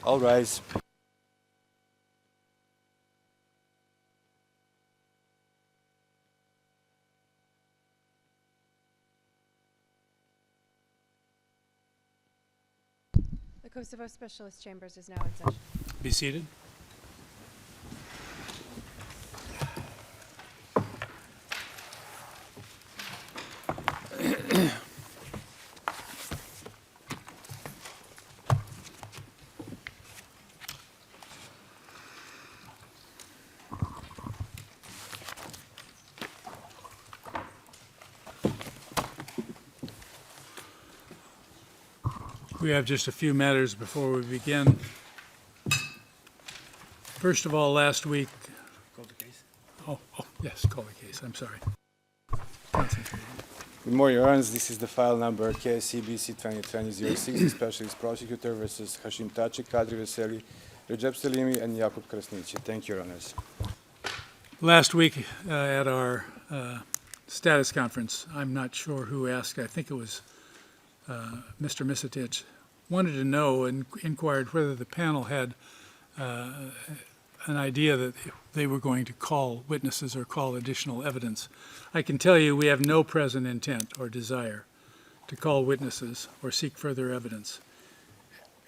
All rise. The Kosovo Specialist Chambers is now in session. Be seated. We have just a few matters before we begin. First of all, last week. Call the case? Oh, yes, call the case. I'm sorry. Concentrating. Good morning, Your Honors. This is the file number KSCBC 2020-06, Specialist Prosecutor versus Hashim Thaçi, Kadri Veseli, Recep Selimi, and Jakub Krasniqi. Thank you, Your Honors. Last week at our status conference, I'm not sure who asked, I think it was Mr. Misitich, wanted to know and inquired whether the panel had an idea that they were going to call witnesses or call additional evidence. I can tell you we have no present intent or desire to call witnesses or seek further evidence.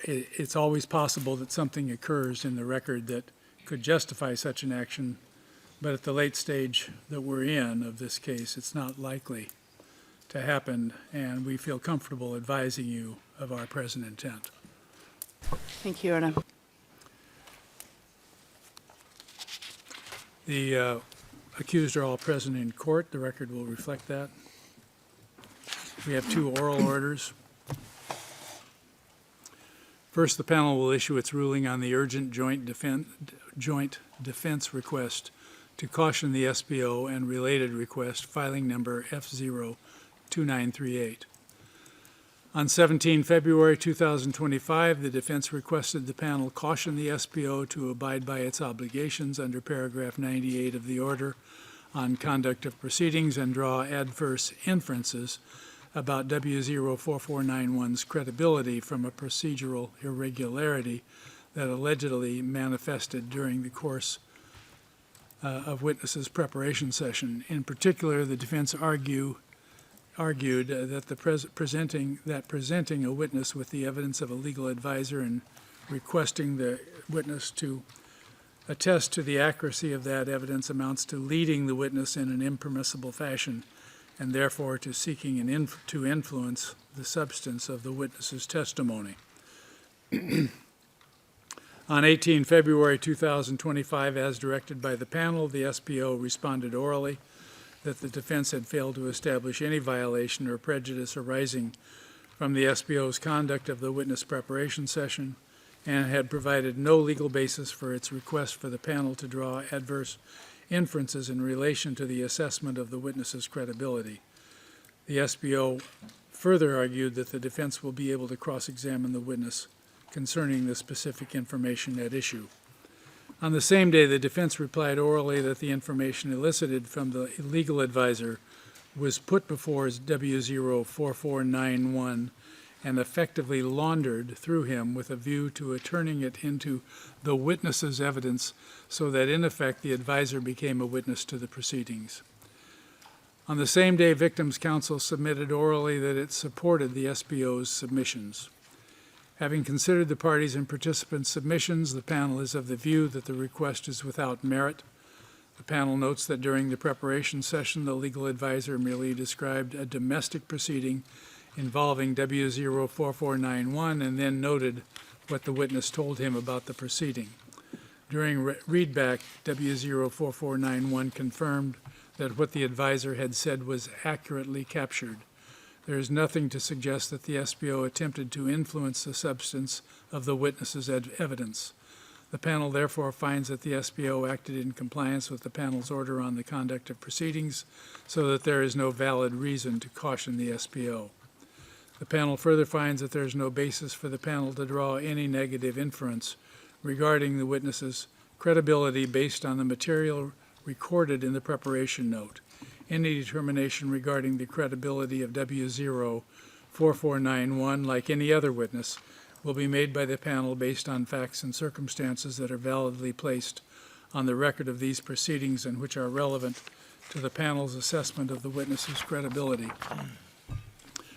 It's always possible that something occurs in the record that could justify such an action, but at the late stage that we're in of this case, it's not likely to happen, and we feel comfortable advising you of our present intent. Thank you, Your Honor. The accused are all present in court. The record will reflect that. We have two oral orders. First, the panel will issue its ruling on the urgent joint defense request to caution the SBO and related request, filing number F02938. On 17 February 2025, the defense requested the panel caution the SBO to abide by its obligations under paragraph 98 of the order on conduct of proceedings and draw adverse inferences about W04491's credibility from a procedural irregularity that allegedly manifested during the course of witnesses' preparation session. In particular, the defense argued that presenting a witness with the evidence of a legal advisor and requesting the witness to attest to the accuracy of that evidence amounts to leading the witness in an impermissible fashion, and therefore to seeking to influence the substance of the witness's testimony. On 18 February 2025, as directed by the panel, the SBO responded orally that the defense had failed to establish any violation or prejudice arising from the SBO's conduct of the witness preparation session and had provided no legal basis for its request for the panel to draw adverse inferences in relation to the assessment of the witness's credibility. The SBO further argued that the defense will be able to cross-examine the witness concerning the specific information at issue. On the same day, the defense replied orally that the information elicited from the legal advisor was put before W04491 and effectively laundered through him with a view to turning it into the witness's evidence so that, in effect, the advisor became a witness to the proceedings. On the same day, Victims' Counsel submitted orally that it supported the SBO's submissions. Having considered the parties' and participants' submissions, the panel is of the view that the request is without merit. The panel notes that during the preparation session, the legal advisor merely described a domestic proceeding involving W04491 and then noted what the witness told him about the proceeding. During readback, W04491 confirmed that what the advisor had said was accurately captured. There is nothing to suggest that the SBO attempted to influence the substance of the witness's evidence. The panel therefore finds that the SBO acted in compliance with the panel's order on the conduct of proceedings, so that there is no valid reason to caution the SBO. The panel further finds that there is no basis for the panel to draw any negative inference regarding the witness's credibility based on the material recorded in the preparation note. Any determination regarding the credibility of W04491, like any other witness, will be made by the panel based on facts and circumstances that are validly placed on the record of these proceedings and which are relevant to the panel's assessment of the witness's credibility.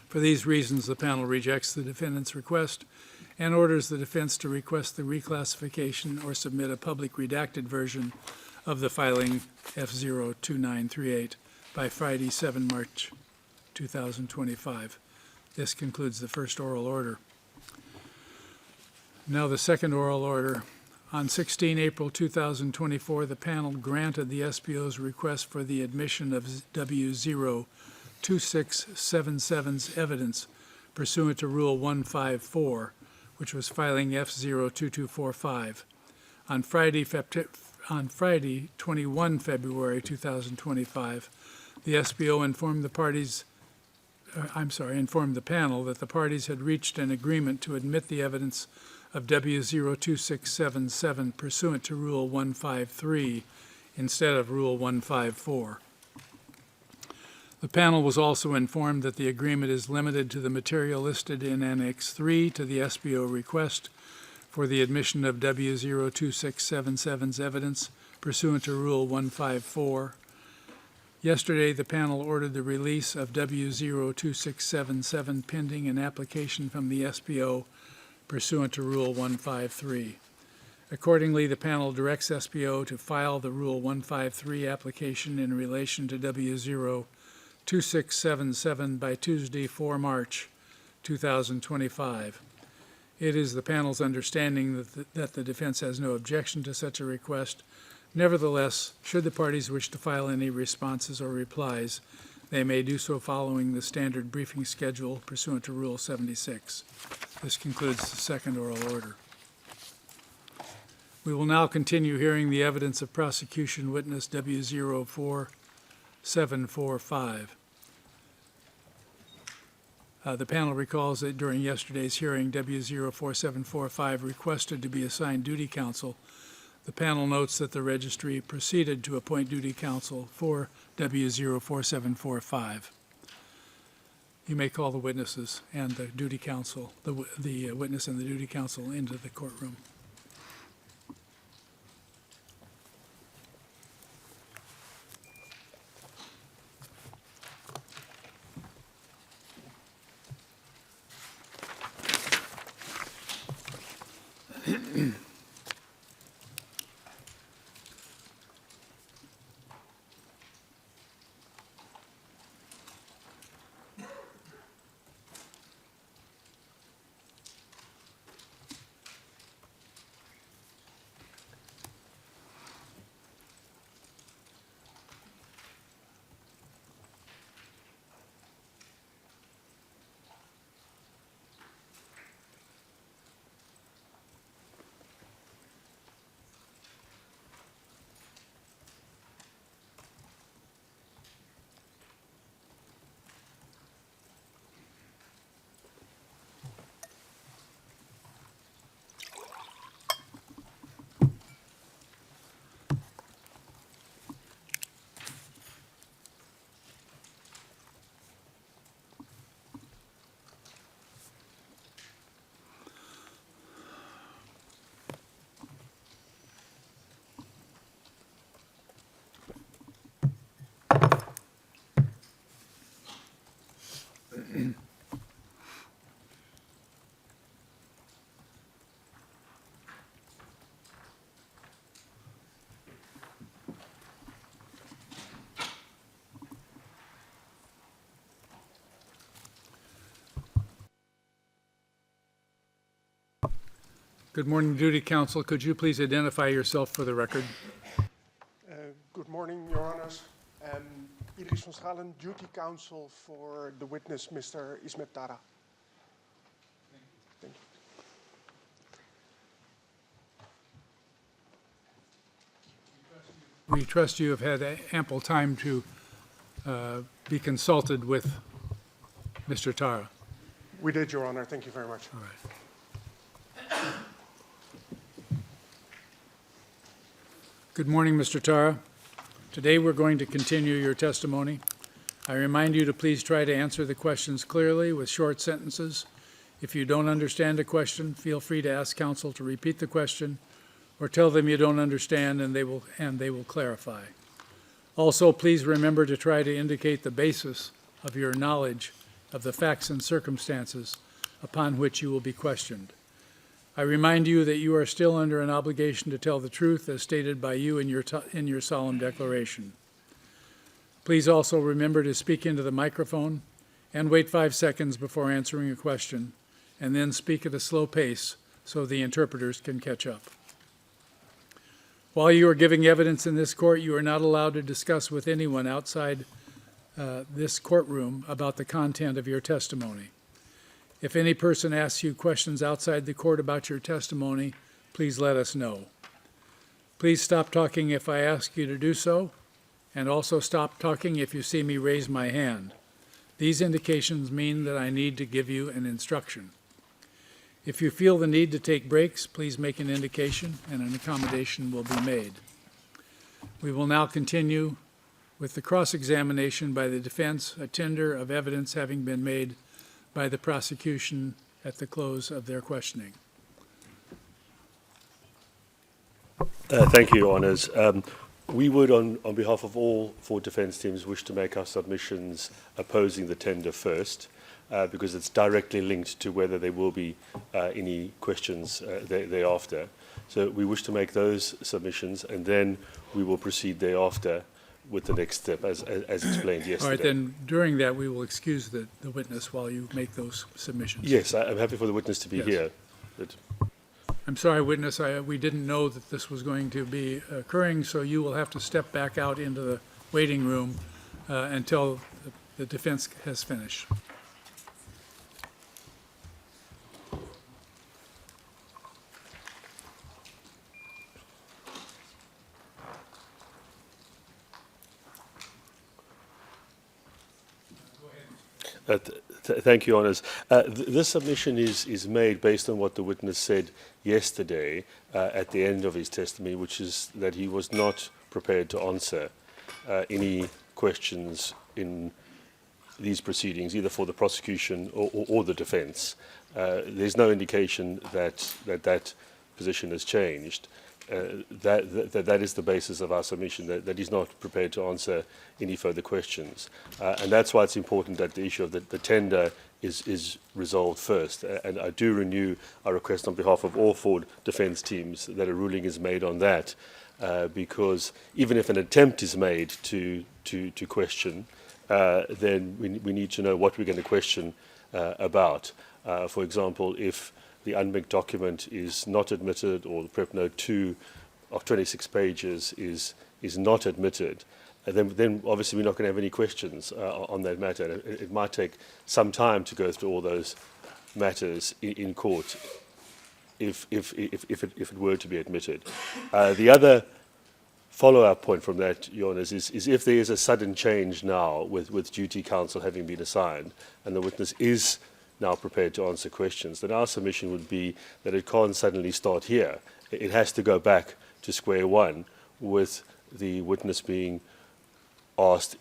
For these reasons, the panel rejects the defendant's request and orders the defense to request the reclassification or submit a public redacted version of the filing F02938 by Friday, 7 March 2025. This concludes the first oral order. Now the second oral order. On 16 April 2024, the panel granted the SPO's request for the admission of W02677's evidence pursuant to Rule 154, which was filing F02245. On Friday, 21 February 2025, the SPO informed the panel that the parties had reached an agreement to admit the evidence of W02677 pursuant to Rule 153 instead of Rule 154. The panel was also informed that the agreement is limited to the material listed in Annex 3 to the SPO request for the admission of W02677's evidence pursuant to Rule 154. Yesterday, the panel ordered the release of W02677 pending an application from the SPO pursuant to Rule 153. Accordingly, the panel directs SPO to file the Rule 153 application in relation to W02677 by Tuesday, 4 March 2025. It is the panel's understanding that the defense has no objection to such a request. Nevertheless, should the parties wish to file any responses or replies, they may do so following the standard briefing schedule pursuant to Rule 76. This concludes the second oral order. We will now continue hearing the evidence of prosecution witness W04745. The panel recalls that during yesterday's hearing, W04745 requested to be assigned duty counsel. The panel notes that the registry proceeded to appoint duty counsel for W04745. You may call the witnesses and the duty counsel, the witness and the duty counsel into the courtroom. Good morning, duty counsel. Could you please identify yourself for the record? Good morning, Your Honors. Iris van Schalen, duty counsel for the witness, Mr. Ismet Tara. Thank you. We trust you have had ample time to be consulted with Mr. Tara. We did, Your Honor. Thank you very much. All right. Good morning, Mr. Tara. Today we're going to continue your testimony. I remind you to please try to answer the questions clearly with short sentences. If you don't understand a question, feel free to ask counsel to repeat the question or tell them you don't understand and they will clarify. Also, please remember to try to indicate the basis of your knowledge of the facts and circumstances upon which you will be questioned. I remind you that you are still under an obligation to tell the truth as stated by you in your solemn declaration. Please also remember to speak into the microphone and wait 5 seconds before answering a question, and then speak at a slow pace so the interpreters can catch up. While you are giving evidence in this court, you are not allowed to discuss with anyone outside this courtroom about the content of your testimony. If any person asks you questions outside the court about your testimony, please let us know. Please stop talking if I ask you to do so, and also stop talking if you see me raise my hand. These indications mean that I need to give you an instruction. If you feel the need to take breaks, please make an indication and an accommodation will be made. We will now continue with the cross-examination by the defense, a tender of evidence having been made by the prosecution at the close of their questioning. Thank you, Your Honours. We would, on behalf of all 4 defence teams, wish to make our submissions opposing the tender first, because it's directly linked to whether there will be any questions thereafter. So we wish to make those submissions, and then we will proceed thereafter with the next step, as explained yesterday. All right, then during that, we will excuse the witness while you make those submissions. Yes, I'm happy for the witness to be Yes. here. But I'm sorry, witness, we didn't know that this was going to be occurring, so you will have to step back out into the waiting room until the defense has finished. Thank you, Honours. This submission is made based on what the witness said yesterday at the end of his testimony, which is that he was not prepared to answer any questions in these proceedings, either for the prosecution or the defence. There's no indication that position has changed. That is the basis of our submission, that he's not prepared to answer any further questions. And that's why it's important that the issue of the tender is resolved first. And I do renew our request on behalf of all 4 defence teams that a ruling is made on that, because even if an attempt is made to question, then we need to know what we're going to question about. For example, if the unbanked document is not admitted, or the prep note 2 of 26 pages is not admitted, then obviously we're not going to have any questions on that matter. It might take some time to go through all those matters in court if it were to be admitted. The other follow-up point from that, Your Honours, is if there is a sudden change now with duty counsel having been assigned and the witness is now prepared to answer questions, then our submission would be that it can't suddenly start here. It has to go back to square one with the witness being asked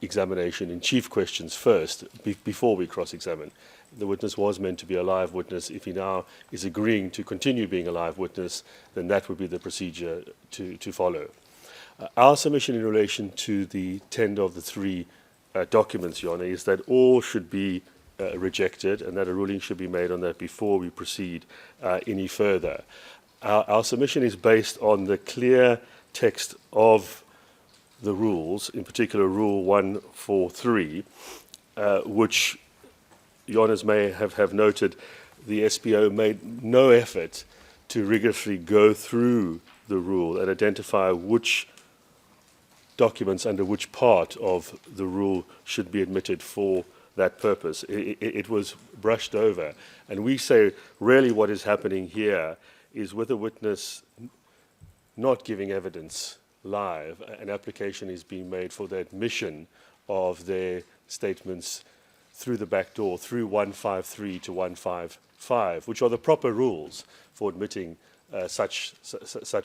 examination in chief questions first before we cross-examine. The witness was meant to be a live witness. If he now is agreeing to continue being a live witness, then that would be the procedure to follow. Our submission in relation to the tender of the 3 documents, Your Honour, is that all should be rejected and that a ruling should be made on that before we proceed any further. Our submission is based on the clear text of the rules, in particular Rule 143, which Your Honours may have noted the SPO made no effort to rigorously go through the rule and identify which documents under which part of the rule should be admitted for that purpose. It was brushed over. And we say really what is happening here is, with a witness not giving evidence live, an application is being made for the admission of their statements through the back door, through 153 to 155, which are the proper rules for admitting such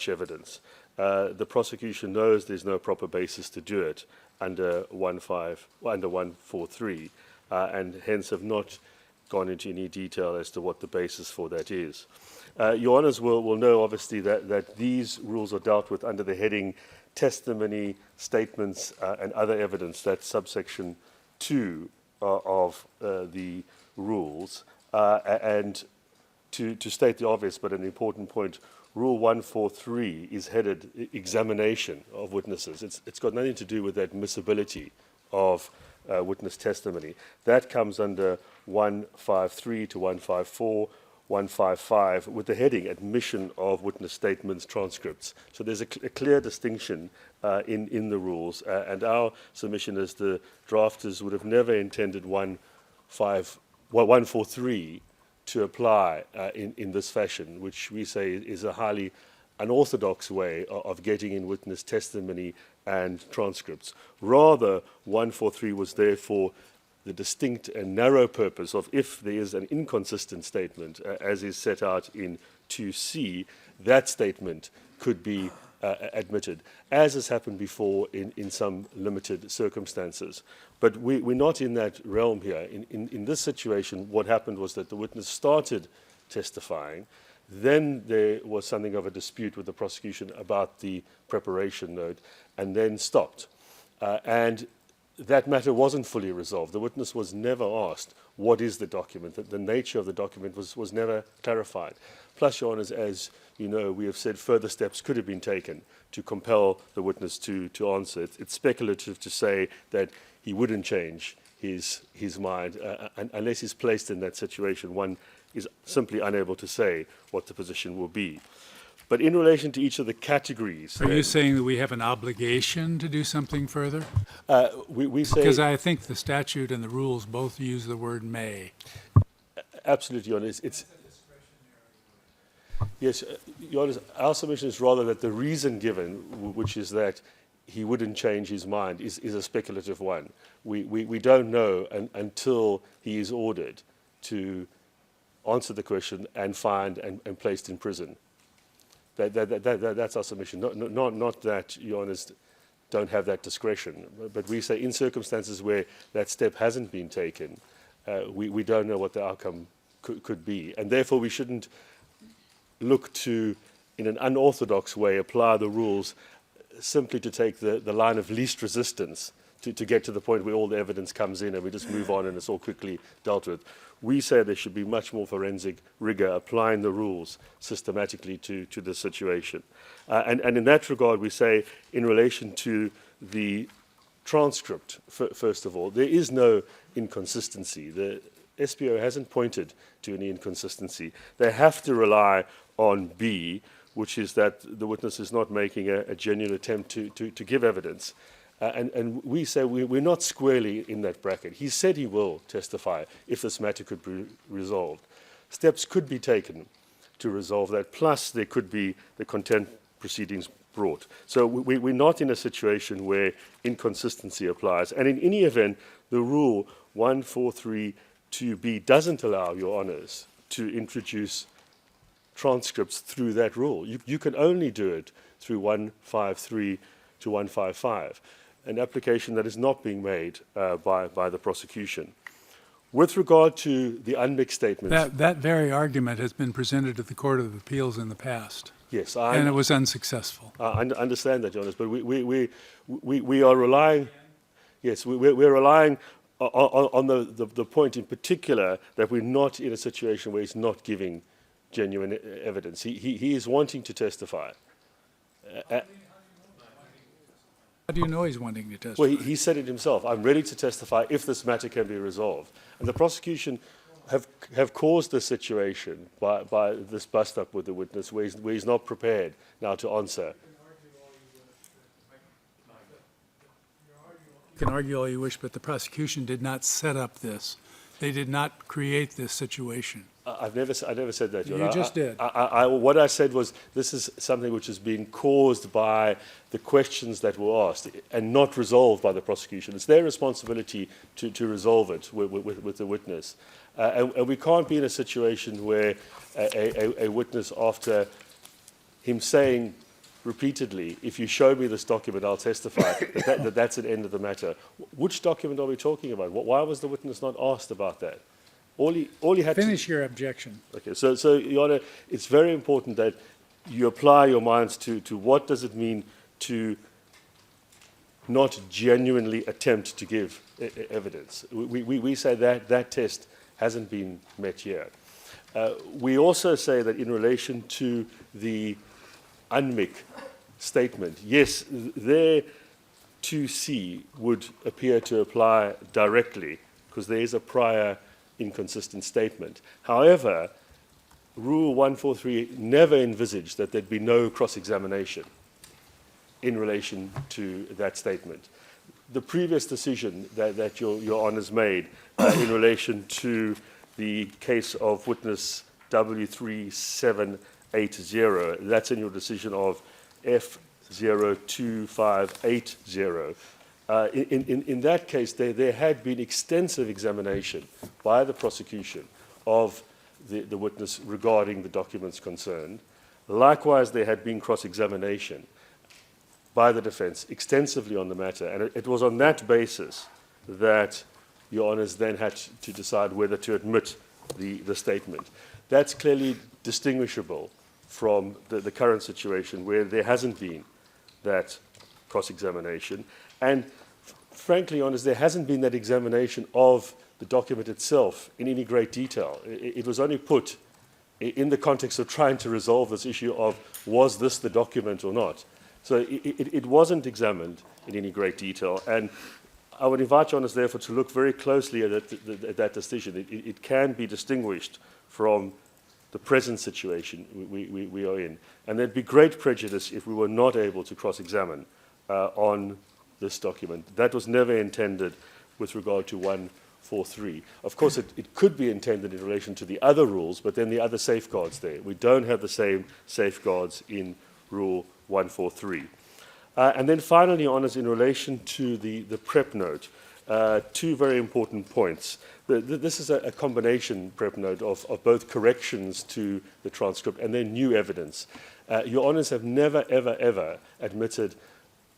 evidence. The prosecution knows there's no proper basis to do it under 143, and hence have not gone into any detail as to what the basis for that is. Your Honours will know, obviously, that these rules are dealt with under the heading testimony, statements, and other evidence. That's subsection 2 of the rules. And to state the obvious, but an important point, Rule 143 is headed examination of witnesses. It's got nothing to do with admissibility of witness testimony. That comes under 153 to 154, 155, with the heading admission of witness statements, transcripts. So there's a clear distinction in the rules, and our submission is the drafters would have never intended 143 to apply in this fashion, which we say is a highly unorthodox way of getting in witness testimony and transcripts. Rather, 143 was there for the distinct and narrow purpose of if there is an inconsistent statement, as is set out in 2C, that statement could be admitted, as has happened before in some limited circumstances. But we're not in that realm here. In this situation, what happened was that the witness started testifying, then there was something of a dispute with the prosecution about the preparation note, and then stopped. And that matter wasn't fully resolved. The witness was never asked, what is the document? The nature of the document was never clarified. Plus, Your Honours, as you know, we have said further steps could have been taken to compel the witness to answer. It's speculative to say that he wouldn't change his mind unless he's placed in that situation. One is simply unable to say what the position will be. But in relation to each of the categories... Are you saying that we have an obligation to do something further? We say... Because I think the statute and the rules both use the word may. Absolutely, Your Honour. Yes, Your Honour, our submission is rather that the reason given, which is that he wouldn't change his mind, is a speculative one. We don't know until he is ordered to answer the question and fined and placed in prison. That's our submission. Not that Your Honours don't have that discretion, but we say in circumstances where that step hasn't been taken, we don't know what the outcome could be, and therefore we shouldn't look to, in an unorthodox way, apply the rules simply to take the line of least resistance to get to the point where all the evidence comes in and we just move on and it's all quickly dealt with. We say there should be much more forensic rigor applying the rules systematically to the situation. And in that regard, we say in relation to the transcript, first of all, there is no inconsistency. The SPO hasn't pointed to any inconsistency. They have to rely on B, which is that the witness is not making a genuine attempt to give evidence. And we say we're not squarely in that bracket. He said he will testify if this matter could be resolved. Steps could be taken to resolve that, plus there could be the contempt proceedings brought. So we're not in a situation where inconsistency applies. And in any event, the rule 143(2)B doesn't allow, Your Honours, to introduce transcripts through that rule. You can only do it through 153 to 155, an application that is not being made by the prosecution. With regard to the unmixed statements... That very argument has been presented at the Court of Appeals in the past. Yes, and it was unsuccessful. I understand that, Jonas, but we are relying... Yes, we're relying on the point in particular that we're not in a situation where he's not giving genuine evidence. He is wanting to testify. How do you know he's wanting to testify? Well, he said it himself. I'm ready to testify if this matter can be resolved. And the prosecution have caused this situation by this bust-up with the witness where he's not prepared now to answer. You can argue all you wish, but the prosecution did not set up this. They did not create this situation. I never said that, John. You just did. What I said was this is something which is being caused by the questions that were asked and not resolved by the prosecution. It's their responsibility to resolve it with the witness. And we can't be in a situation where a witness, after him saying repeatedly, if you show me this document, I'll testify, that's the end of the matter. Which document are we talking about? Why was the witness not asked about that? All he had Finish to... your objection. Okay, so, Your Honor, it's very important that you apply your minds to what does it mean to not genuinely attempt to give evidence. We say that that test hasn't been met here. We also say that in relation to the UNMIC statement, yes, their 2C would appear to apply directly because there is a prior inconsistent statement. However, Rule 143 never envisaged that there'd be no cross-examination in relation to that statement. The previous decision that Your Honours made in relation to the case of witness W3780, that's in your decision of F02580. In that case, there had been extensive examination by the prosecution of the witness regarding the documents concerned. Likewise, there had been cross-examination by the defence extensively on the matter, and it was on that basis that Your Honours then had to decide whether to admit the statement. That's clearly distinguishable from the current situation where there hasn't been that cross-examination, and frankly, Your Honours, there hasn't been that examination of the document itself in any great detail. It was only put in the context of trying to resolve this issue of was this the document or not. So it wasn't examined in any great detail, and I would invite Your Honours, therefore, to look very closely at that decision. It can be distinguished from the present situation we are in, and there'd be great prejudice if we were not able to cross-examine on this document. That was never intended with regard to 143. Of course, it could be intended in relation to the other rules, but then the other safeguards there. We don't have the same safeguards in Rule 143. And then finally, Your Honours, in relation to the prep note, two very important points. This is a combination prep note of both corrections to the transcript and then new evidence. Your Honours have never, ever, ever admitted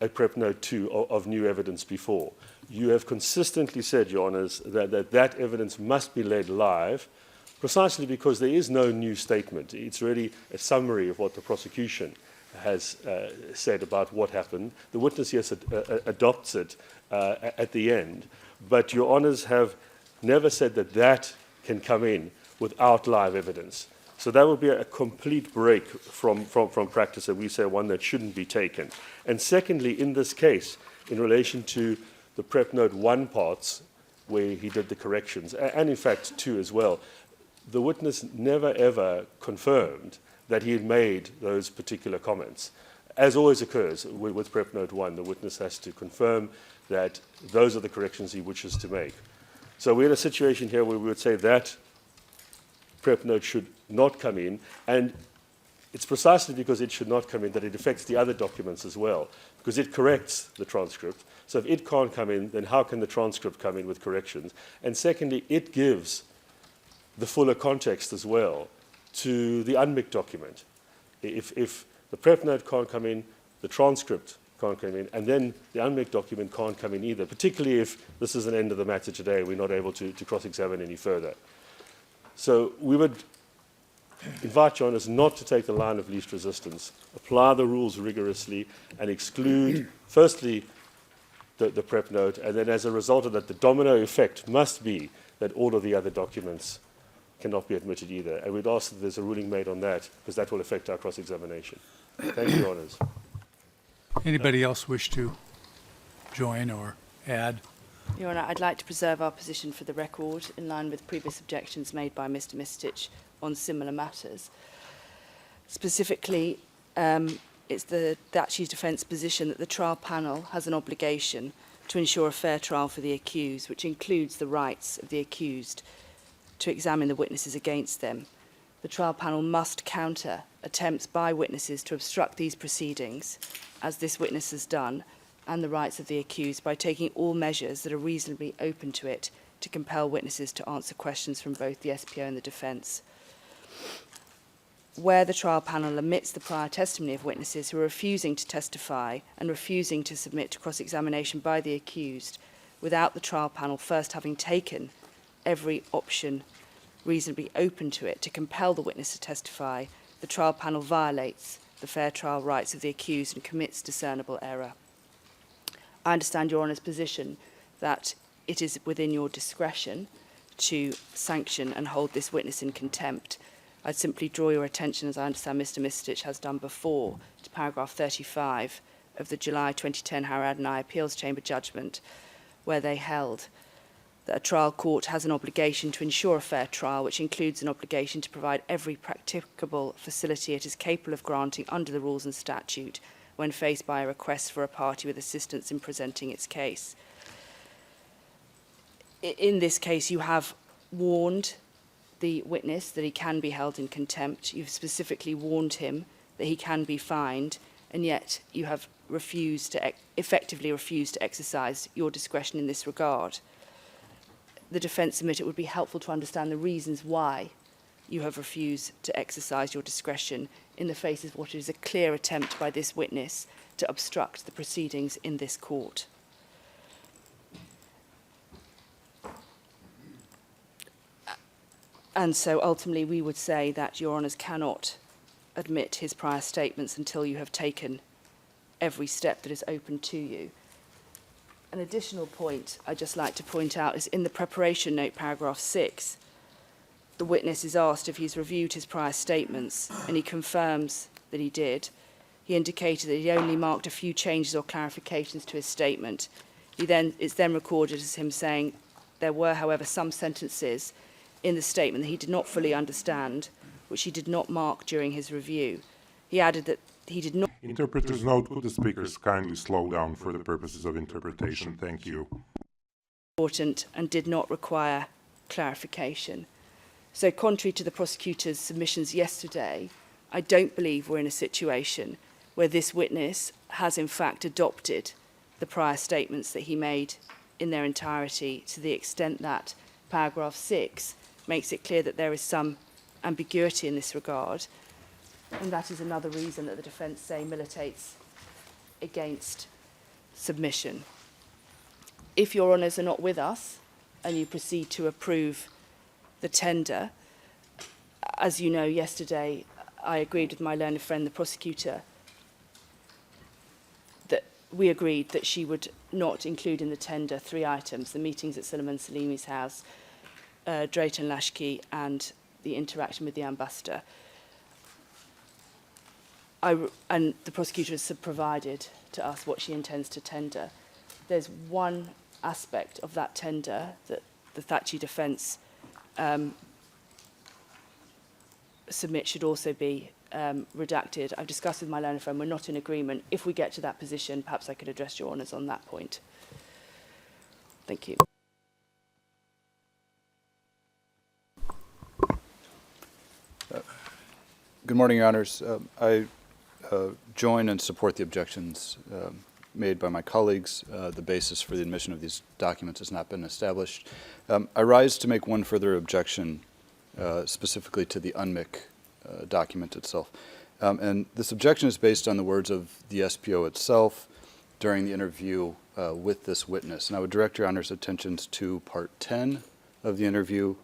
a prep note 2 of new evidence before. You have consistently said, Your Honours, that evidence must be led live, precisely because there is no new statement. It's really a summary of what the prosecution has said about what happened. The witness, yes, adopts it at the end, but Your Honours have never said that can come in without live evidence. So that would be a complete break from practice, and we say one that shouldn't be taken. And secondly, in this case, in relation to the prep note 1 parts, where he did the corrections, and in fact 2 as well, the witness never ever confirmed that he had made those particular comments. As always occurs with prep note 1, the witness has to confirm that those are the corrections he wishes to make. So we're in a situation here where we would say that prep note should not come in, and it's precisely because it should not come in that it affects the other documents as well, because it corrects the transcript. So if it can't come in, then how can the transcript come in with corrections? And secondly, it gives the fuller context as well to the UNMIC document. If the prep note can't come in, the transcript can't come in, and then the UNMIC document can't come in either, particularly if this is an end of the matter today, we're not able to cross-examine any further. So we would invite Your Honours not to take the line of least resistance, apply the rules rigorously, and exclude, firstly, the prep note, and then as a result of that, the domino effect must be that all of the other documents cannot be admitted either. And we'd ask that there's a ruling made on that, because that will affect our cross-examination. Thank you, Your Honours. Anybody else wish to join or add? Your Honour, I'd like to preserve our position for the record in line with previous objections made by Mr Mistich on similar matters. Specifically, it's the Thaçi's defence position that the trial panel has an obligation to ensure a fair trial for the accused, which includes the rights of the accused to examine the witnesses against them. The trial panel must counter attempts by witnesses to obstruct these proceedings, as this witness has done, and the rights of the accused by taking all measures that are reasonably open to it to compel witnesses to answer questions from both the SPO and the defence. Where the trial panel omits the prior testimony of witnesses who are refusing to testify and refusing to submit to cross-examination by the accused, without the trial panel first having taken every option reasonably open to it to compel the witness to testify, the trial panel violates the fair trial rights of the accused and commits discernible error. I understand Your Honour's position that it is within your discretion to sanction and hold this witness in contempt. I'd simply draw your attention, as I understand Mr. Mistich has done before, to paragraph 35 of the July 2010 Harad and I Appeals Chamber judgment, where they held that a trial court has an obligation to ensure a fair trial, which includes an obligation to provide every practicable facility it is capable of granting under the rules and statute when faced by a request for a party with assistance in presenting its case. In this case, you have warned the witness that he can be held in contempt. You've specifically warned him that he can be fined, and yet you have effectively refused to exercise your discretion in this regard. The defence submit it would be helpful to understand the reasons why you have refused to exercise your discretion in the face of what is a clear attempt by this witness to obstruct the proceedings in this court. And so ultimately we would say that Your Honours cannot admit his prior statements until you have taken every step that is open to you. An additional point I'd just like to point out is in the preparation note, paragraph 6, the witness is asked if he's reviewed his prior statements, and he confirms that he did. He indicated that he only marked a few changes or clarifications to his statement. It's then recorded as him saying there were, however, some sentences in the statement that he did not fully understand, which he did not mark during his review. He added that he did not... Interpreter's note, could the speakers kindly slow down for the purposes of interpretation? Thank you. ...important and did not require clarification. So contrary to the prosecutor's submissions yesterday, I don't believe we're in a situation where this witness has in fact adopted the prior statements that he made in their entirety, to the extent that paragraph 6 makes it clear that there is some ambiguity in this regard. And that is another reason that the defence say militates against submission. If Your Honours are not with us and you proceed to approve the tender, as you know, yesterday I agreed with my learned friend, the prosecutor, that we agreed that she would not include in the tender 3 items: the meetings at Suleiman Salimi's house, Drayton Lashki, and the interaction with the ambassador. And the prosecutor has provided to us what she intends to tender. There's one aspect of that tender that the Thaçi defence submit should also be redacted. I've discussed with my learned friend, we're not in agreement. If we get to that position, perhaps I could address Your Honours on that point. Thank you. Good morning, Your Honours. I join and support the objections made by my colleagues. The basis for the admission of these documents has not been established. I rise to make one further objection specifically to the UNMIC document itself. And this objection is based on the words of the SPO itself during the interview with this witness. And I would direct Your Honours' attentions to part 10 of the interview,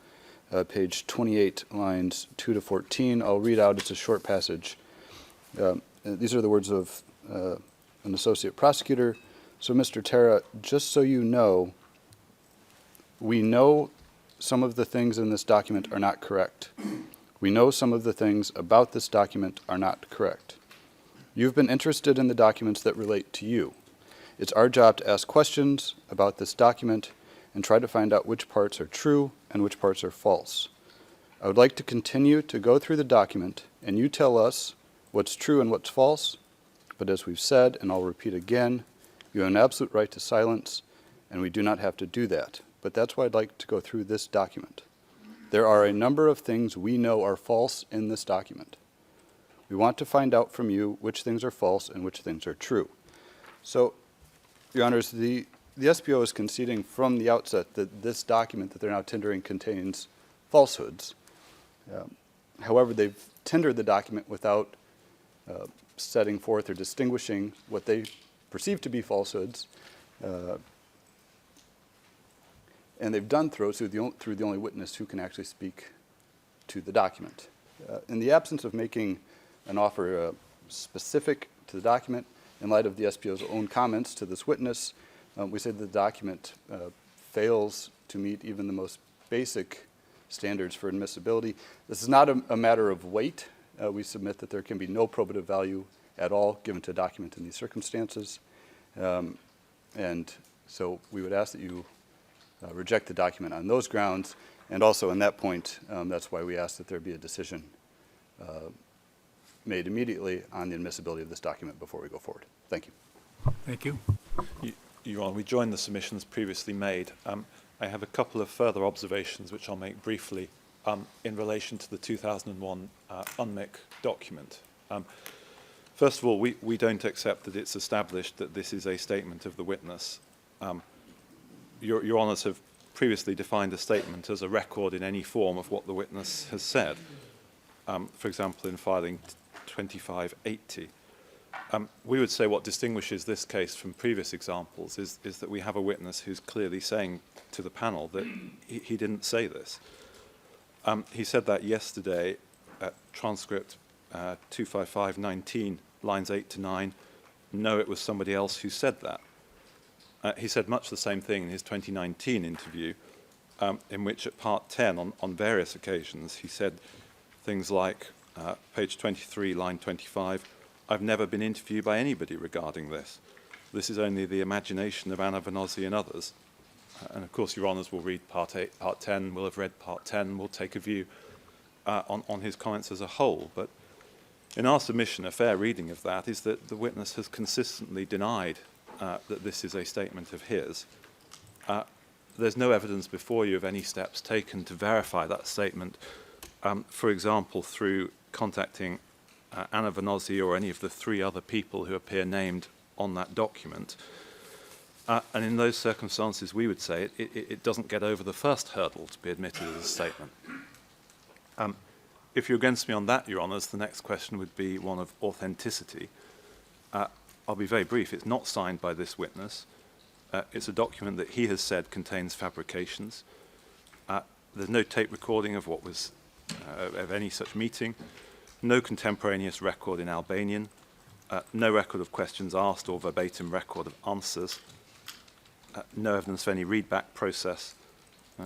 page 28, lines 2 to 14. I'll read out, it's a short passage. These are the words of an associate prosecutor. So, Mr. Terra, just so you know, we know some of the things in this document are not correct. We know some of the things about this document are not correct. You've been interested in the documents that relate to you. It's our job to ask questions about this document and try to find out which parts are true and which parts are false. I would like to continue to go through the document, and you tell us what's true and what's false, but as we've said, and I'll repeat again, you have an absolute right to silence, and we do not have to do that. But that's why I'd like to go through this document. There are a number of things we know are false in this document. We want to find out from you which things are false and which things are true. So, Your Honors, the SPO is conceding from the outset that this document that they're now tendering contains falsehoods. However, they've tendered the document without setting forth or distinguishing what they perceive to be falsehoods, and they've done through the only witness who can actually speak to the document. In the absence of making an offer specific to the document, in light of the SPO's own comments to this witness, we say that the document fails to meet even the most basic standards for admissibility. This is not a matter of weight. We submit that there can be no probative value at all given to a document in these circumstances. And so we would ask that you reject the document on those grounds. And also in that point, that's why we ask that there be a decision made immediately on the admissibility of this document before we go forward. Thank you. Thank you. Your Honour, we joined the submissions previously made. I have a couple of further observations which I'll make briefly in relation to the 2001 UNMIC document. First of all, we don't accept that it's established that this is a statement of the witness. Your Honours have previously defined a statement as a record in any form of what the witness has said. For example, in filing 2580. We would say what distinguishes this case from previous examples is that we have a witness who's clearly saying to the panel that he didn't say this. He said that yesterday at transcript 25519, lines 8 to 9. No, it was somebody else who said that. He said much the same thing in his 2019 interview, in which at part 10, on various occasions, he said things like, page 23, line 25, I've never been interviewed by anybody regarding this. This is only the imagination of Anna Vanosy and others. And of course, Your Honours will read part 8, part 10, will have read part 10, will take a view on his comments as a whole. But in our submission, a fair reading of that is that the witness has consistently denied that this is a statement of his. There's no evidence before you of any steps taken to verify that statement, for example, through contacting Anna Vanosy or any of the 3 other people who appear named on that document. And in those circumstances, we would say it doesn't get over the first hurdle to be admitted as a statement. If you're against me on that, Your Honours, the next question would be one of authenticity. I'll be very brief. It's not signed by this witness. It's a document that he has said contains fabrications. There's no tape recording of what was of any such meeting. No contemporaneous record in Albanian. No record of questions asked or verbatim record of answers. No evidence of any readback process.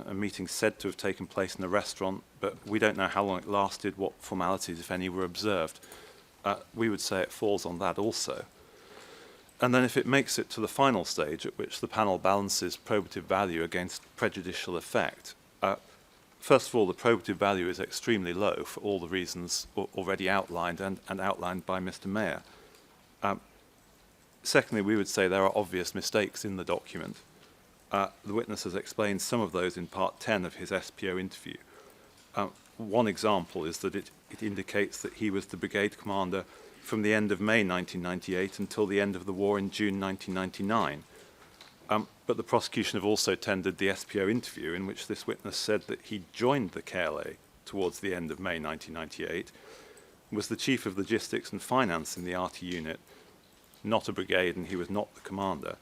A meeting said to have taken place in a restaurant, but we don't know how long it lasted, what formalities, if any, were observed. We would say it falls on that also. And then if it makes it to the final stage at which the panel balances probative value against prejudicial effect, first of all, the probative value is extremely low for all the reasons already outlined and outlined by Mr. Mayor. Secondly, we would say there are obvious mistakes in the document. The witness has explained some of those in part 10 of his SPO interview. One example is that it indicates that he was the brigade commander from the end of May 1998 until the end of the war in June 1999. But the prosecution have also tendered the SPO interview in which this witness said that he joined the KLA towards the end of May 1998, was the chief of logistics and finance in the RT unit, not a brigade, and he was not the commander.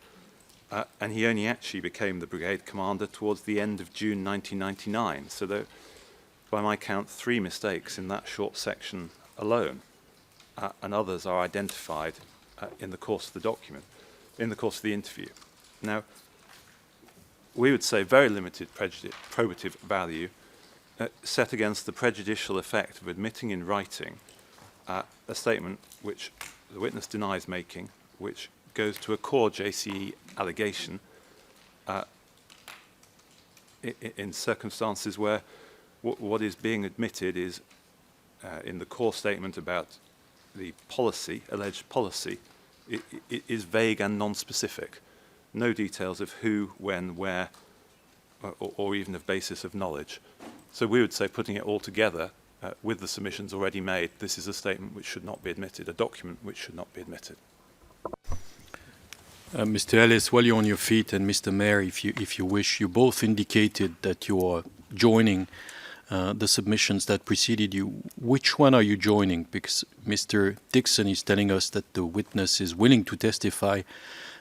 And he only actually became the brigade commander towards the end of June 1999. So there, by my count, 3 mistakes in that short section alone. And others are identified in the course of the document, in the course of the interview. Now, we would say very limited probative value set against the prejudicial effect of admitting in writing a statement which the witness denies making, which goes to a core JCE allegation in circumstances where what is being admitted is in the core statement about the policy, alleged policy, is vague and non-specific. No details of who, when, where, or even of basis of knowledge. So we would say, putting it all together with the submissions already made, this is a statement which should not be admitted, a document which should not be admitted. Mr. Ellis, while you're on your feet, and Mr. Mayor, if you wish, you both indicated that you are joining the submissions that preceded you. Which one are you joining? Because Mr. Dixon is telling us that the witness is willing to testify,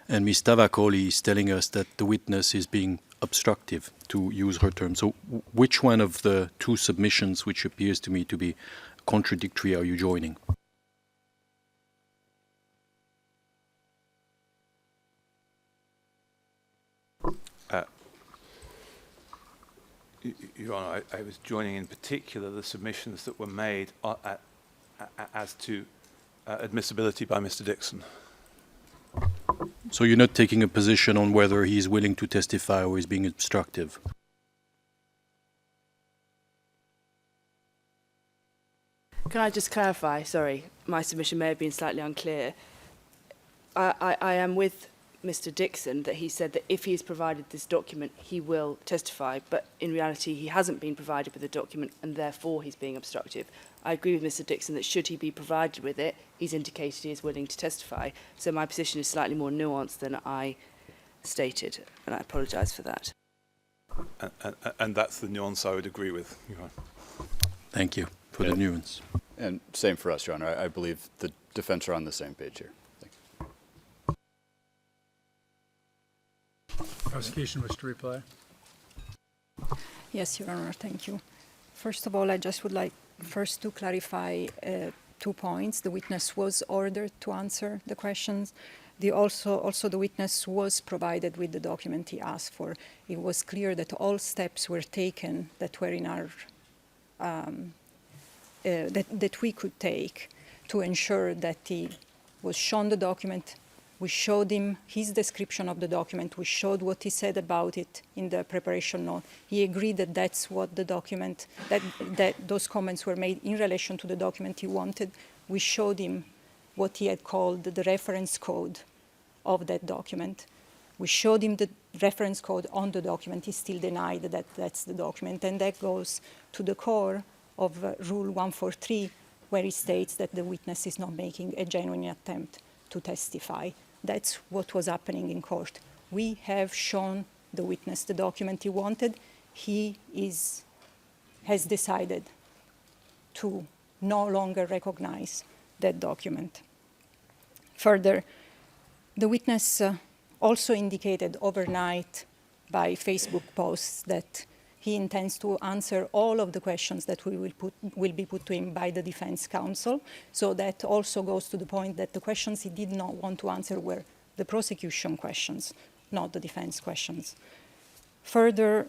and Ms. Tavakoli is telling us that the witness is being obstructive, to use her term. So which one of the two submissions, which appears to me to be contradictory, are you joining? Your Honour, I was joining in particular the submissions that were made as to admissibility by Mr. Dixon. So you're not taking a position on whether he's willing to testify or is being obstructive? Can I just clarify? Sorry, my submission may have been slightly unclear. I am with Mr. Dixon that he said that if he is provided this document, he will testify, but in reality, he hasn't been provided with the document and therefore he's being obstructive. I agree with Mr. Dixon that should he be provided with it, he's indicated he is willing to testify. So my position is slightly more nuanced than I stated, and I apologise for that. And that's the nuance I would agree with, Your Honour. Thank you for the nuance. And same for us, Your Honor. I believe the defense are on the same page here. Prosecution wish to reply? Yes, Your Honor, thank you. First of all, I just would like first to clarify 2 points. The witness was ordered to answer the questions. Also, the witness was provided with the document he asked for. It was clear that all steps were taken that were in our that we could take to ensure that he was shown the document. We showed him his description of the document. We showed what he said about it in the preparation note. He agreed that that's what the document, that those comments were made in relation to the document he wanted. We showed him what he had called the reference code of that document. We showed him the reference code on the document. He still denied that that's the document. And that goes to the core of Rule 143, where it states that the witness is not making a genuine attempt to testify. That's what was happening in court. We have shown the witness the document he wanted. He has decided to no longer recognize that document. Further, the witness also indicated overnight by Facebook posts that he intends to answer all of the questions that will be put to him by the defense counsel. So that also goes to the point that the questions he did not want to answer were the prosecution questions, not the defense questions. Further,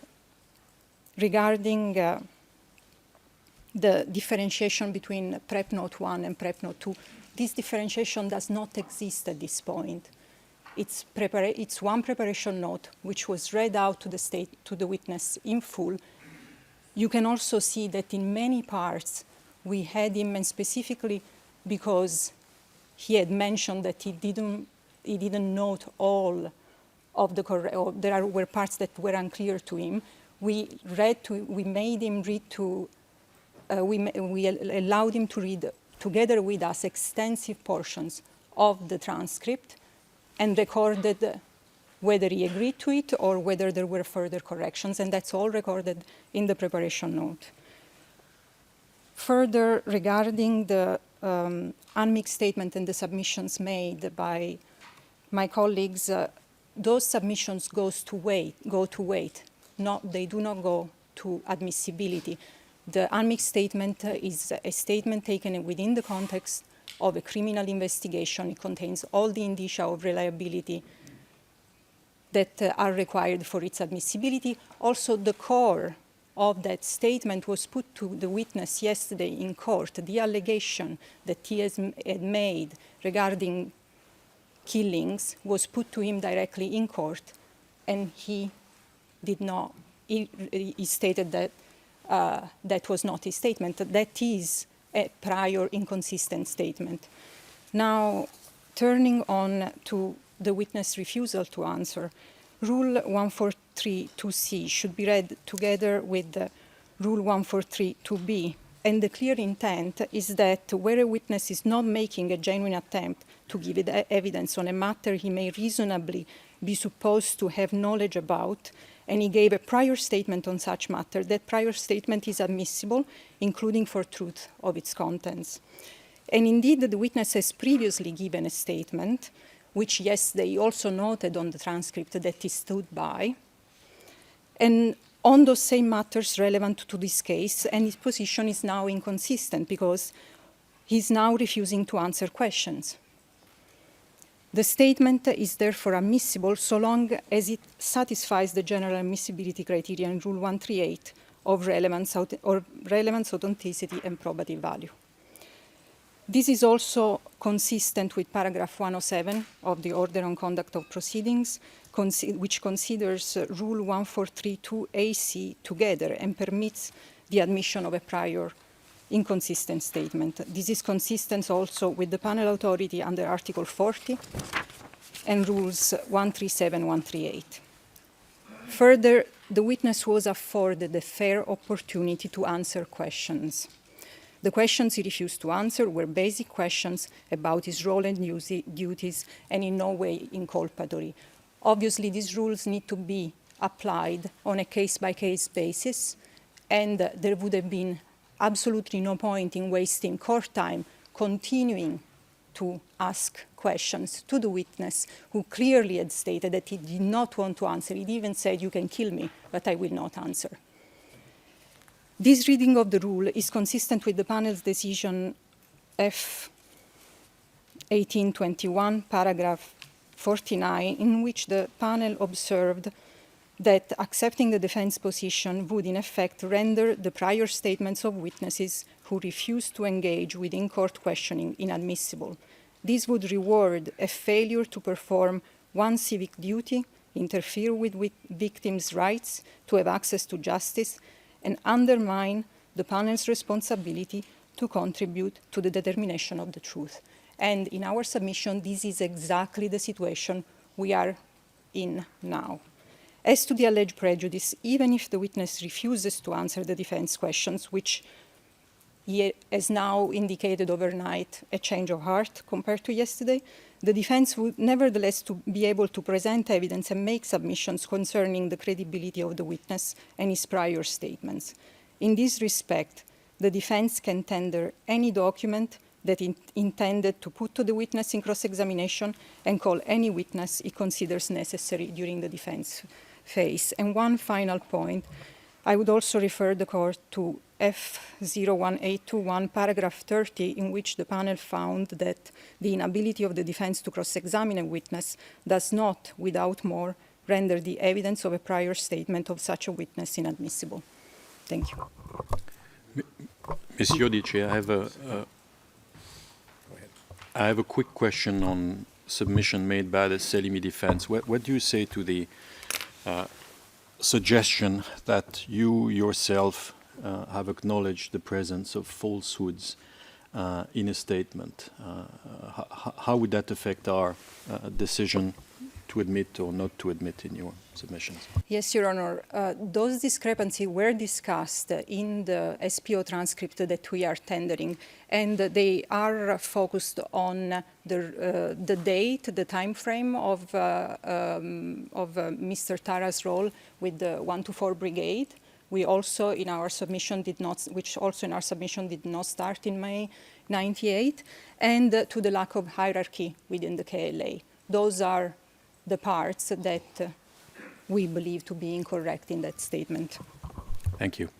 regarding the differentiation between Prep Note 1 and Prep Note 2, this differentiation does not exist at this point. It's one preparation note which was read out to the witness in full. You can also see that in many parts we had him, and specifically because he had mentioned that he didn't note all of the correct, or there were parts that were unclear to him. We made him read to. We allowed him to read together with us extensive portions of the transcript, and recorded whether he agreed to it or whether there were further corrections, and that's all recorded in the preparation note. Further, regarding the unmixed statement and the submissions made by my colleagues, those submissions go to weight. They do not go to admissibility. The unmixed statement is a statement taken within the context of a criminal investigation. It contains all the indicia of reliability that are required for its admissibility. Also, the core of that statement was put to the witness yesterday in court. The allegation that he had made regarding killings was put to him directly in court, and he did not. He stated that that was not his statement. That is a prior inconsistent statement. Now, turning on to the witness refusal to answer, Rule 143.2c should be read together with Rule 143.2b, and the clear intent is that where a witness is not making a genuine attempt to give evidence on a matter he may reasonably be supposed to have knowledge about, and he gave a prior statement on such matter, that prior statement is admissible, including for truth of its contents. And indeed, the witness has previously given a statement which, yes, they also noted on the transcript that he stood by. And on those same matters relevant to this case, and his position is now inconsistent because he's now refusing to answer questions. The statement is therefore admissible so long as it satisfies the general admissibility criteria in Rule 138 of relevance, authenticity, and probative value. This is also consistent with paragraph 107 of the Order on Conduct of Proceedings, which considers Rule 1432AC together and permits the admission of a prior inconsistent statement. This is consistent also with the panel authority under Article 40 and Rules 137, 138. Further, the witness was afforded a fair opportunity to answer questions. The questions he refused to answer were basic questions about his role and duties and in no way inculpatory. Obviously, these rules need to be applied on a case-by-case basis, and there would have been absolutely no point in wasting court time continuing to ask questions to the witness who clearly had stated that he did not want to answer. He even said, "You can kill me, but I will not answer." This reading of the rule is consistent with the panel's decision F 1821, paragraph 49, in which the panel observed that accepting the defense position would in effect render the prior statements of witnesses who refused to engage with in-court questioning inadmissible. This would reward a failure to perform one civic duty, interfere with victims' rights to have access to justice, and undermine the panel's responsibility to contribute to the determination of the truth. And in our submission, this is exactly the situation we are in now. As to the alleged prejudice, even if the witness refuses to answer the defense questions, which he has now indicated overnight a change of heart compared to yesterday, the defense would nevertheless to be able to present evidence and make submissions concerning the credibility of the witness and his prior statements. In this respect, the defense can tender any document that intended to put to the witness in cross-examination and call any witness it considers necessary during the defense phase. And one final point, I would also refer the court to F01821, paragraph 30, in which the panel found that the inability of the defense to cross-examine a witness does not, without more, render the evidence of a prior statement of such a witness inadmissible. Thank you. Ms. Iodice, I have a quick question on submission made by the Selimi defense. What do you say to the suggestion that you yourself have acknowledged the presence of falsehoods in a statement? How would that affect our decision to admit or not to admit in your submissions? Yes, Your Honor. Those discrepancies were discussed in the SPO transcript that we are tendering, and they are focused on the date, the time frame of Mr. Tara's role with the 124 Brigade. We also, in our submission, did not start in May '98, and to the lack of hierarchy within the KLA. Those are the parts that we believe to be incorrect in that statement. Thank you.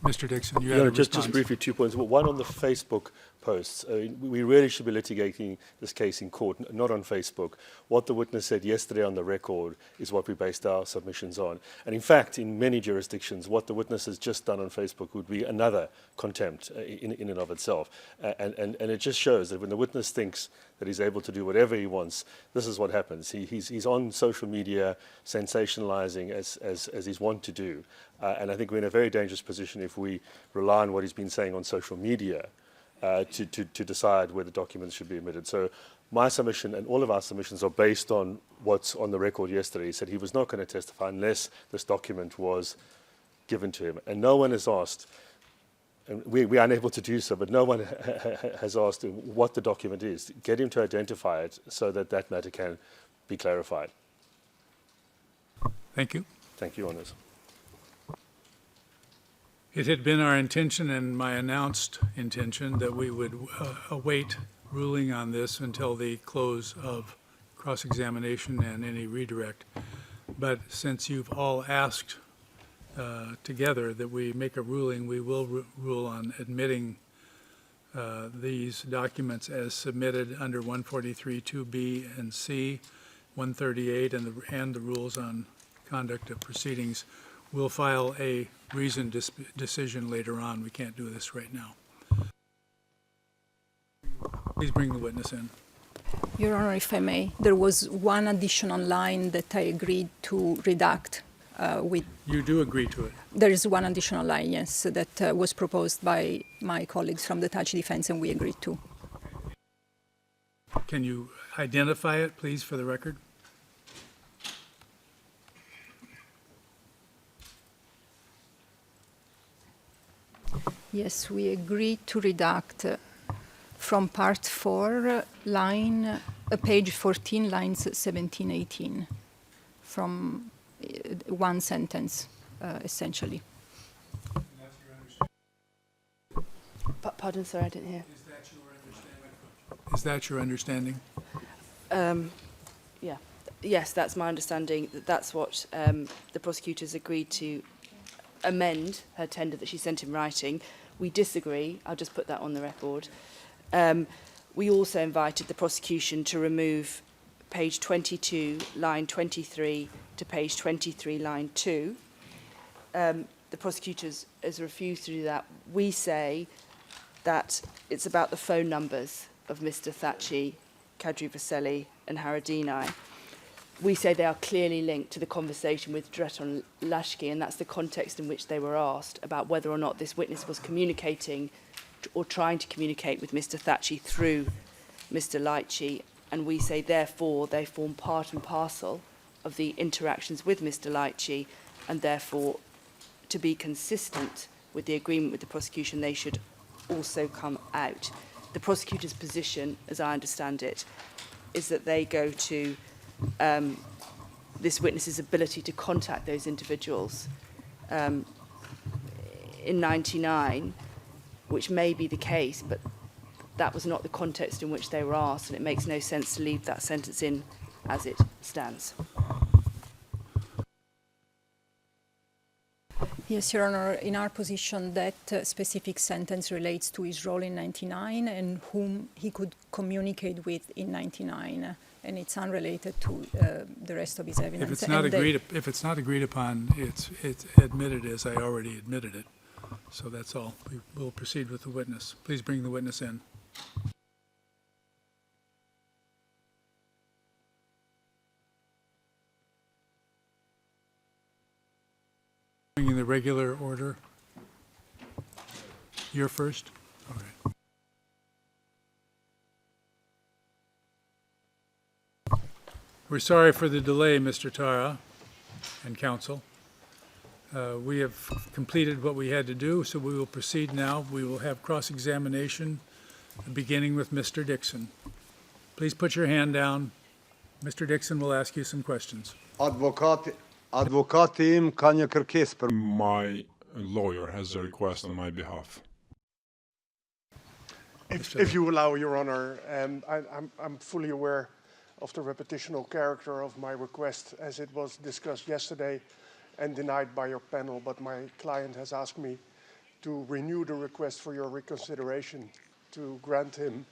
Mr. Dixon, you had a response. Just briefly, 2 points. One on the Facebook posts. We really should be litigating this case in court, not on Facebook. What the witness said yesterday on the record is what we based our submissions on. And in fact, in many jurisdictions, what the witness has just done on Facebook would be another contempt in and of itself. And it just shows that when the witness thinks that he's able to do whatever he wants, this is what happens. He's on social media sensationalizing as he's wont to do. And I think we're in a very dangerous position if we rely on what he's been saying on social media to decide whether documents should be admitted. So my submission and all of our submissions are based on what's on the record yesterday. He said he was not going to testify unless this document was given to him. And no one has asked, and we are unable to do so, but no one has asked what the document is. Get him to identify it so that that matter can be clarified. Thank you. Thank you, Honours. It had been our intention and my announced intention that we would await ruling on this until the close of cross-examination and any redirect. But since you've all asked together that we make a ruling, we will rule on admitting these documents as submitted under 143(2)(b) and C, 138, and the rules on conduct of proceedings. We'll file a reasoned decision later on. We can't do this right now. Please bring the witness in. Your Honor, if I may, there was one additional line that I agreed to redact with. You do agree to it? There is one additional line, yes, that was proposed by my colleagues from the Thaçi defense, and we agreed to. Can you identify it, please, for the record? Yes, we agreed to redact from part 4, page 14, lines 17, 18, from one sentence, essentially. Pardon, sir, I didn't hear. Is that your understanding? Yeah. Yes, that's my understanding. That's what the prosecutors agreed to amend her tender that she sent in writing. We disagree. I'll just put that on the record. We also invited the prosecution to remove page 22, line 23 to page 23, line 2. The prosecutors has refused to do that. We say that it's about the phone numbers of Mr. Thaçi, Kadri Vaseli and Haradinaj. We say they are clearly linked to the conversation with Dreton Lashki, and that's the context in which they were asked about whether or not this witness was communicating or trying to communicate with Mr. Thaçi through Mr. Laichi, and we say therefore they form part and parcel of the interactions with Mr. Laichi, and therefore to be consistent with the agreement with the prosecution they should also come out. The prosecutor's position, as I understand it, is that they go to this witness's ability to contact those individuals in 99, which may be the case, but that was not the context in which they were asked, and it makes no sense to leave that sentence in as it stands. Yes, Your Honor, in our position, that specific sentence relates to his role in 99 and whom he could communicate with in 99, and it's unrelated to the rest of his evidence. If it's not agreed upon, it's admitted as I already admitted it. So that's all. We will proceed with the witness. Please bring the witness in. In the regular order. You're first? All right. We're sorry for the delay, Mr. Tara and counsel. We have completed what we had to do, so we will proceed now. We will have cross-examination, beginning with Mr. Dixon. Please put your hand down. Mr. Dixon will ask you some questions. My lawyer has a request on my behalf. If you allow, Your Honor, I'm fully aware of the repetitional character of my request as it was discussed yesterday and denied by your panel, but my client has asked me to renew the request for your reconsideration to grant him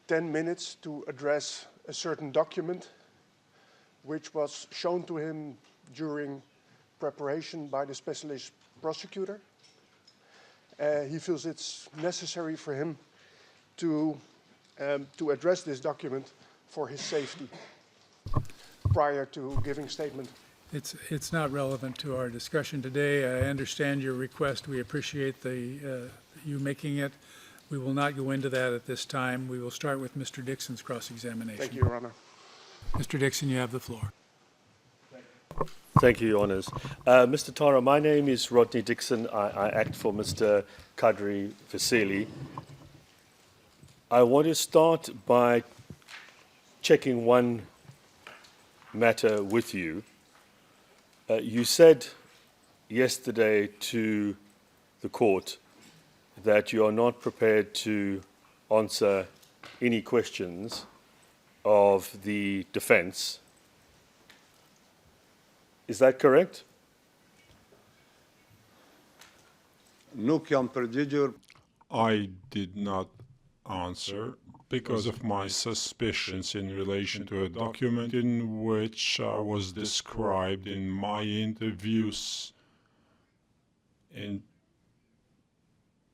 10 minutes to address a certain document which was shown to him during preparation by the specialist prosecutor. He feels it's necessary for him to address this document for his safety prior to giving statement. It's not relevant to our discussion today. I understand your request. We appreciate you making it. We will not go into that at this time. We will start with Mr. Dixon's cross-examination. Thank you, Your Honor. Mr. Dixon, you have the floor. Thank you, Your Honours. Mr. Tara, my name is Rodney Dixon. I act for Mr. Kadri Vaseli. I want to start by checking one matter with you. You said yesterday to the court that you are not prepared to answer any questions of the defense. Is that correct? I did not answer because of my suspicions in relation to a document in which I was described in my interviews in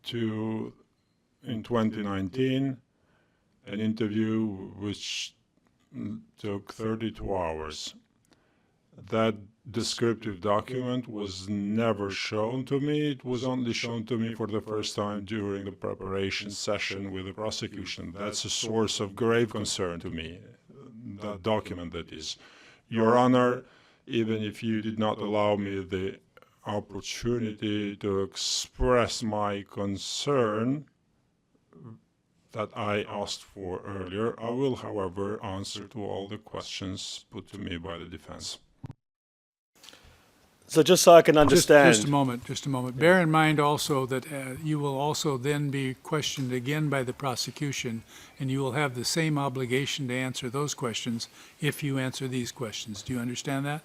2019, an interview which took 32 hours. That descriptive document was never shown to me. It was only shown to me for the first time during the preparation session with the prosecution. That's a source of grave concern to me, that document that is. Your Honor, even if you did not allow me the opportunity to express my concern that I asked for earlier, I will, however, answer to all the questions put to me by the defense. So just so I can understand. Just a moment. Bear in mind also that you will also then be questioned again by the prosecution, and you will have the same obligation to answer those questions if you answer these questions. Do you understand that?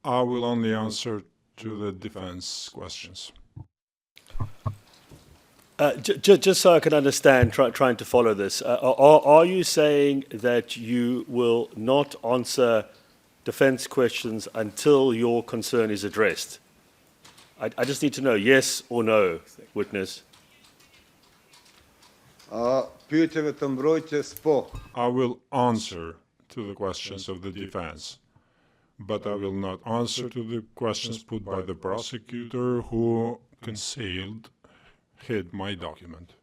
I will only answer to the defense questions. Just so I can understand, trying to follow this, are you saying that you will not answer defense questions until your concern is addressed? I just need to know, yes or no, witness. I will answer to the questions of the defense, but I will not answer to the questions put by the prosecutor who hid my document.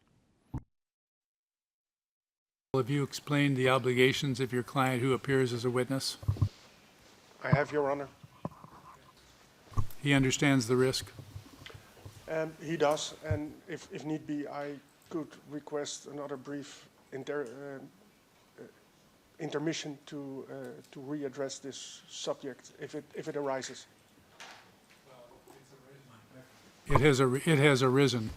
Have you explained the obligations of your client who appears as a witness? I have, Your Honor. He understands the risk? He does, and if need be, I could request another brief intermission to readdress this subject if it arises. It has arisen.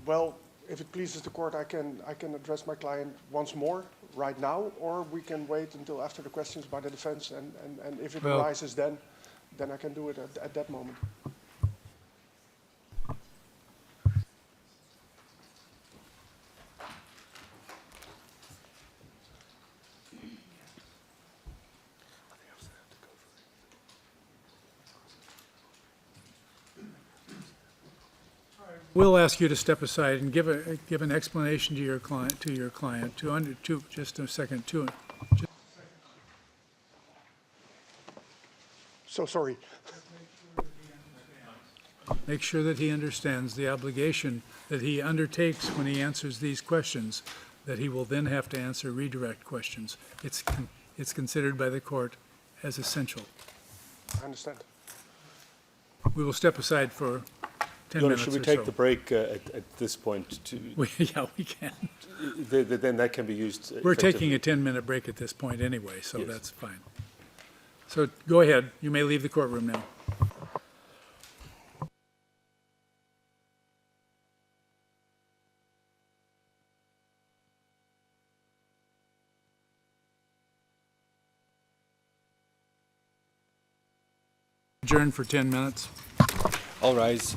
Well, if it pleases the court, I can address my client once more right now, or we can wait until after the questions by the defense, and if it arises then I can do it at that moment. We'll ask you to step aside and give an explanation to your client. Just a second. So sorry. Make sure that he understands the obligation that he undertakes when he answers these questions, that he will then have to answer redirect questions. It's considered by the court as essential. I understand. We will step aside for 10 Your Honor, minutes should we or take so. the break at this point? Yeah, we can. Then that can be used. We're taking a 10-minute break at this point anyway, so Yes. that's fine. So go ahead. You may leave the courtroom now. Adjourn for 10 minutes. All rise.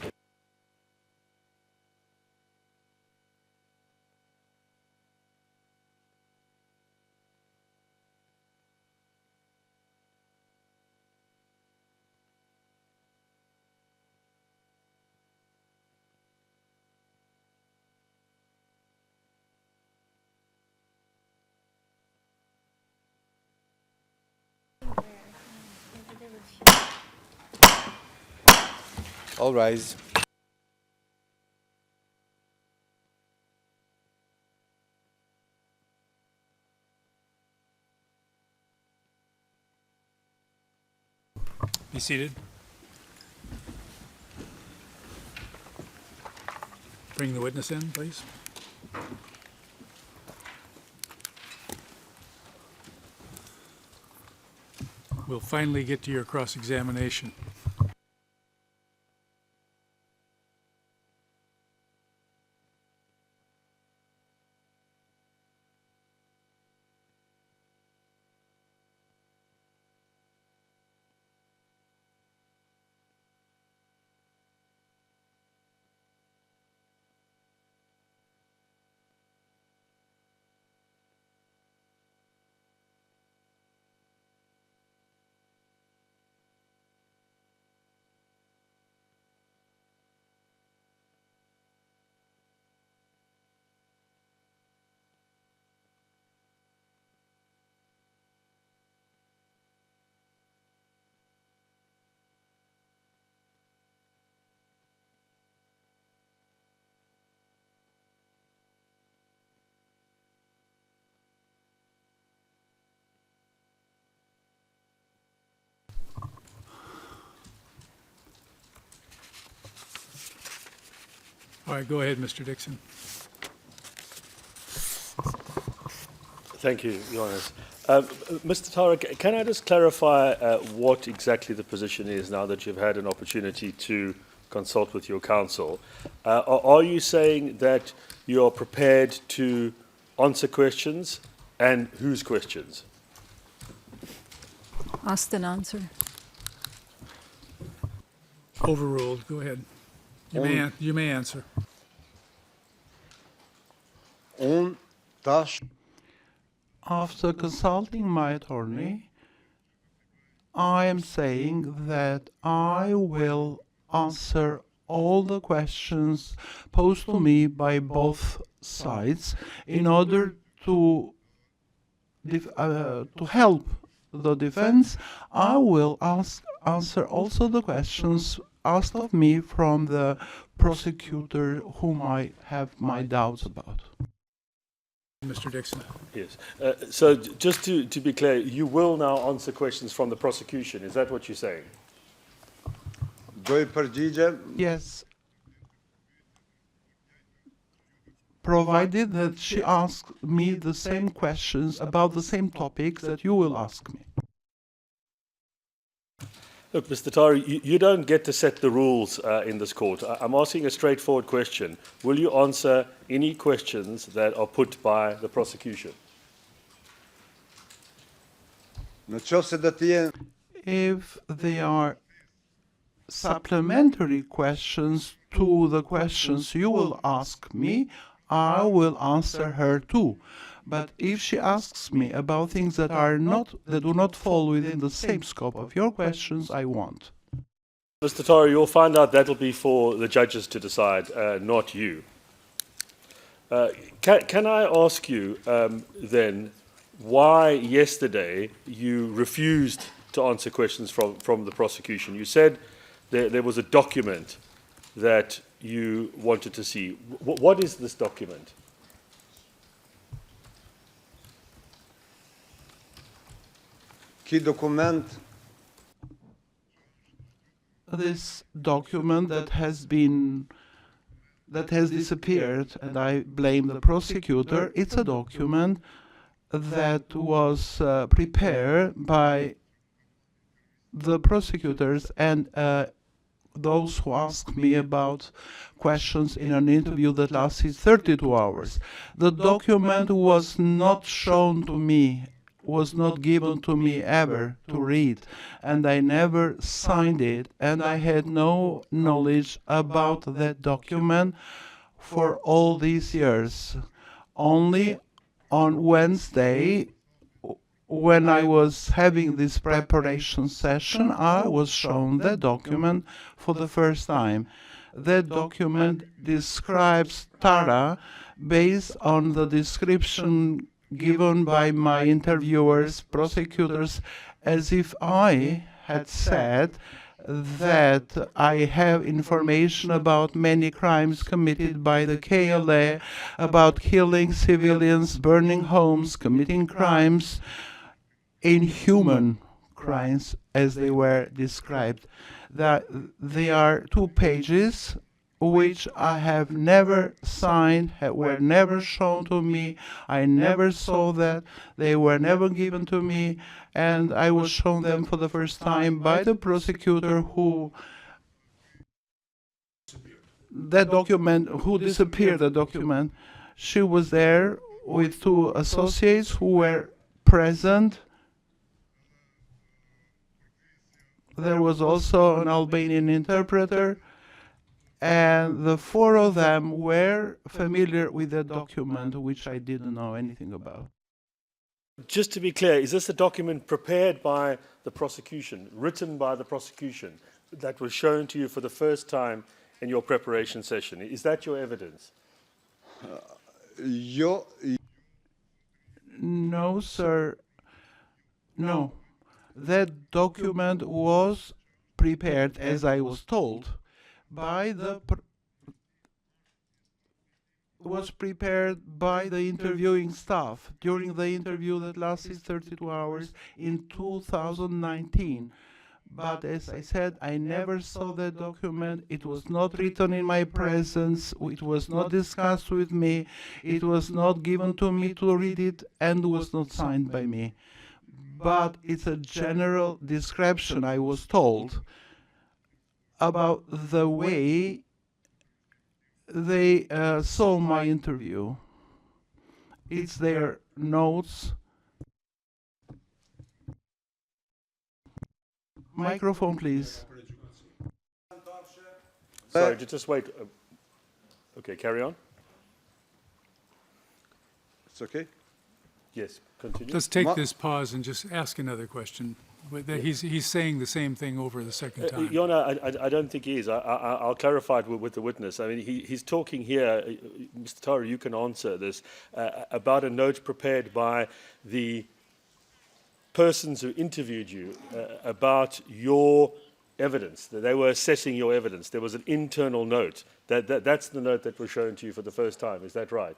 All rise. Be seated. Bring the witness in, please. We'll finally get to your cross-examination. All right, go ahead, Mr. Dixon. Thank you, Your Honours. Mr. Tara, can I just clarify what exactly the position is now that you've had an opportunity to consult with your counsel? Are you saying that you are prepared to answer questions, and whose questions? Asked and answered. Overruled. Go ahead. You may answer. After consulting my attorney, I am saying that I will answer all the questions posed to me by both sides in order to help the defense. I will answer also the questions asked of me from the prosecutor whom I have my doubts about. Mr. Dixon. Yes. So just to be clear, you will now answer questions from the prosecution. Is that what you're saying? Yes. Provided that she asks me the same questions about the same topics that you will ask me. Look, Mr. Tari, you don't get to set the rules in this court. I'm asking a straightforward question. Will you answer any questions that are put by the prosecution? If they are supplementary questions to the questions you will ask me, I will answer her too. But if she asks me about things that do not fall within the same scope of your questions, I won't. Mr. Tari, you'll find out that'll be for the judges to decide, not you. Can I ask you then why yesterday you refused to answer questions from the prosecution? You said there was a document that you wanted to see. What is this document? This document that has disappeared, and I blame the prosecutor. It's a document that was prepared by the prosecutors and those who asked me about questions in an interview that lasted 32 hours. The document was not shown to me, was not given to me ever to read, and I never signed it, and I had no knowledge about that document for all these years. Only on Wednesday, when I was having this preparation session, I was shown that document for the first time. That document describes Tara based on the description given by my interviewers, prosecutors, as if I had said that I have information about many crimes committed by the KLA, about killing civilians, burning homes, committing crimes, inhuman crimes as they were described. That they are 2 pages which I have never signed, were never shown to me. I never saw that. They were never distributed to me, and I was shown them for the first time by the prosecutor who disappeared the document. She was there with 2 associates who were present. There was also an Albanian interpreter, and the 4 of them were familiar with the document, which I didn't know anything about. Just to be clear, is this a document prepared by the prosecution, written by the prosecution, that was shown to you for the first time in your preparation session? Is that your evidence? No, sir. No. That document was prepared, as I was told, by the interviewing staff during the interview that lasted 32 hours in 2019. But as I said, I never saw that document. It was not written in my presence. It was not discussed with me. It was not given to me to read it and was not signed by me. But it's a general description, I was told, about the way they saw my interview. It's their notes. Microphone, please. Sorry, just wait. Okay, carry on. It's okay? Yes, continue. Let's take this pause and just ask another question. He's saying the same thing over the second time. Your Honor, I don't think he is. I'll clarify it with the witness. I mean, he's talking here, Mr. Thaçi, you can answer this, about a note prepared by the persons who interviewed you about your evidence. That they were assessing your evidence. There was an internal note. That's the note that was shown to you for the first time. Is that right?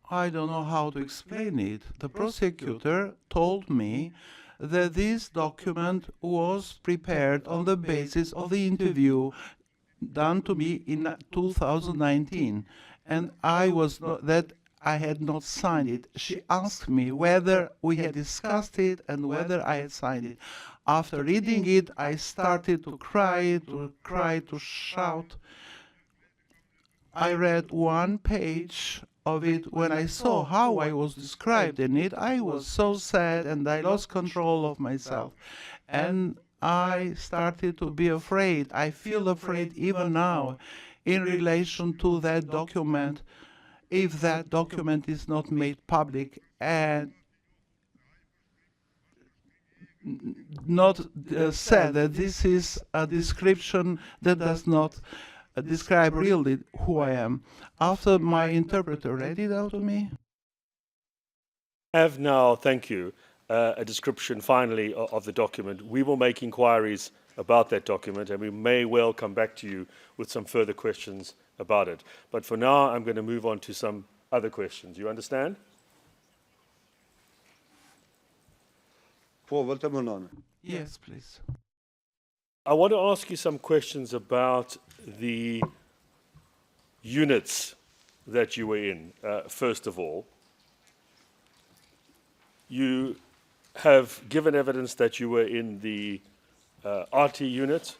I don't know how to explain it. The prosecutor told me that this document was prepared on the basis of the interview done to me in 2019, and I had not signed it. She asked me whether we had discussed it and whether I had signed it. After reading it, I started to cry, to shout. I read one page of it. When I saw how I was described in it, I was so sad and I lost control of myself. And I started to be afraid. I feel afraid even now in relation to that document, if that document is not made public and not said that this is a description that does not describe really who I am. After my interpreter read it out to me. I have now, thank you, a description finally of the document. We will make inquiries about that document and we may well come back to you with some further questions about it. But for now, I'm going to move on to some other questions. You understand? Yes, please. I want to ask you some questions about the units that you were in, first of all. You have given evidence that you were in the RT unit,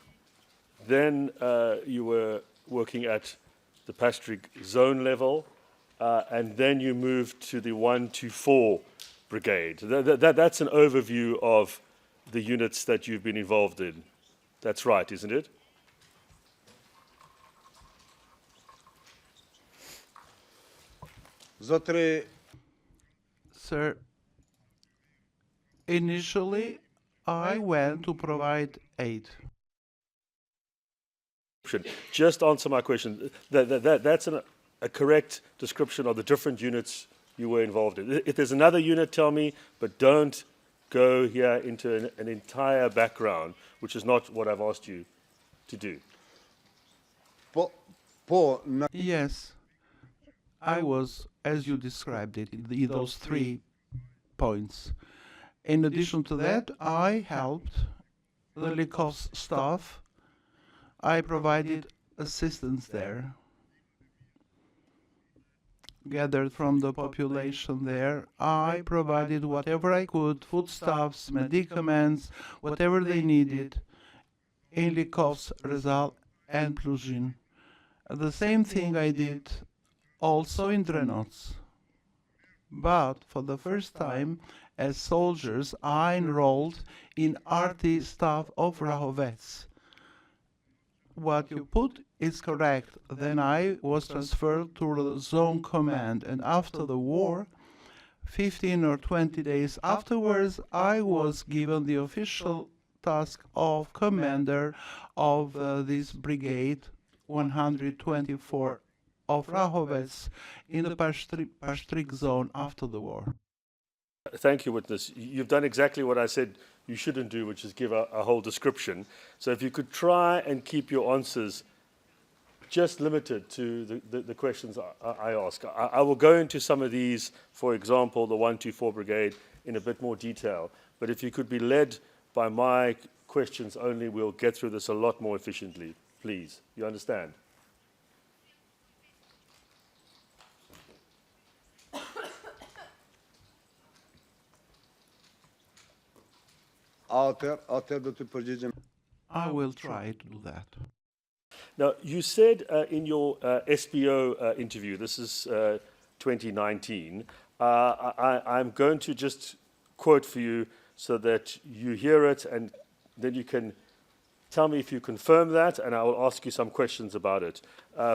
then you were working at the Pastric zone level, and then you moved to the 124 brigade. That's an overview of the units that you've been involved in. That's right, isn't it? Sir, initially I went to provide aid. Just answer my question. That's a correct description of the different units you were involved in. If there's another unit, tell me, but don't go here into an entire background, which is not what I've asked you to do. Yes, I was, as you described it, in those 3 points. In addition to that, I helped the Likov's staff. I provided assistance there, gathered from the population there. I provided whatever I could, foodstuffs, medicaments, whatever they needed in Likov's, Rezal, and Pluzhin. The same thing I did also in Drenoc. But for the first time, as soldiers, I enrolled in RT staff of Rahovec. What you put is correct. Then I was transferred to the zone command, and after the war, 15 or 20 days afterwards, I was given the official task of commander of this brigade 124 of Rahovec in the Pastric zone after the war. Thank you, witness. You've done exactly what I said you shouldn't do, which is give a whole description. So if you could try and keep your answers just limited to the questions I ask. I will go into some of these, for example, the 124 Brigade, in a bit more detail. But if you could be led by my questions only, we'll get through this a lot more efficiently. Please, you understand? I will try to do that. Now, you said in your SBO interview, this is 2019, I'm going to just quote for you so that you hear it, and then you can tell me if you confirm that, and I will ask you some questions about it.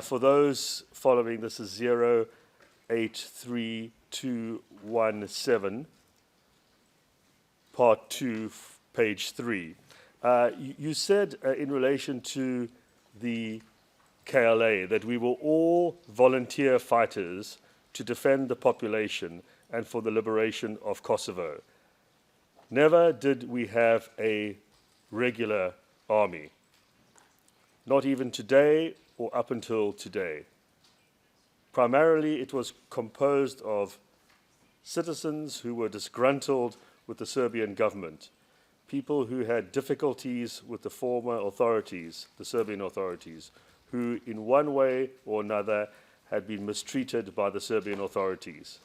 For those following, this is 083217, part 2, page 3. You said in relation to the KLA that we were all volunteer fighters to defend the population and for the liberation of Kosovo. Never did we have a regular army, not even today or up until today. Primarily, it was composed of citizens who were disgruntled with the Serbian government, people who had difficulties with the former authorities, the Serbian authorities, who in one way or another had been mistreated by the Serbian authorities.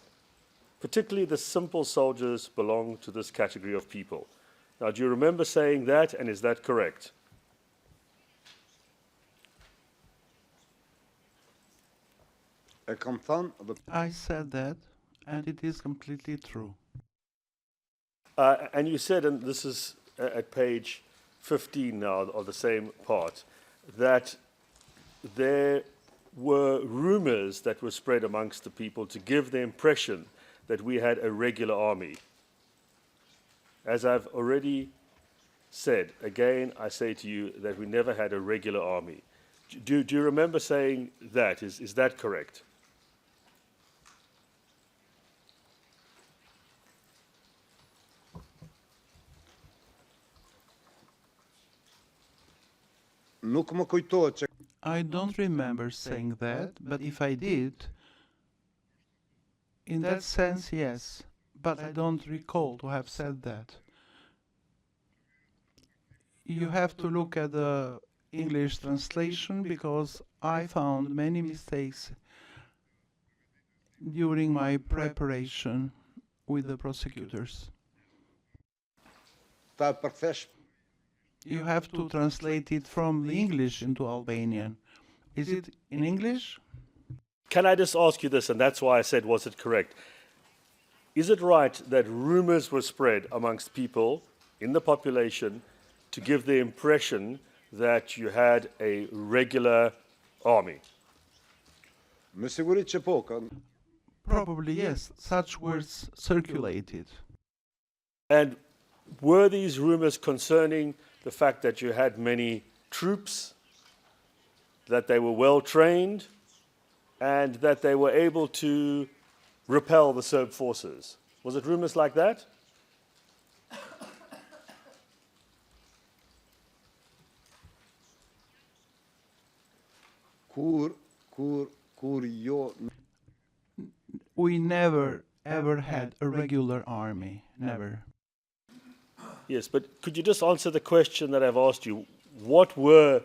Particularly the simple soldiers belong to this category of people. Now, do you remember saying that, and is that correct? I said that, and it is completely true. And you said, and this is at page 15 now of the same part, that there were rumors that were spread amongst the people to give the impression that we had a regular army. As I've already said, again, I say to you that we never had a regular army. Do you remember saying that? Is that correct? I don't remember saying that, but if I did, in that sense, yes. But I don't recall to have said that. You have to look at the English translation because I found many mistakes during my preparation with the prosecutors. You have to translate it from the English into Albanian. Is it in English? Can I just ask you this, and that's why I said, was it correct? Is it right that rumors were spread amongst people in the population to give the impression that you had a regular army? Probably yes, such words circulated. And were these rumors concerning the fact that you had many troops, that they were well trained, and that they were able to repel the Serb forces? Was it rumors like that? We never ever had a regular army, never. Yes, but could you just answer the question that I've asked you? What were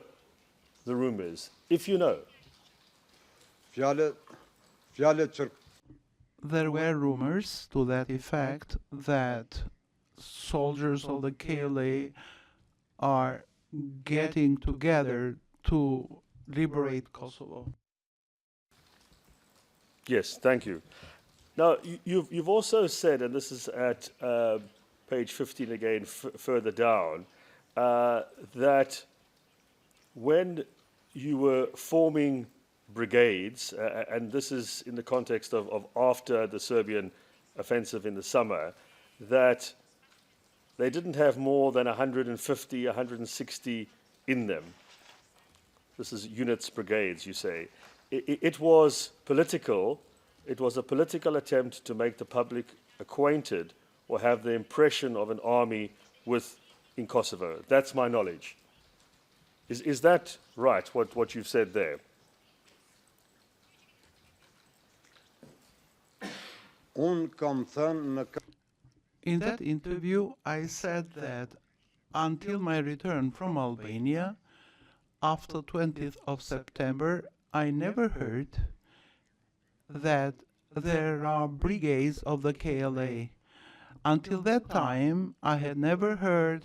the rumors, if you know? There were rumors to that effect that soldiers of the KLA are getting together to liberate Kosovo. Yes, thank you. Now, you've also said, and this is at page 15 again, further down, that when you were forming brigades, and this is in the context of after the Serbian offensive in the summer, that they didn't have more than 150, 160 in them. This is units, brigades, you say. It was political. It was a political attempt to make the public acquainted or have the impression of an army in Kosovo. That's my knowledge. Is that right, what you've said there? In that interview, I said that until my return from Albania, after 20th of September, I never heard that there are brigades of the KLA. Until that time, I had never heard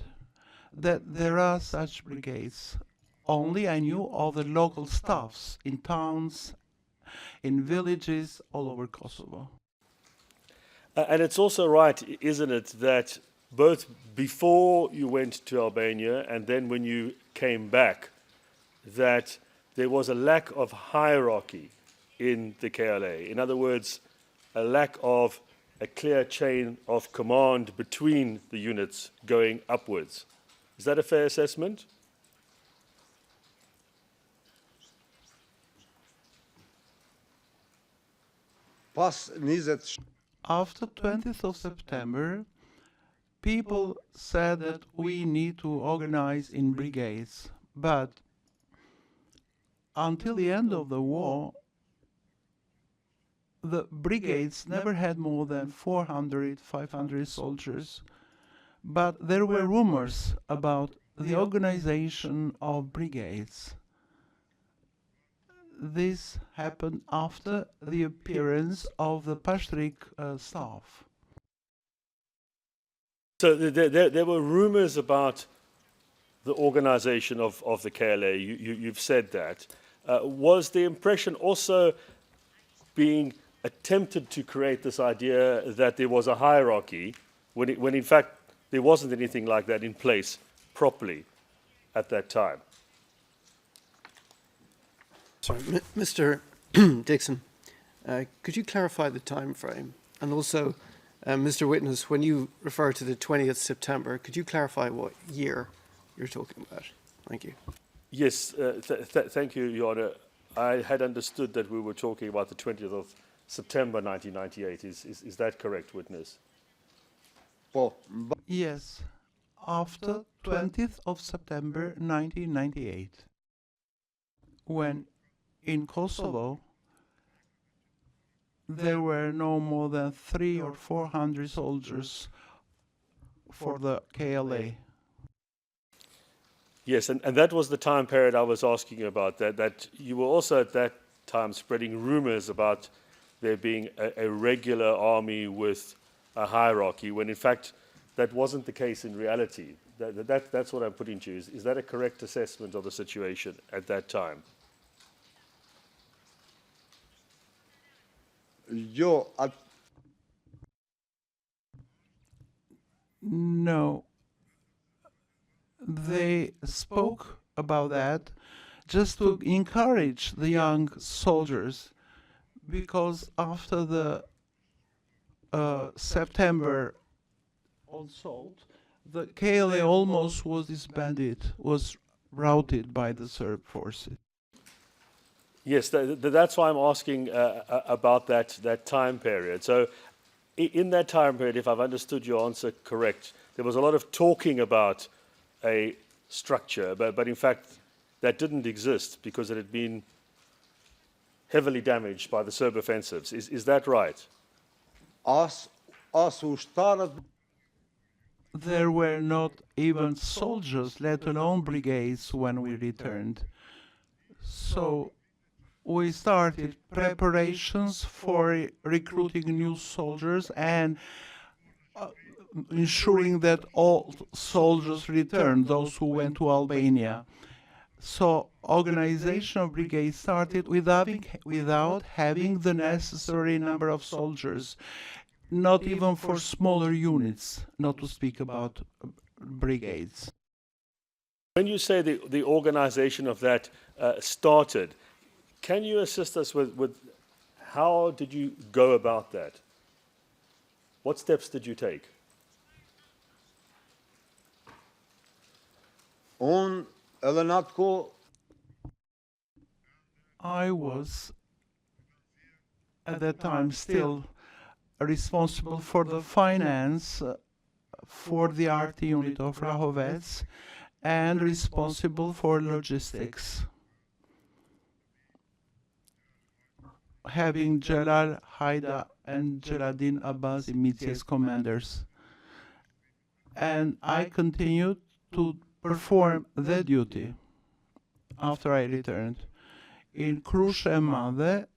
that there are such brigades. Only I knew of the local staffs in towns, in villages all over Kosovo. And it's also right, isn't it, that both before you went to Albania and then when you came back, that there was a lack of hierarchy in the KLA. In other words, a lack of a clear chain of command between the units going upwards. Is that a fair assessment? After 20th of September, people said that we need to organize in brigades, but until the end of the war, the brigades never had more than 400, 500 soldiers. But there were rumors about the organization of brigades. This happened after the appearance of the Pashtric staff. So there were rumors about the organization of the KLA. You've said that. Was the impression also being attempted to create this idea that there was a hierarchy when in fact there wasn't anything like that in place properly at that time? Sorry, Mr. Dixon, could you clarify the time frame? And also, Mr. Witness, when you refer to the 20th September, could you clarify what year you're talking about? Thank you. Yes, thank you, Your Honor. I had understood that we were talking about the 20th of September 1998. Is that correct, Witness? Yes, after 20th of September 1998, when in Kosovo there were no more than 300 or 400 soldiers for the KLA. Yes, and that was the time period I was asking about, that you were also at that time spreading rumors about there being a regular army with a hierarchy, when in fact that wasn't the case in reality. That's what I'm putting to you. Is that a correct assessment of the situation at that time? No. They spoke about that just to encourage the young soldiers, because after the September assault, the KLA almost was disbanded, was routed by the Serb forces. Yes, that's why I'm asking about that time period. So in that time period, if I've understood your answer correct, there was a lot of talking about a structure, but in fact that didn't exist because it had been heavily damaged by the Serb offensives. Is that right? There were not even soldiers, let alone brigades, when we returned. So we started preparations for recruiting new soldiers and ensuring that all soldiers returned, those who went to Albania. So organization of brigades started without having the necessary number of soldiers, not even for smaller units, not to speak about brigades. When you say the organization of that started, can you assist us with how did you go about that? What steps did you take? I was at that time still responsible for the finance for the RT unit of Rahovec and responsible for logistics, having Jalal, Haida and Geladin Abbasi Mitsi as commanders. And I continued to perform that duty after I returned. In Kruše Made,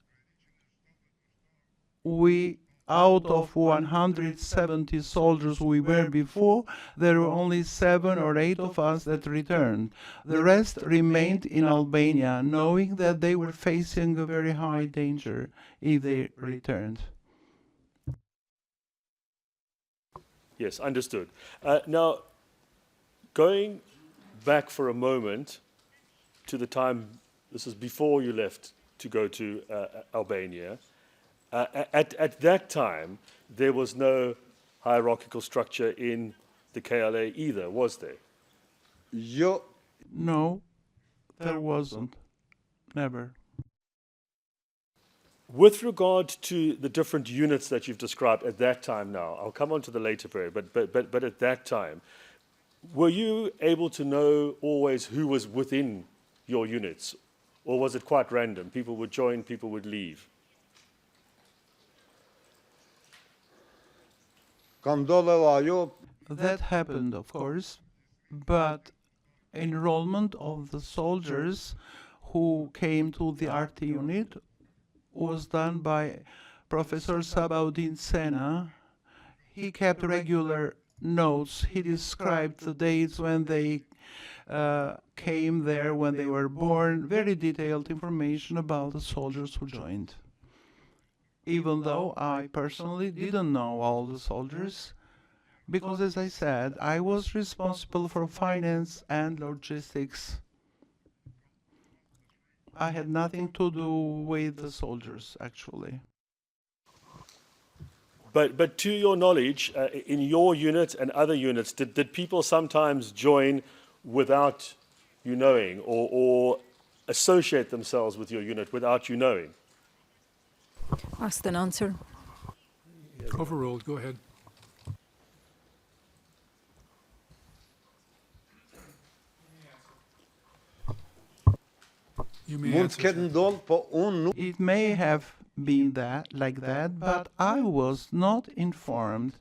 we, out of 170 soldiers we were before, there were only 7 or 8 of us that returned. The rest remained in Albania, knowing that they were facing a very high danger if they returned. Yes, understood. Now, going back for a moment to the time, this is before you left to go to Albania, at that time, there was no hierarchical structure in the KLA either, was there? No, there wasn't. Never. With regard to the different units that you've described at that time now, I'll come on to the later period, but at that time, were you able to know always who was within your units? Or was it quite random? People would join, people would leave? That happened, of course, but enrollment of the soldiers who came to the RT unit was done by Professor Sabaudin Sena. He kept regular notes. He described the dates when they came there, when they were born, very detailed information about the soldiers who joined. Even though I personally didn't know all the soldiers, because as I said, I was responsible for finance and logistics. I had nothing to do with the soldiers, actually. But to your knowledge, in your unit and other units, did people sometimes join without you knowing, or associate themselves with your unit without you knowing? Asked and answered. Overruled. Go ahead. You may answer, sir. It may have been that, like that, but I was not informed.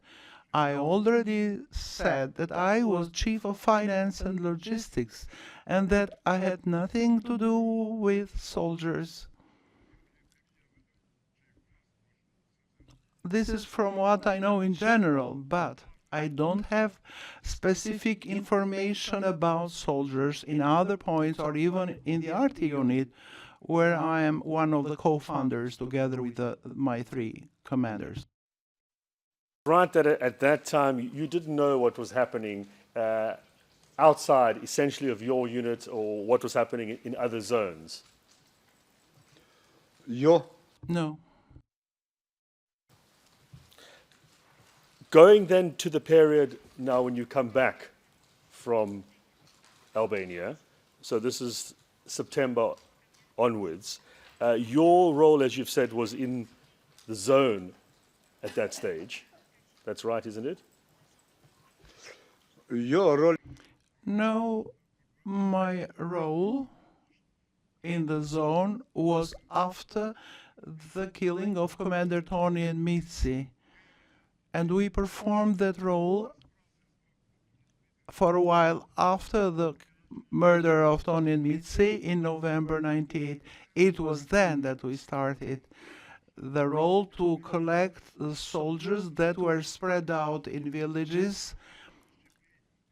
I already said that I was chief of finance and logistics, and that I had nothing to do with soldiers. This is from what I know in general, but I don't have specific information about soldiers in other points or even in the RT unit, where I am one of the co-founders together with my 3 commanders. Right, that at that time you didn't know what was happening outside, essentially, of your unit, or what was happening in other zones? No. Going then to the period now when you come back from Albania, so this is September onwards, your role, as you've said, was in the zone at that stage. That's right, isn't it? No, my role in the zone was after the killing of Commander Tony and Mitsi. And we performed that role for a while after the murder of Tony and Mitsi in November 98. It was then that we started the role to collect the soldiers that were spread out in villages,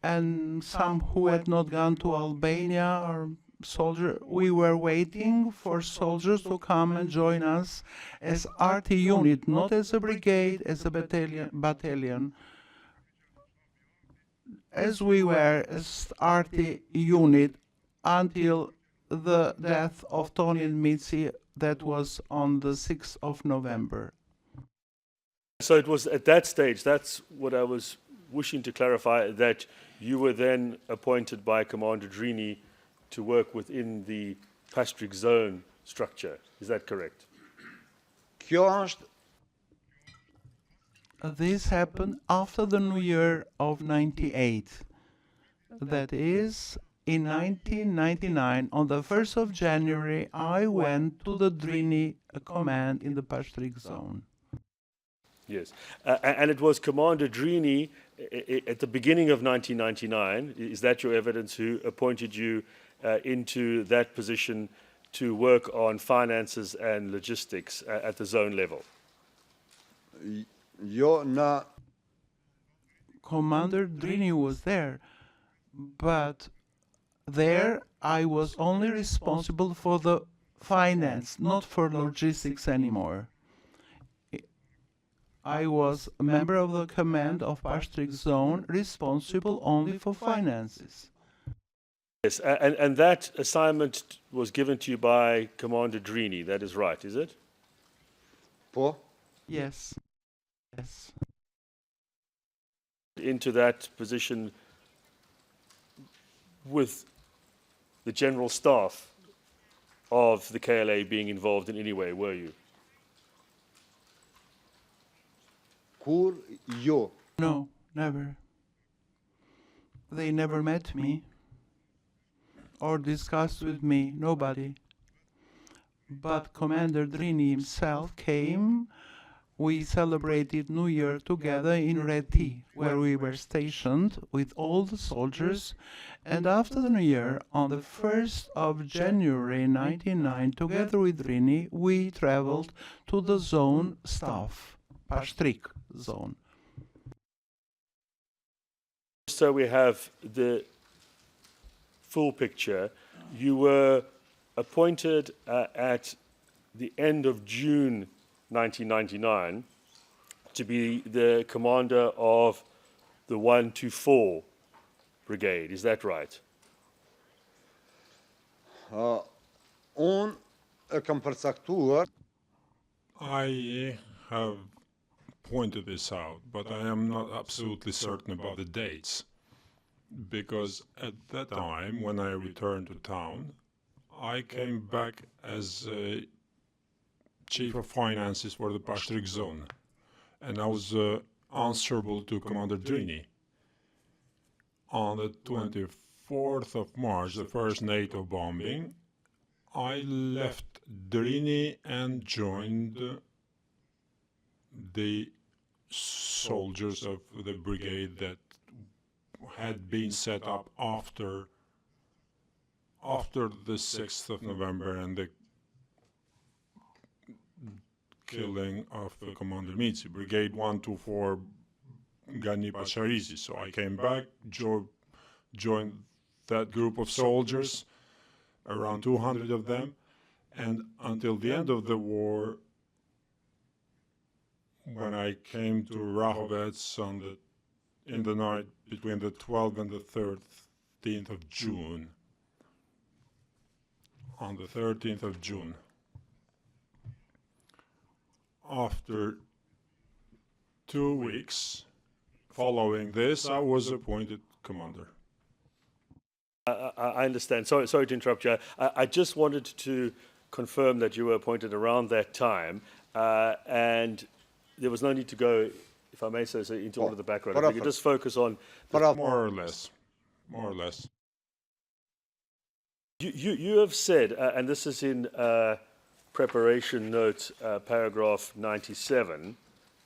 and some who had not gone to Albania or soldier. We were waiting for soldiers to come and join us as RT unit, not as a brigade, as a battalion. As we were as RT unit until the death of Tony and Mitsi, that was on the 6th of November. So it was at that stage, that's what I was wishing to clarify, that you were then appointed by Commander Drini to work within the Pastric zone structure. Is that correct? This happened after the New Year of 98. That is, in 1999, on the 1st of January, I went to the Drini command in the Pastric zone. Yes. And it was Commander Drini at the beginning of 1999, is that your evidence, who appointed you into that position to work on finances and logistics at the zone level? Commander Drini was there, but there I was only responsible for the finance, not for logistics anymore. I was a member of the command of Pastrik Zone, responsible only for finances. Yes, and that assignment was given to you by Commander Drini, that is right, is it? Yes. Yes. Into that position with the general staff of the KLA being involved in any way, were you? No, never. They never met me or discussed with me, nobody. But Commander Drini himself came. We celebrated New Year together in Reti, where we were stationed with all the soldiers. And after the New Year, on the 1st of January 1999, together with Drini, we traveled to the zone staff, Pastrik zone. So we have the full picture. You were appointed at the end of June 1999 to be the commander of the 124 Brigade. Is that right? I have pointed this out, but I am not absolutely certain about the dates, because at that time, when I returned to town, I came back as Chief of Finances for the Pastrik Zone, and I was answerable to Commander Drini. On the 24th of March, the first NATO bombing, I left Drini and joined the soldiers of the brigade that had been set up after the 6th of November and the killing of Commander Mitsi, Brigade 124 Gani Pacharizi. So I came back, joined that group of soldiers, around 200 of them, and until the end of the war, when I came to Rahovets in the night between the 12th and the 13th of June, on the 13th of June, after 2 weeks following this, I was appointed commander. I understand. Sorry to interrupt you. I just wanted to confirm that you were appointed around that time, and there was no need to go, if I may say so, into all of the background. If you could just focus on... More or less. More or less. You have said, and this is in preparation note, paragraph 97,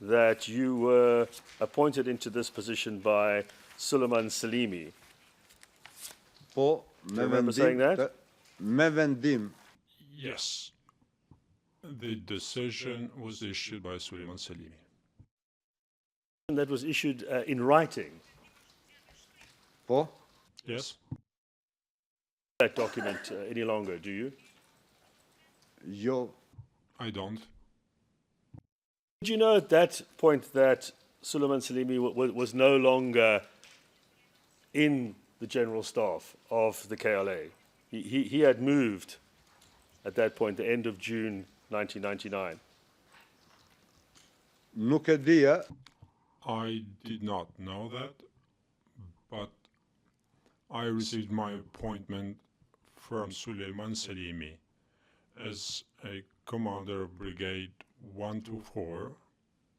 that you were appointed into this position by Suleiman Salimi. Do you remember saying that? Yes. The decision was issued by Suleiman Salimi. That was issued in writing. Yes. That document any longer, do you? I don't. Did you know at that point that Suleiman Salimi was no longer in the general staff of the KLA? He had moved at that point, the end of June 1999. I did not know that, but I received my appointment from Suleiman Salimi as a commander of Brigade 124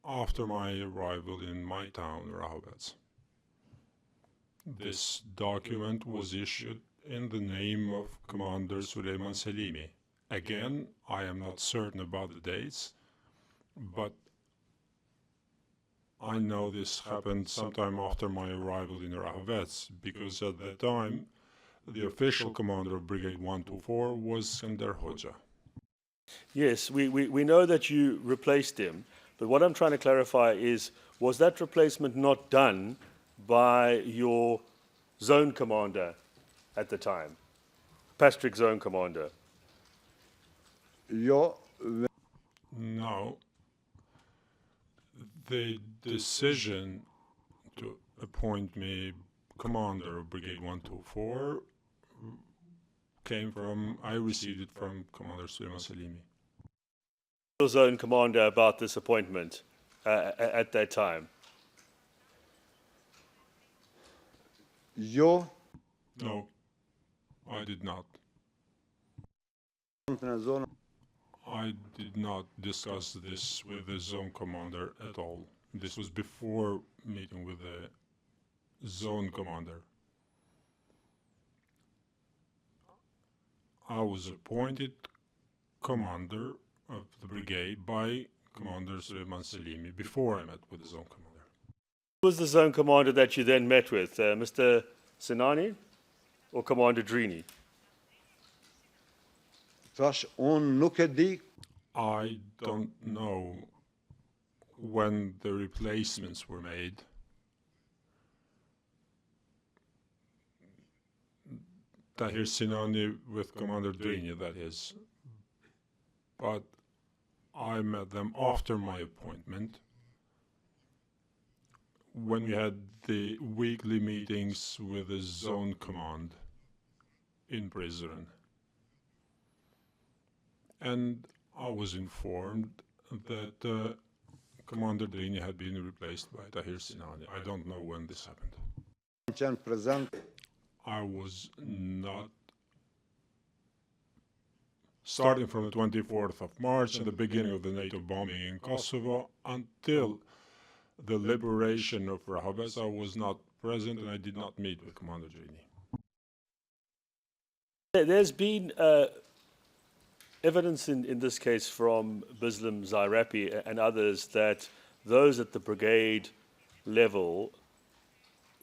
after my arrival in my town, Rahovets. This document was issued in the name of Commander Suleiman Salimi. Again, I am not certain about the dates, but I know this happened sometime after my arrival in Rahovets, because at that time, the official commander of Brigade 124 was Skandar Hoxha. Yes, we know that you replaced him, but what I'm trying to clarify is, was that replacement not done by your zone commander at the time? Pastric zone commander? No. The decision to appoint me commander of Brigade 124 came from, I received it from Commander Suleiman Salimi. Your zone commander about this appointment at that time? No, I did not. I did not discuss this with the zone commander at all. This was before meeting with the zone commander. I was appointed commander of the brigade by Commander Suleiman Salimi before I met with the zone commander. Who was the zone commander that you then met with? Mr. Sinani or Commander Drini? I don't know when the replacements were made. Tahir Sinani with Commander Drini, that is. But I met them after my appointment, when we had the weekly meetings with the zone command in Prizren. And I was informed that Commander Drini had been replaced by Tahir Sinani. I don't know when this happened. I was not, starting from the 24th of March and the beginning of the NATO bombing in Kosovo until the liberation of Rahovets, I was not present and I did not meet with Commander Drini. There's been evidence in this case from Bislam Zairapi and others that those at the brigade level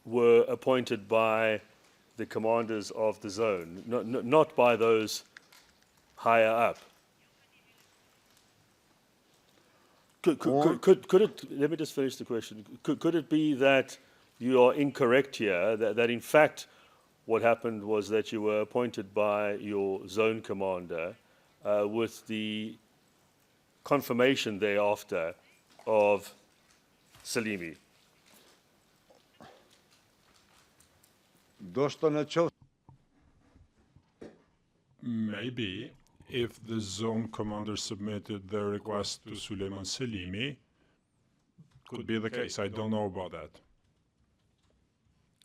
were appointed by the commanders of the zone, not by those higher up. Could it, let me just finish the question. Could it be that you are incorrect here, that in fact what happened was that you were appointed by your zone commander with the confirmation thereafter of Salimi? Maybe if the zone commander submitted the request to Suleiman Salimi, could be the case. I don't know about that.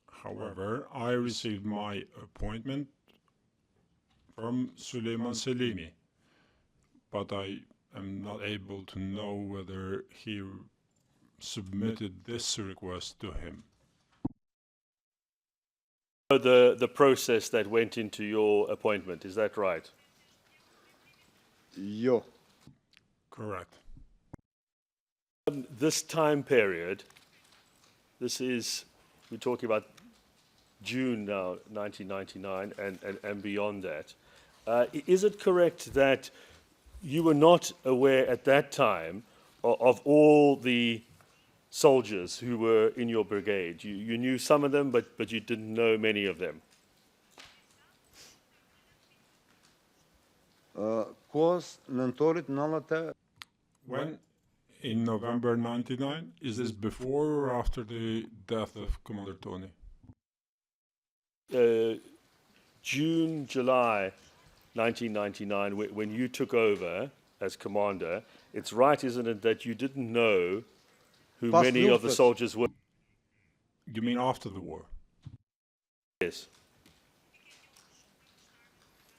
However, I received my appointment from Suleiman Salimi, but I am not able to know whether he submitted this request to him. The process that went into your appointment, is that right? Correct. This time period, this is, we're talking about June now, 1999, and beyond that. Is it correct that you were not aware at that time of all the soldiers who were in your brigade? You knew some of them, but you didn't know many of them. When? In November 99? Is this before or after the death of Commander Tony? June, July 1999, when you took over as commander, it's right, isn't it, that you didn't know who many of the soldiers were? You mean after the war? Yes.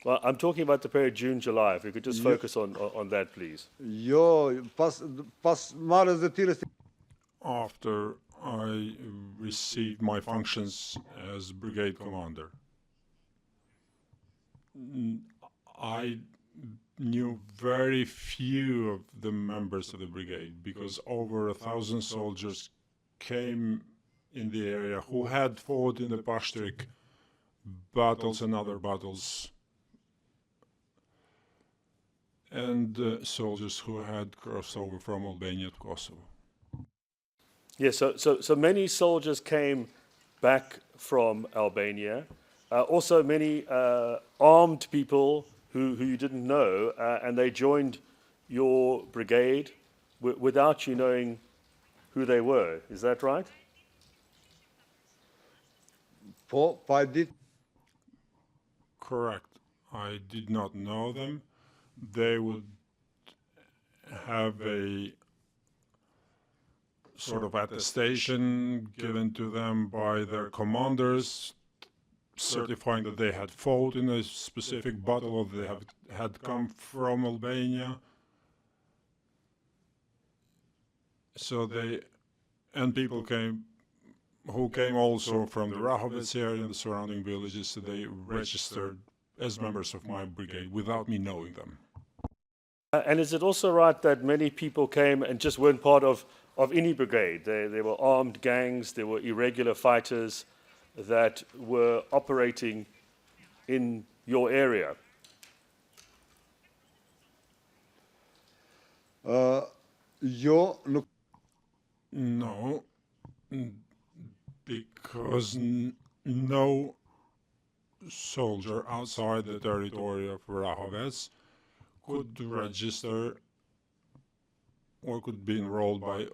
Well, I'm talking about the period June, July. If we could just focus on that, please. After I received my functions as brigade commander, I knew very few of the members of the brigade because over 1,000 soldiers came in the area who had fought in the Pashturik battles and other battles, and soldiers who had crossed over from Albania to Kosovo. Yes, so many soldiers came back from Albania. Also many armed people who you didn't know, and they joined your brigade without you knowing who they were. Is that right? Correct. I did not know them. They would have a sort of attestation given to them by their commanders, certifying that they had fought in a specific battle or they had come from Albania. So and people who came also from the Rahovec area and the surrounding villages, so they registered as members of my brigade without me knowing them. And is it also right that many people came and just weren't part of any brigade? There were armed gangs, there were irregular fighters that were operating in your area? No, because no soldier outside the territory of Rahovec could register or could be enrolled by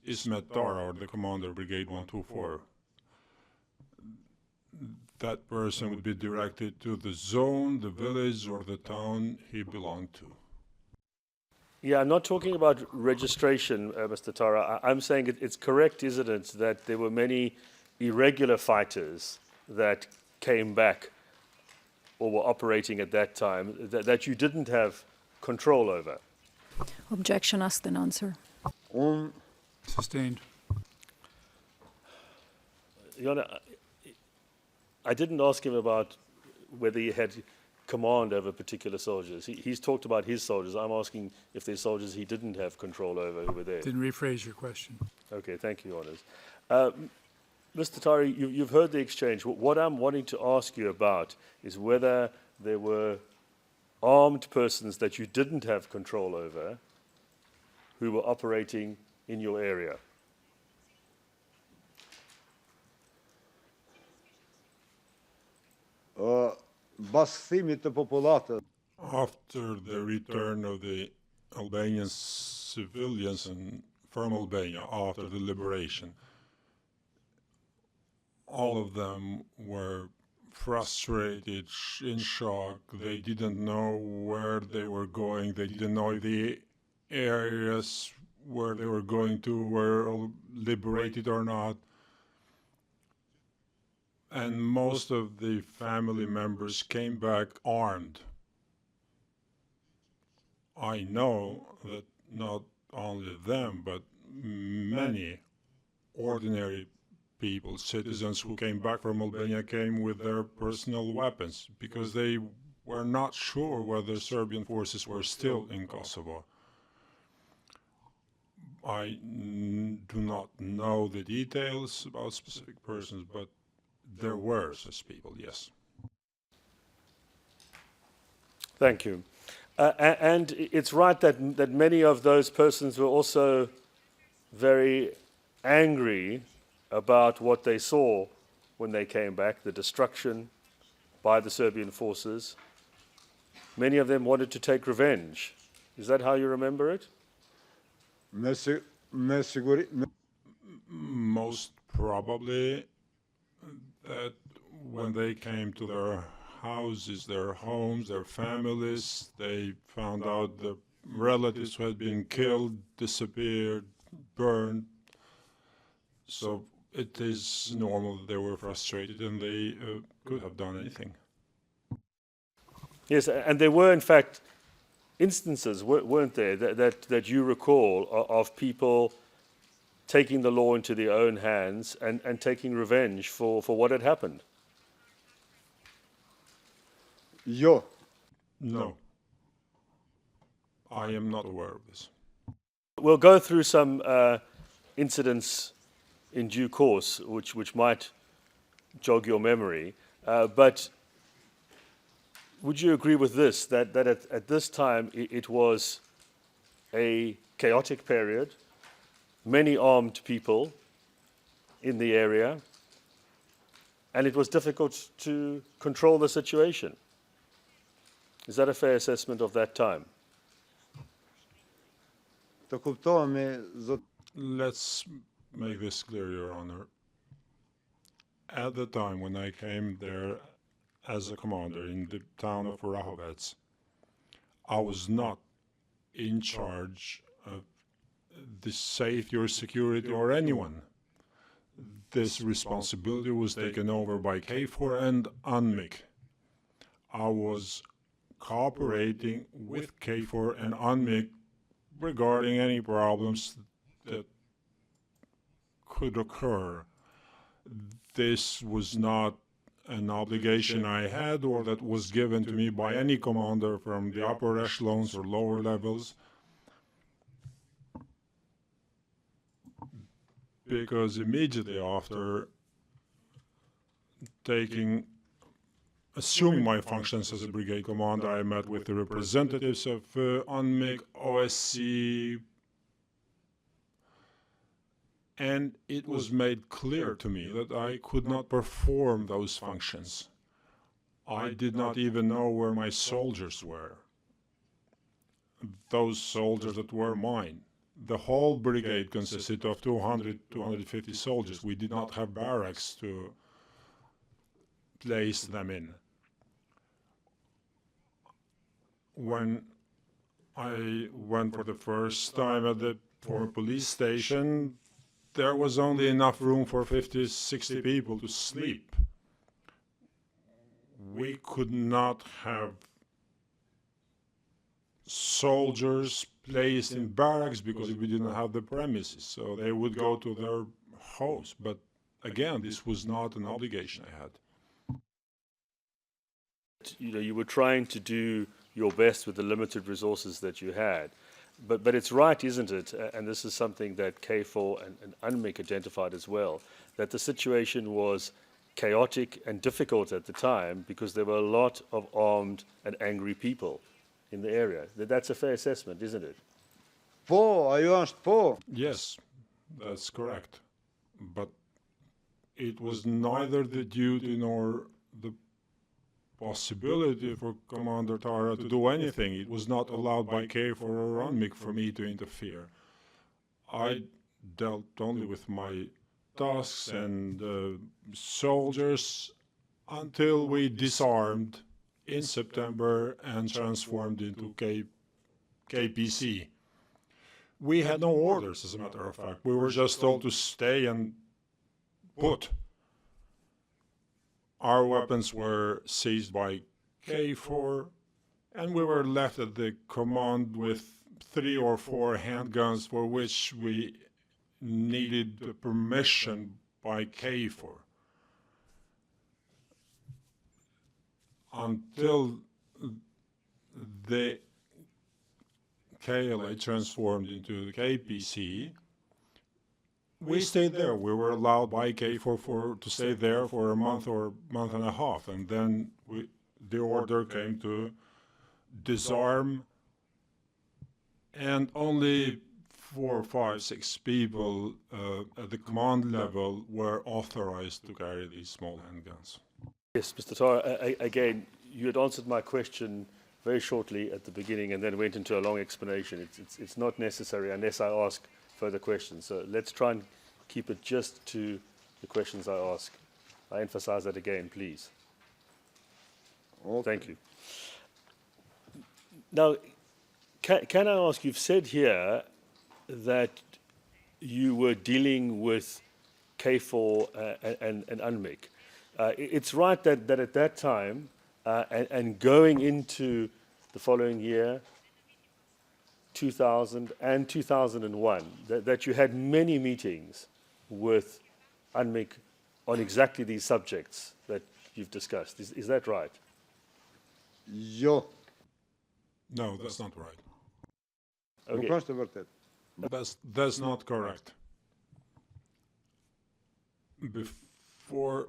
Ismet Tara, or the commander, Brigade 124. That person would be directed to the zone, the village, or the town he belonged to. Yeah, I'm not talking about registration, Mr. Tara. I'm saying it's correct, isn't it, that there were many irregular fighters that came back or were operating at that time that you didn't have control over? Objection asked and answer. Sustained. Your Honor, I didn't ask him about whether he had command over particular soldiers. He's talked about his soldiers. I'm asking if there's soldiers he didn't have control over who were there. Then rephrase your question. Okay, thank you, Your Honours. Mr. Tari, you've heard the exchange. What I'm wanting to ask you about is whether there were armed persons that you didn't have control over who were operating in your area. After the return of the Albanian civilians from Albania after the liberation, all of them were frustrated, in shock. They didn't know where they were going. They didn't know the areas where they were going to were liberated or not. And most of the family members came back armed. I know that not only them, but many ordinary people, citizens who came back from Albania, came with their personal weapons because they were not sure whether Serbian forces were still in Kosovo. I do not know the details about specific persons, but there were such people, yes. Thank you. And it's right that many of those persons were also very angry about what they saw when they came back, the destruction by the Serbian forces. Many of them wanted to take revenge. Is that how you remember it? Most probably that when they came to their houses, their homes, their families, they found out the relatives who had been killed, disappeared, burned. So it is normal that they were frustrated and they could have done anything. Yes, and there were in fact instances, weren't there, that you recall of people taking the law into their own hands and taking revenge for what had happened? No. I am not aware of this. We'll go through some incidents in due course, which might jog your memory. But would you agree with this, that at this time it was a chaotic period, many armed people in the area, and it was difficult to control the situation? Is that a fair assessment of that time? Let's make this clear, Your Honor. At the time when I came there as a commander in the town of Orahovets, I was not in charge of the safety or security or anyone. This responsibility was taken over by KFOR and UNMIC. I was cooperating with KFOR and UNMIC regarding any problems that could occur. This was not an obligation I had or that was given to me by any commander from the upper echelons or lower levels, because immediately after assuming my functions as a brigade commander, I met with the representatives of UNMIC, OSC, and it was made clear to me that I could not perform those functions. I did not even know where my soldiers were, those soldiers that were mine. The whole brigade consisted of 200, 250 soldiers. We did not have barracks to place them in. When I went for the first time at the former police station, there was only enough room for 50, 60 people to sleep. We could not have soldiers placed in barracks because we didn't have the premises, so they would go to their homes. But again, this was not an obligation I had. You were trying to do your best with the limited resources that you had. But it's right, isn't it, and this is something that KFOR and UNMIC identified as well, that the situation was chaotic and difficult at the time because there were a lot of armed and angry people in the area. That's a fair assessment, isn't it? Yes, that's correct. But it was neither the duty nor the possibility for Commander Tara to do anything. It was not allowed by KFOR or UNMIC for me to interfere. I dealt only with my tasks and soldiers until we disarmed in September and transformed into KPC. We had no orders, as a matter of fact. We were just told to stay and put. Our weapons were seized by KFOR, and we were left at the command with 3 or 4 handguns for which we needed the permission by KFOR. Until the KLA transformed into the KPC, we stayed there. We were allowed by KFOR to stay there for a month or month and a half, and then the order came to disarm, and only 4, 5, 6 people at the command level were authorized to carry these small handguns. Yes, Mr. Tara, again, you had answered my question very shortly at the beginning and then went into a long explanation. It's not necessary unless I ask further questions. So let's try and keep it just to the questions I ask. I emphasize that again, please. Okay. Thank you. Now, can I ask, you've said here that you were dealing with KFOR and UNMIC. It's right that at that time and going into the following year, 2000 and 2001, that you had many meetings with UNMIC on exactly these subjects that you've discussed. Is that right? No, that's not right. Okay. That's not correct. before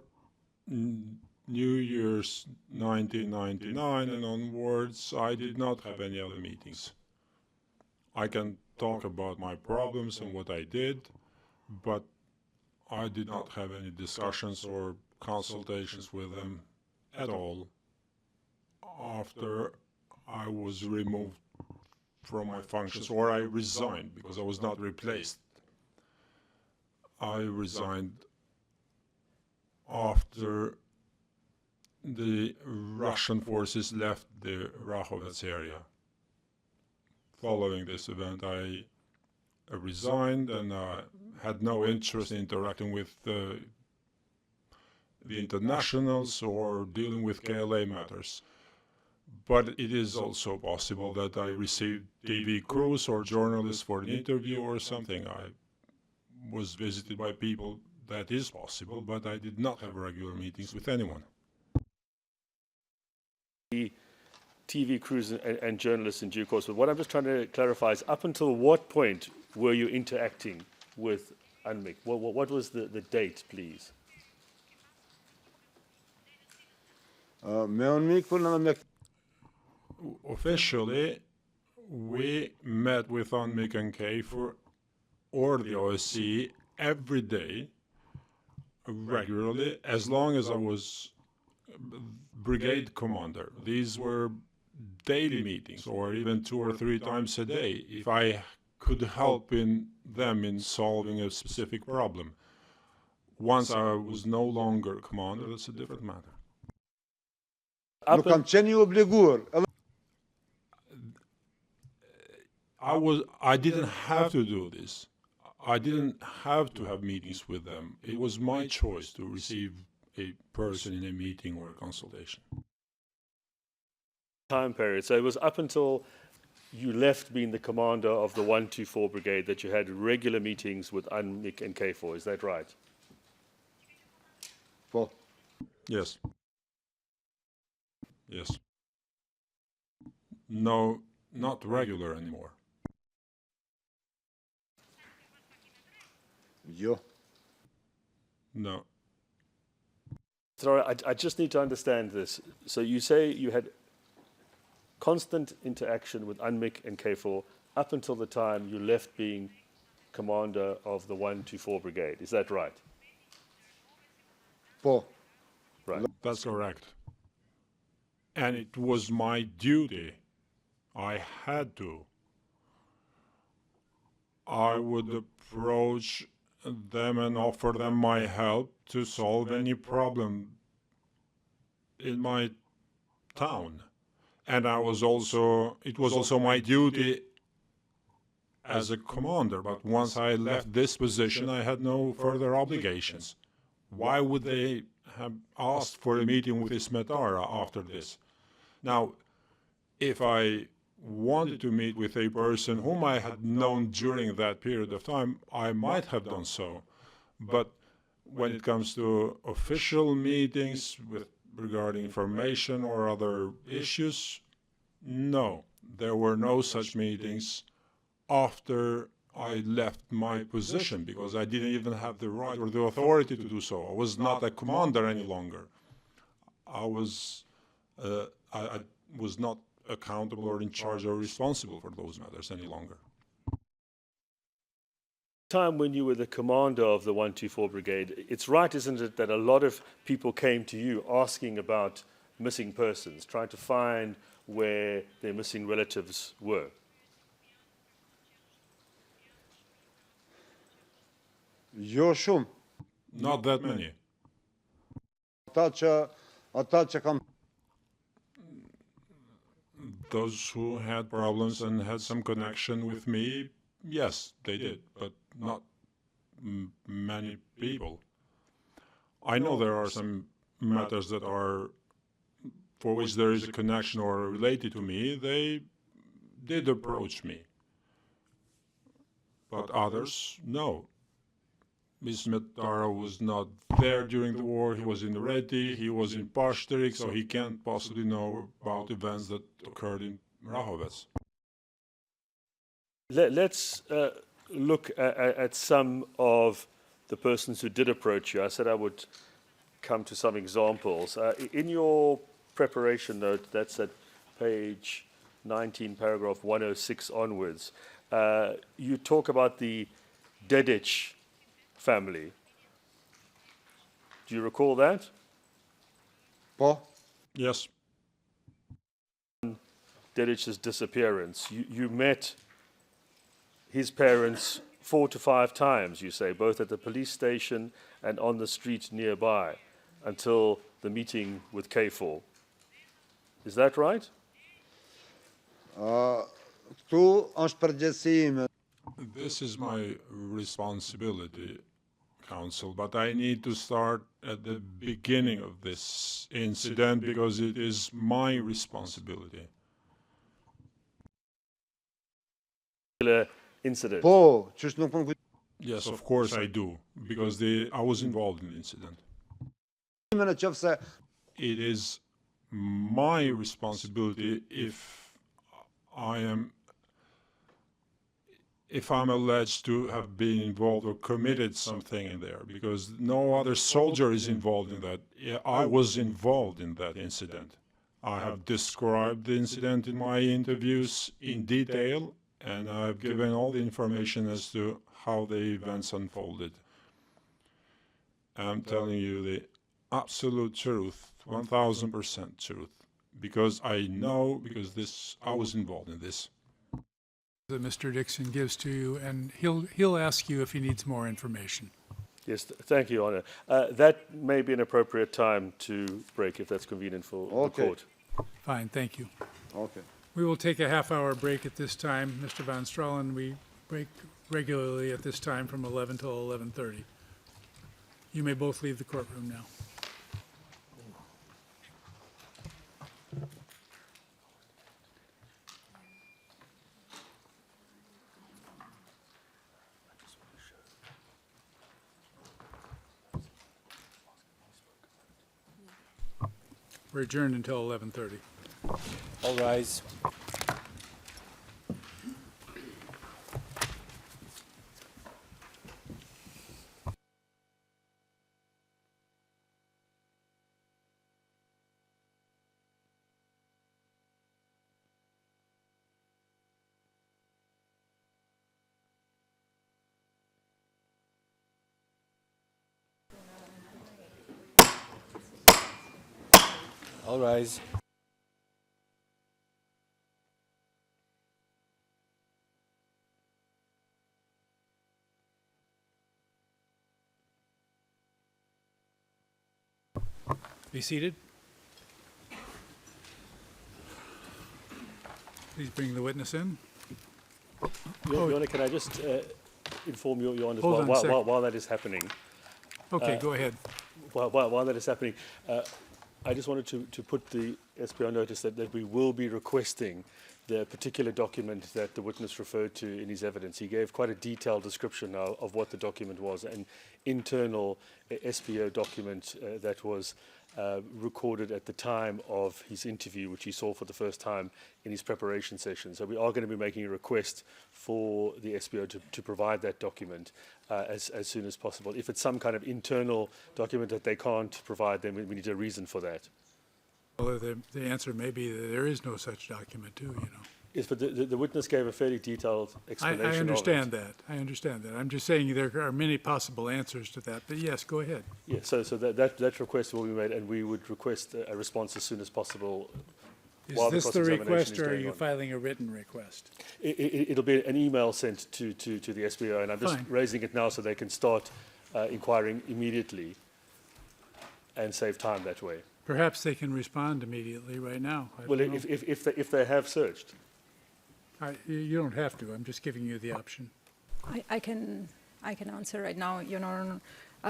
New Year's 1999 and onwards, I did not have any other meetings. I can talk about my problems and what I did, but I did not have any discussions or consultations with them at all after I was removed from my functions, or I resigned because I was not replaced. I resigned after the Russian forces left the Rahovets area. Following this event, I resigned and had no interest in interacting with the internationals or dealing with KLA matters. But it is also possible that I received TV crews or journalists for an interview or something. I was visited by people. That is possible, but I did not have regular meetings with anyone. TV crews and journalists in due course, but what I'm just trying to clarify is up until what point were you interacting with UNMIK? What was the date, please? Officially, we met with UNMIK and KFOR or the OSCE every day, regularly, as long as I was brigade commander. These were daily meetings, or even 2 or 3 times a day, if I could help them in solving a specific problem. Once I was no longer commander, that's a different matter. I didn't have to do this. I didn't have to have meetings with them. It was my choice to receive a person in a meeting or a consultation. Time period. So it was up until you left being the commander of the 124 Brigade that you had regular meetings with UNMIK and KFOR. Is that right? Yes. Yes. No, not regular anymore. No. Sorry, I just need to understand this. So you say you had constant interaction with UNMIK and KFOR up until the time you left being commander of the 124 Brigade. Is that right? Right. That's correct. And it was my duty. I had to. I would approach them and offer them my help to solve any problem in my town. And it was also my duty as a commander, but once I left this position, I had no further obligations. Why would they have asked for a meeting with Smetara after this? Now, if I wanted to meet with a person whom I had known during that period of time, I might have done so. But when it comes to official meetings regarding information or other issues, no, there were no such meetings after I left my position, because I didn't even have the right or the authority to do so. I was not a commander any longer. I was not accountable or in charge or responsible for those matters any longer. Time when you were the commander of the 124 Brigade, it's right, isn't it, that a lot of people came to you asking about missing persons, trying to find where their missing relatives were? Not that many. Those who had problems and had some connection with me, yes, they did, but not many people. I know there are some matters that are, for which there is a connection or related to me. They did approach me, but others, no. Smetara was not there during the war. He was in Reti, he was in Pashtarik, so he can't possibly know about events that occurred in Rahovets. Let's look at some of the persons who did approach you. I said I would come to some examples. In your preparation note, that's at page 19, paragraph 106 onwards, you talk about the Dedic family. Do you recall that? Yes. Dedic's disappearance. You met his parents 4 to 5 times, you say, both at the police station and on the street nearby, until the meeting with K4. Is that right? This is my responsibility, counsel, but I need to start at the beginning of this incident because it is my responsibility. Incident. Yes, of course I do, because I was involved in the incident. It is my responsibility if I'm alleged to have been involved or committed something in there, because no other soldier is involved in that. I was involved in that incident. I have described the incident in my interviews in detail, and I've given all the information as to how the events unfolded. I'm telling you the absolute truth, 1000% truth, because I know, because I was involved in this. That Mr. Dixon gives to you, and he'll ask you if he needs more information. Yes, thank you, Your Honor. That may be an appropriate time to break if that's convenient for the court. Fine, thank you. Okay. We will take a half-hour break at this time. Mr. Van Stralen, we break regularly at this time from 11 till 11:30. You may both leave the courtroom now. We're adjourned until 11:30. All rise. All rise. Be seated. Please bring the witness in. Your Honor, can I just inform you, Your Honor, Hold on a sec. while that is happening? Okay, go ahead. While that is happening, I just wanted to put the SPO on notice that we will be requesting the particular document that the witness referred to in his evidence. He gave quite a detailed description of what the document was, an internal SPO document that was recorded at the time of his interview, which he saw for the first time in his preparation session. So we are going to be making a request for the SPO to provide that document as soon as possible. If it's some kind of internal document that they can't provide, then we need a reason for that. Well, the answer may be that there is no such document, too, you know. Yes, but the witness gave a fairly detailed explanation. I understand that. I understand that. I'm just saying there are many possible answers to that. But yes, go ahead. Yes, so that request will be made, and we would request a response as soon as possible. Is this the request, or are you filing a written request? It'll be an email sent to the SPO, and I'm just raising it now so they can start inquiring immediately and save time that way. Perhaps they can respond immediately right now. Well, if they have searched. You don't have to. I'm just giving you the option. I can answer right now, Your Honor.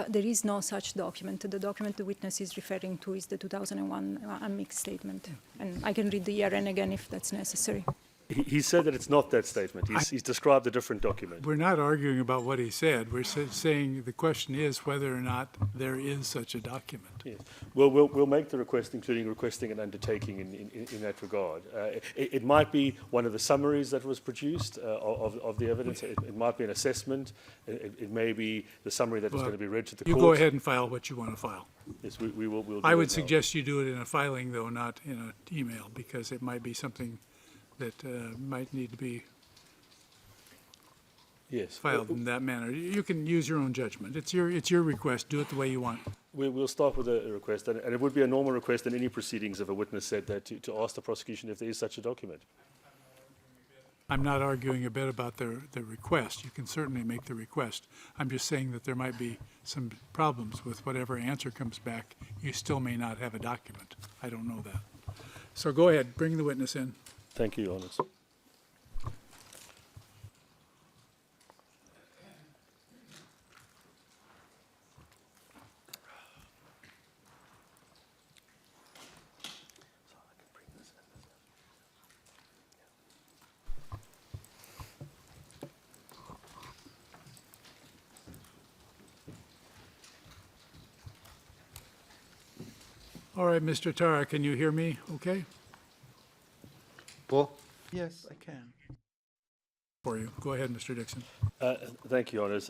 There is no such document. The document the witness is referring to is the 2001 unmixed statement. And I can read the year and again if that's necessary. He said that it's not that statement. He's described a different document. We're not arguing about what he said. We're saying the question is whether or not there is such a document. Yes. Well, we'll make the request, including requesting an undertaking in that regard. It might be one of the summaries that was produced of the evidence. It might be an assessment. It may be the summary that was going to be read to the court. You go ahead and file what you want to file. Yes, we will. We'll do I that would now. suggest you do it in a filing, though, not in an email, because it might be something that might need to be filed in that manner. You can use your own judgment. It's your request. Do it the way you want. We'll start with a request, and it would be a normal request in any proceedings if a witness said that to ask the prosecution if there is such a document. I'm not arguing a bit about the request. You can certainly make the request. I'm just saying that there might be some problems with whatever answer comes back. You still may not have a document. I don't know that. So go ahead, bring the witness in. Thank you, Your Honours. All right, Mr. Tara, can you hear me okay? Paul? Yes, I can. For you. Go ahead, Mr. Dixon. Thank you, Your Honours.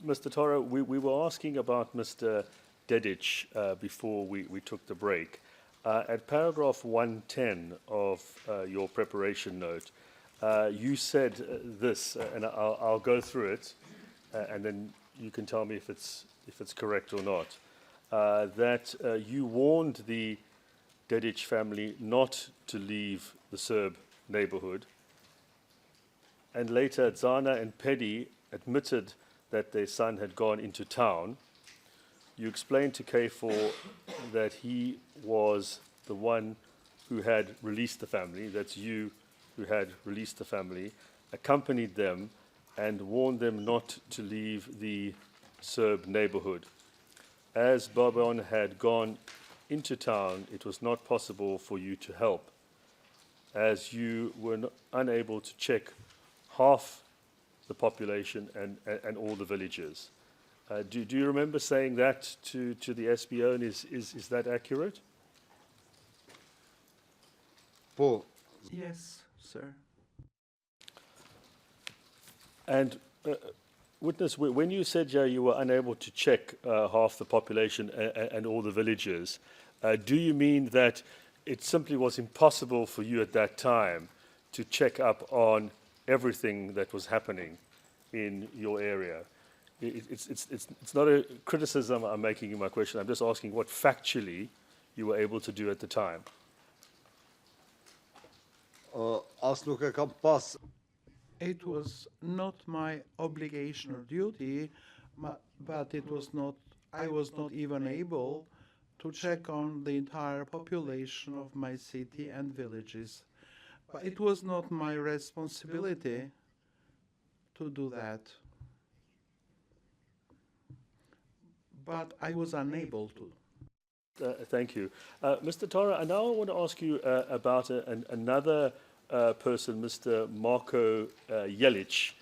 Mr. Toro, we were asking about Mr. Dedic before we took the break. At paragraph 110 of your preparation note, you said this, and I'll go through it, and then you can tell me if it's correct or not. That you warned the Dedic family not to leave the Serb neighborhood, and later Zana and Pedi admitted that their son had gone into town. You explained to K4 that he was the one who had released the family, that's you who had released the family, accompanied them and warned them not to leave the Serb neighborhood. As Bobon had gone into town, it was not possible for you to help, as you were unable to check half the population and all the villages. Do you remember saying that to the SBO, and is that accurate? Paul? Yes, sir. And witness, when you said you were unable to check half the population and all the villages, do you mean that it simply was impossible for you at that time to check up on everything that was happening in your area? It's not a criticism I'm making in my question. I'm just asking what factually you were able to do at the time. It was not my obligation or duty, but it was not. I was not even able to check on the entire population of my city and villages. But it was not my responsibility to do that. But I was unable to. Thank you. Mr. Tara, and now I want to ask you about another person, Mr. Marko Jelic.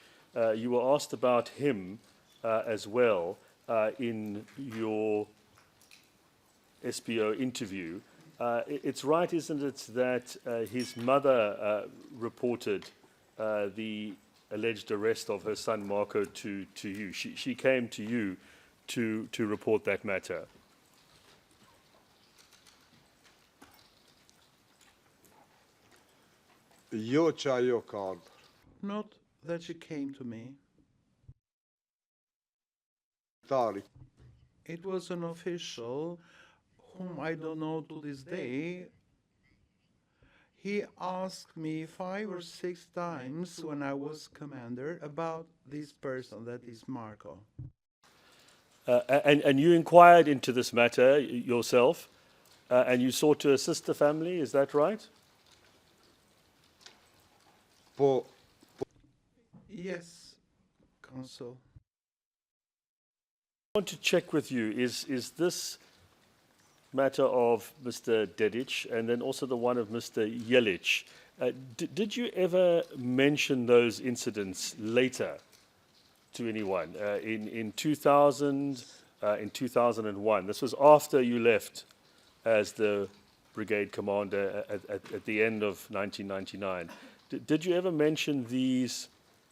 You were asked about him as well in your SBO interview. It's right, isn't it, that his mother reported the alleged arrest of her son Marko to you? She came to you to report that matter. Not that she came to me. It was an official whom I don't know to this day. He asked me 5 or 6 times when I was commander about this person, that is Marko. And you inquired into this matter yourself, and you sought to assist the family, is that right? Yes, Consul. I want to check with you, is this matter of Mr. Dedic and then also the one of Mr. Jelic, Did you ever mention those incidents later to anyone? In 2000, in 2001, this was after you left as the brigade commander at the end of 1999. Did you ever mention these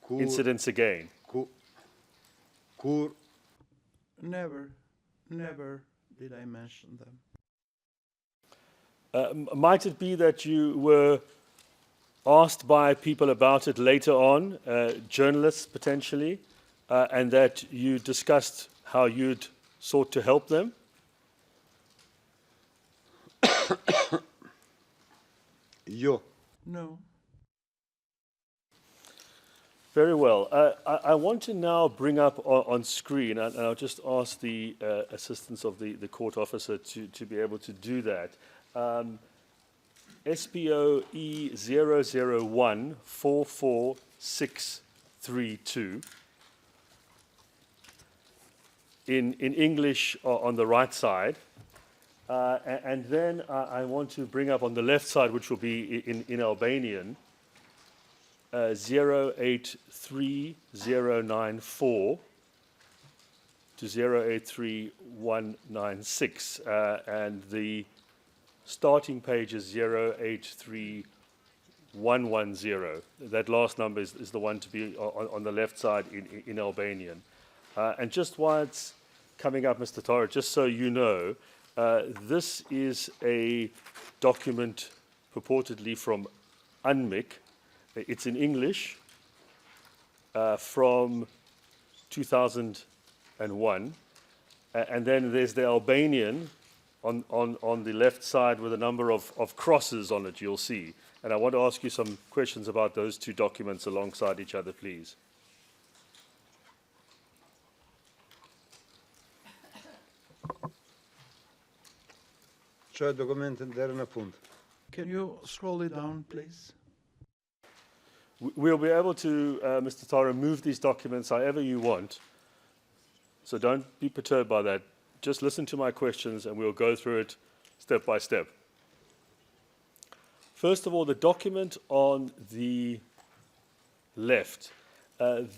incidents again? Never did I mention them. Might it be that you were asked by people about it later on, journalists potentially, and that you discussed how you'd sought to help them? No. Very well. I want to now bring up on screen, and I'll just ask the assistance of the court officer to be able to do that. SPO E00144632. In English on the right side. And then I want to bring up on the left side, which will be in Albanian, 083094 to 083196. And the starting page is 083110. That last number is the one to be on the left side in Albanian. And just while it's coming up, Mr. Tara, just so you know, this is a document purportedly from UNMIC. It's in English from 2001. And then there's the Albanian on the left side with a number of crosses on it, you'll see. And I want to ask you some questions about those two documents alongside each other, please. Can you scroll it down, please? We'll be able to, Mr. Tara, move these documents however you want. So don't be perturbed by that. Just listen to my questions and we'll go through it step by step. First of all, the document on the left.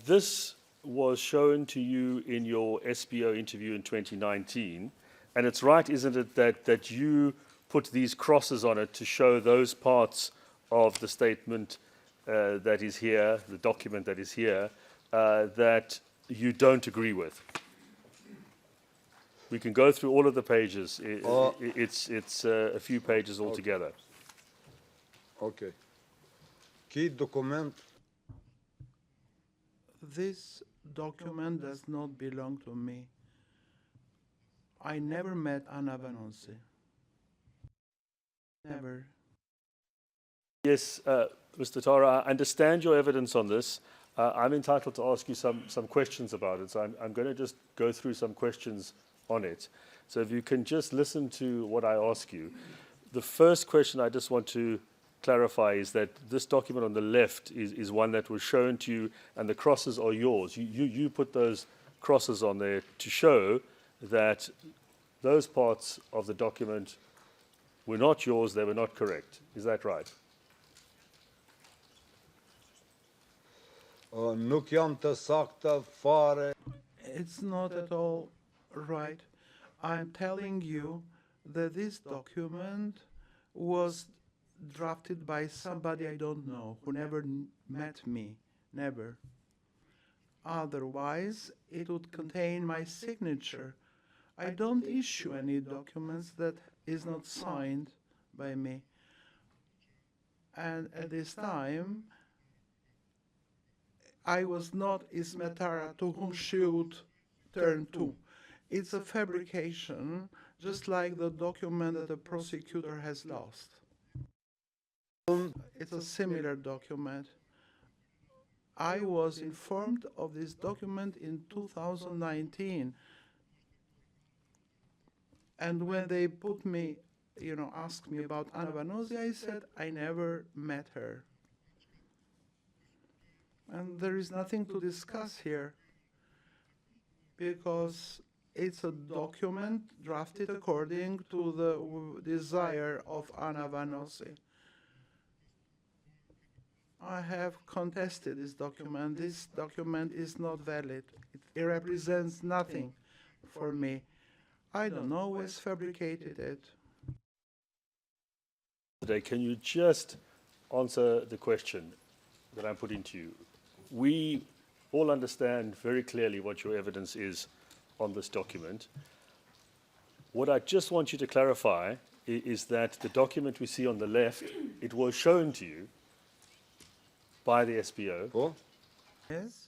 This was shown to you in your SBO interview in 2019. And it's right, isn't it, that you put these crosses on it to show those parts of the statement that is here, the document that is here, that you don't agree with. We can go through all of the pages. It's a few pages altogether. Okay. Key document. This document does not belong to me. I never met Anna Vanonsi. Never. Yes, Mr. Tara, I understand your evidence on this. I'm entitled to ask you some questions about it, so I'm going to just go through some questions on it. So if you can just listen to what I ask you. The first question I just want to clarify is that this document on the left is one that was shown to you, and the crosses are yours. You put those crosses on there to show that those parts of the document were not yours, they were not correct. Is that right? It's not at all right. I'm telling you that this document was drafted by somebody I don't know, who never met me, never. Otherwise, it would contain my signature. I don't issue any documents that is not signed by me. And at this time, I was not Ismetara to whom she would turn to. It's a fabrication, just like the document that the prosecutor has lost. It's a similar document. I was informed of this document in 2019. And when they put me, asked me about Anna Vanonsi, I said I never met her. And there is nothing to discuss here because it's a document drafted according to the desire of Anna Vanonsi. I have contested this document. This document is not valid. It represents nothing for me. I don't know who has fabricated it. Today, can you just answer the question that I'm putting to you? We all understand very clearly what your evidence is on this document. What I just want you to clarify is that the document we see on the left, it was shown to you by the SBO. Oh? Yes?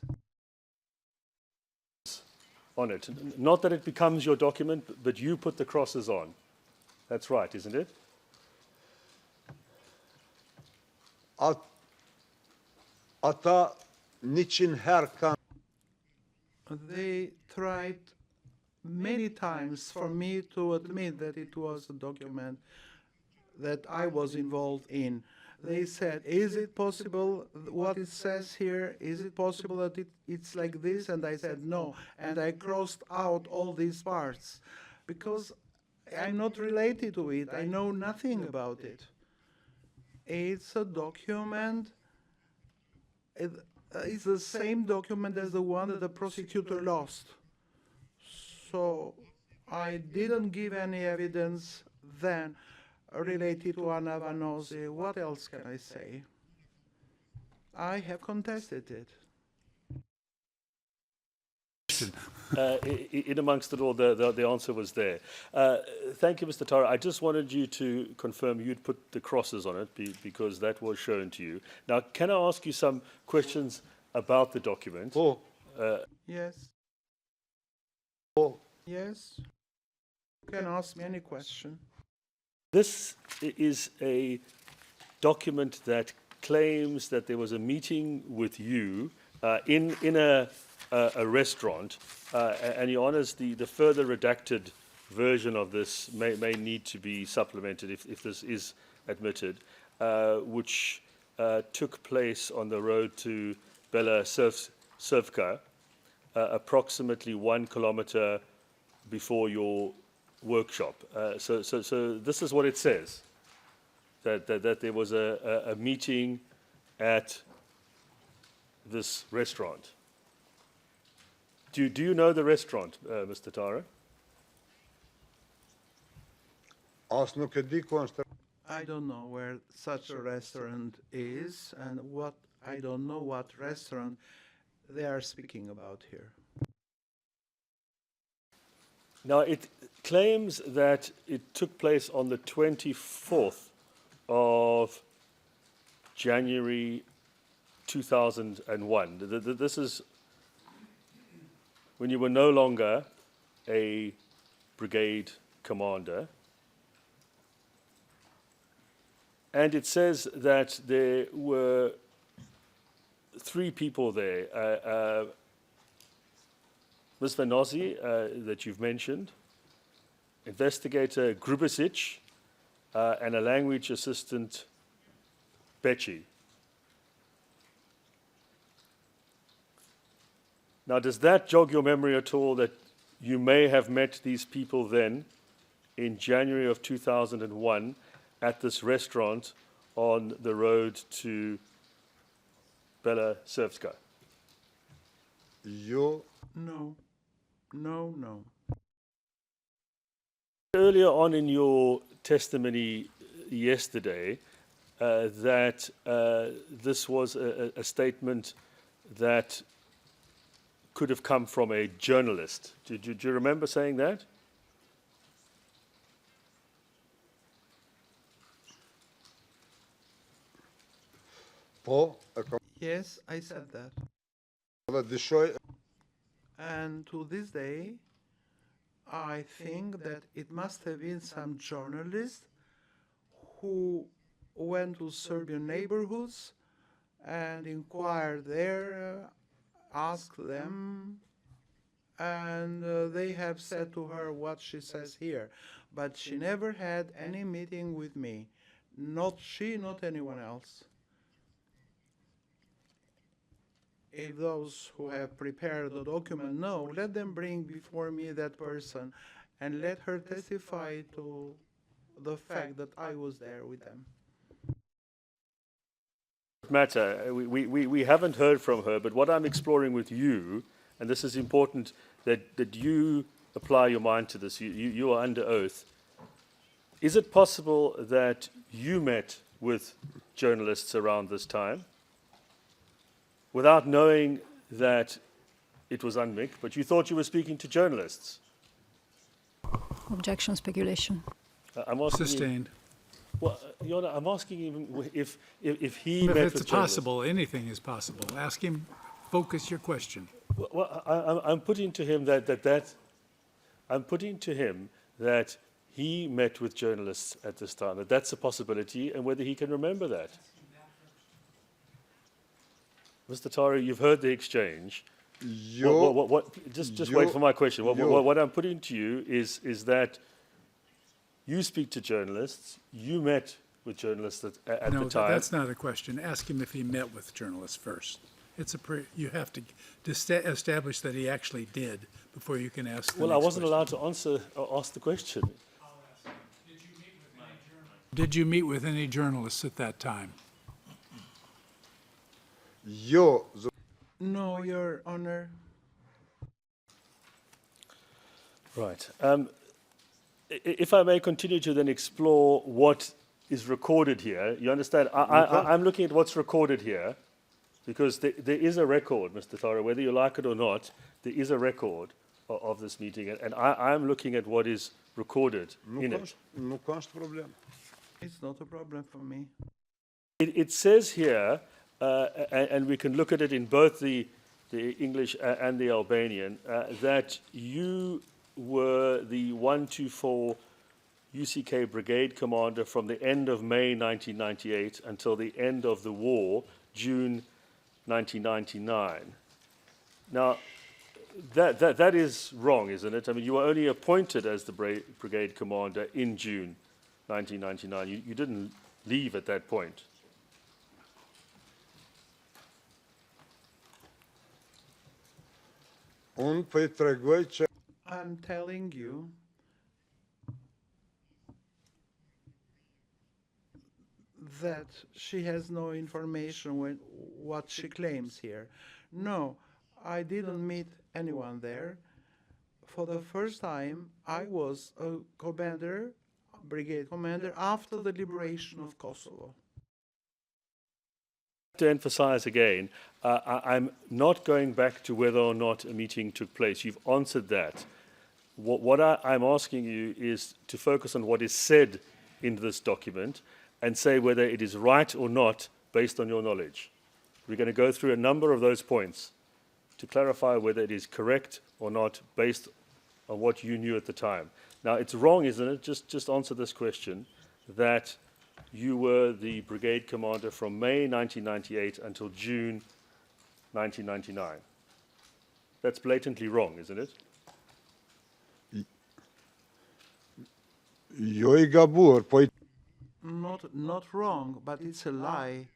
On it. Not that it becomes your document, but you put the crosses on. That's right, isn't it? Ata niçin her kan They tried many times for me to admit that it was a document that I was involved in. They said, is it possible what it says here? Is it possible that it's like this? And I said, no. And I crossed out all these parts because I'm not related to it. I know nothing about it. It's a document. It's the same document as the one that the prosecutor lost. So I didn't give any evidence then related to Anna Vanozzi. What else can I say? I have contested it. In amongst it all, the answer was there. Thank you, Mr. Tara. I just wanted you to confirm you'd put the crosses on it because that was shown to you. Now, can I ask you some questions about the document? Oh. Yes. Oh. Yes. You can ask me any question. This is a document that claims that there was a meeting with you in a restaurant, and Your Honours, the further redacted version of this may need to be supplemented if this is admitted, which took place on the road to Bela Srpska, approximately 1 kilometer before your workshop. So this is what it says, that there was a meeting at this restaurant. Do you know the restaurant, Mr. Tara? I don't know where such a restaurant is, and I don't know what restaurant they are speaking about here. Now, it claims that it took place on the 24th of January 2001. This is when you were no longer a brigade commander. And it says that there were 3 people there. Ms. Vanozzi, that you've mentioned, investigator Grubasic, and a language assistant, Becci. Now, does that jog your memory at all that you may have met these people then in January of 2001 at this restaurant on the road to Bela Srpska? No. No. Earlier on in your testimony yesterday, that this was a statement that could have come from a journalist. Do you remember saying that? Yes, I said that. And to this day, I think that it must have been some journalist who went to Serbian neighborhoods and inquired there, asked them, and they have said to her what she says here. But she never had any meeting with me. Not she, not anyone else. If those who have prepared the document know, let them bring before me that person and let her testify to the fact that I was there with them. matter. We haven't heard from her, but what I'm exploring with you, and this is important that you apply your mind to this, you are under oath. Is it possible that you met with journalists around this time without knowing that it was UNMIC, but you thought you were speaking to journalists? Objection, speculation. I'm asking Sustained. Well, Your Honor, I'm asking him if he If met it's with journalists. possible, anything is possible. Ask him, focus your question. Well, I'm putting to him I'm putting to him that he met with journalists at this time, that that's a possibility, and whether he can remember that. Mr. Tari, you've heard the exchange. Just wait for my question. What I'm putting to you is that you speak to journalists, you met with journalists at No, the time. that's not a question. Ask him if he met with journalists first. You have to establish that he actually did before you can ask the Well, I next wasn't question. allowed to ask the question. Did you meet with any journalists at that time? No, Your Honor. Right. If I may continue to then explore what is recorded here, you understand? I'm looking at what's recorded here because there is a record, Mr. Tara, whether you like it or not, there is a record of this meeting, and I'm looking at what is recorded in it. It's not a problem for me. It says here, and we can look at it in both the English and the Albanian, that you were the 124 UCK Brigade Commander from the end of May 1998 until the end of the war, June 1999. Now, that is wrong, isn't it? I mean, you were only appointed as the Brigade Commander in June 1999. You didn't leave at that point. I'm telling you that she has no information what she claims here. No, I didn't meet anyone there. For the first time, I was a commander, brigade commander, after the liberation of Kosovo. To emphasize again, I'm not going back to whether or not a meeting took place. You've answered that. What I'm asking you is to focus on what is said in this document and say whether it is right or not based on your knowledge. We're going to go through a number of those points to clarify whether it is correct or not based on what you knew at the time. Now, it's wrong, isn't it? Just answer this question, that you were the brigade commander from May 1998 until June 1999. That's blatantly wrong, isn't it? Not wrong, but it's a lie.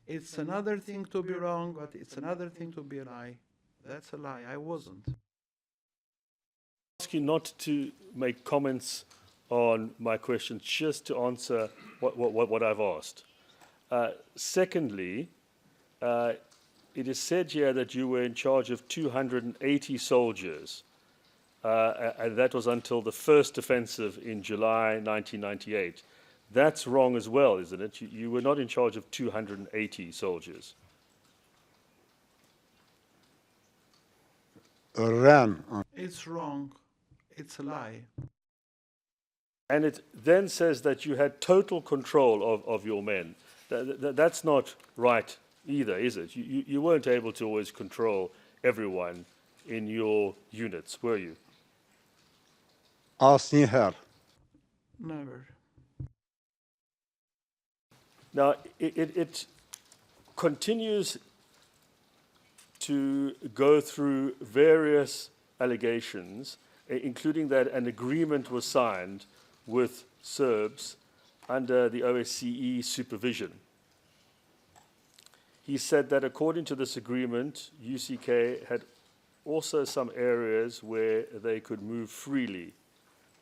It's another thing to be wrong, but it's another thing to be a lie. That's a lie. I wasn't. I ask you not to make comments on my questions, just to answer what I've asked. Secondly, it is said here that you were in charge of 280 soldiers, and that was until the first offensive in July 1998. That's wrong as well, isn't it? You were not in charge of 280 soldiers. It's wrong. It's a lie. And it then says that you had total control of your men. That's not right either, is it? You weren't able to always control everyone in your units, were you? Never. Now, it continues to go through various allegations, including that an agreement was signed with Serbs under the OSCE supervision. He said that according to this agreement, UCK had also some areas where they could move freely.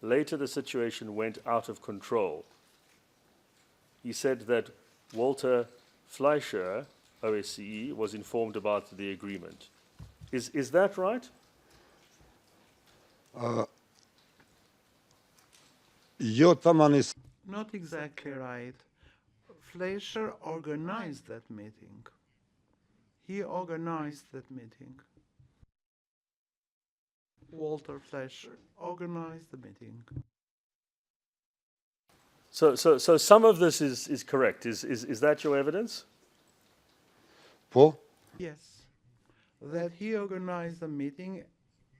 Later, the situation went out of control. He said that Walter Fleischer OSCE was informed about the agreement. Is that right? Not exactly right. Fleischer organized that meeting. He organized that meeting. Walter Fleischer organized the meeting. So some of this is correct. Is that your evidence? Yes, that he organized the meeting,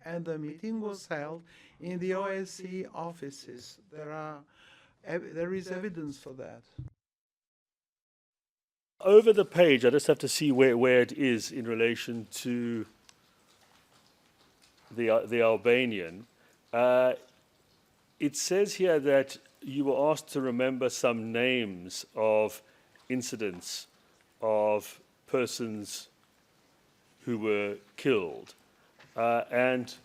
and the meeting was held in the OSCE offices. There is evidence for that. Over the page, I just have to see where it is in relation to the Albanian. It says here that you were asked to remember some names of incidents of persons who were killed. And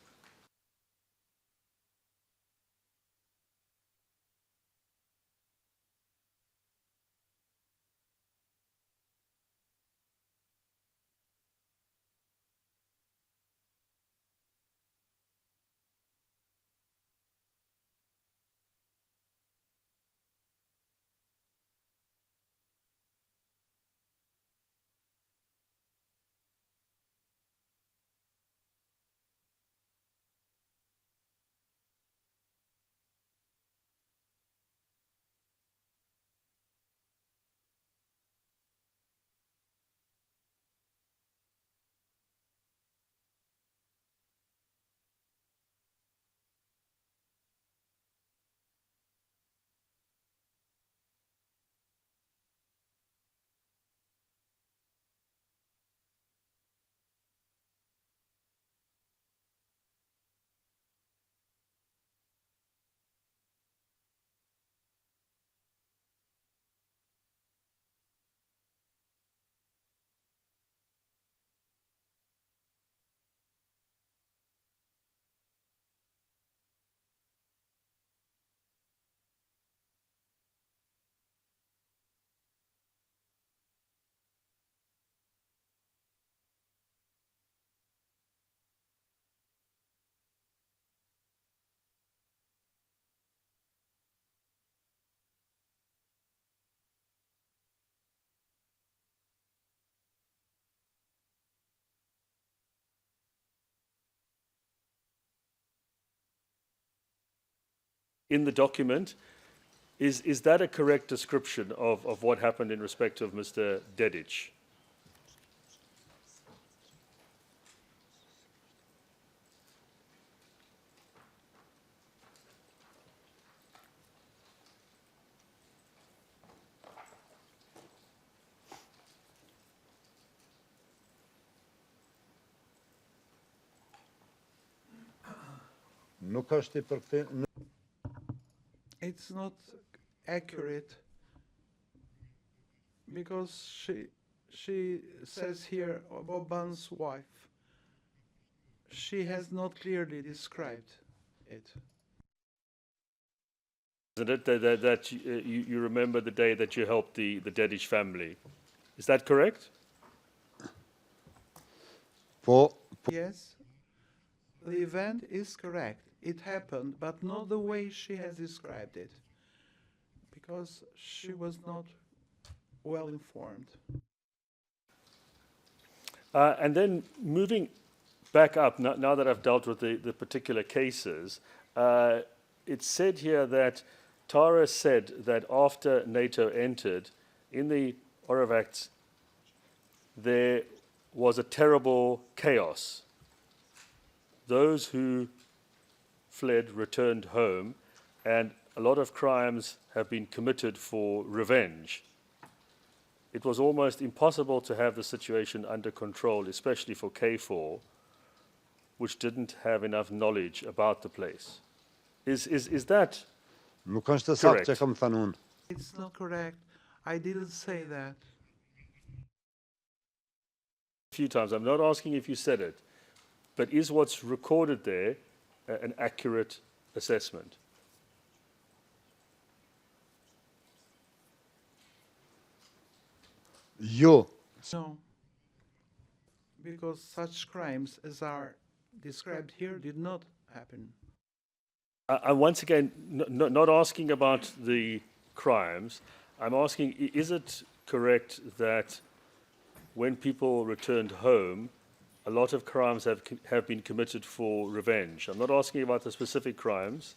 in the document, is that a correct description of what happened in respect of Mr. Dedic? It's not accurate because she says here Boban's wife. She has not clearly described it. Isn't it that you remember the day that you helped the Dedic family? Is that correct? Yes, the event is correct. It happened, but not the way she has described it, because she was not well informed. And then moving back up, now that I've dealt with the particular cases, it's said here that Tara said that after NATO entered, in the Oravakt, there was a terrible chaos. Those who fled returned home, and a lot of crimes have been committed for revenge. It was almost impossible to have the situation under control, especially for KFOR, which didn't have enough knowledge about the place. Is that correct? It's not correct. I didn't say that. A few times. I'm not asking if you said it, but is what's recorded there an accurate assessment? No. because such crimes as are described here did not happen. I'm once again not asking about the crimes. I'm asking, is it correct that when people returned home, a lot of crimes have been committed for revenge? I'm not asking about the specific crimes,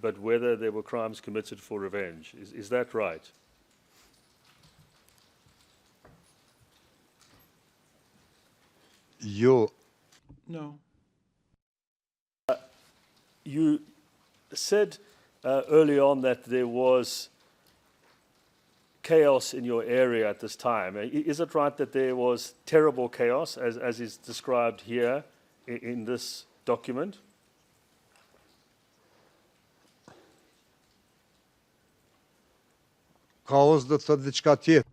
but whether there were crimes committed for revenge. Is that right? You No. You said early on that there was chaos in your area at this time. Is it right that there was terrible chaos, as is described here in this document? Chaos do të thotë diçka tjetër.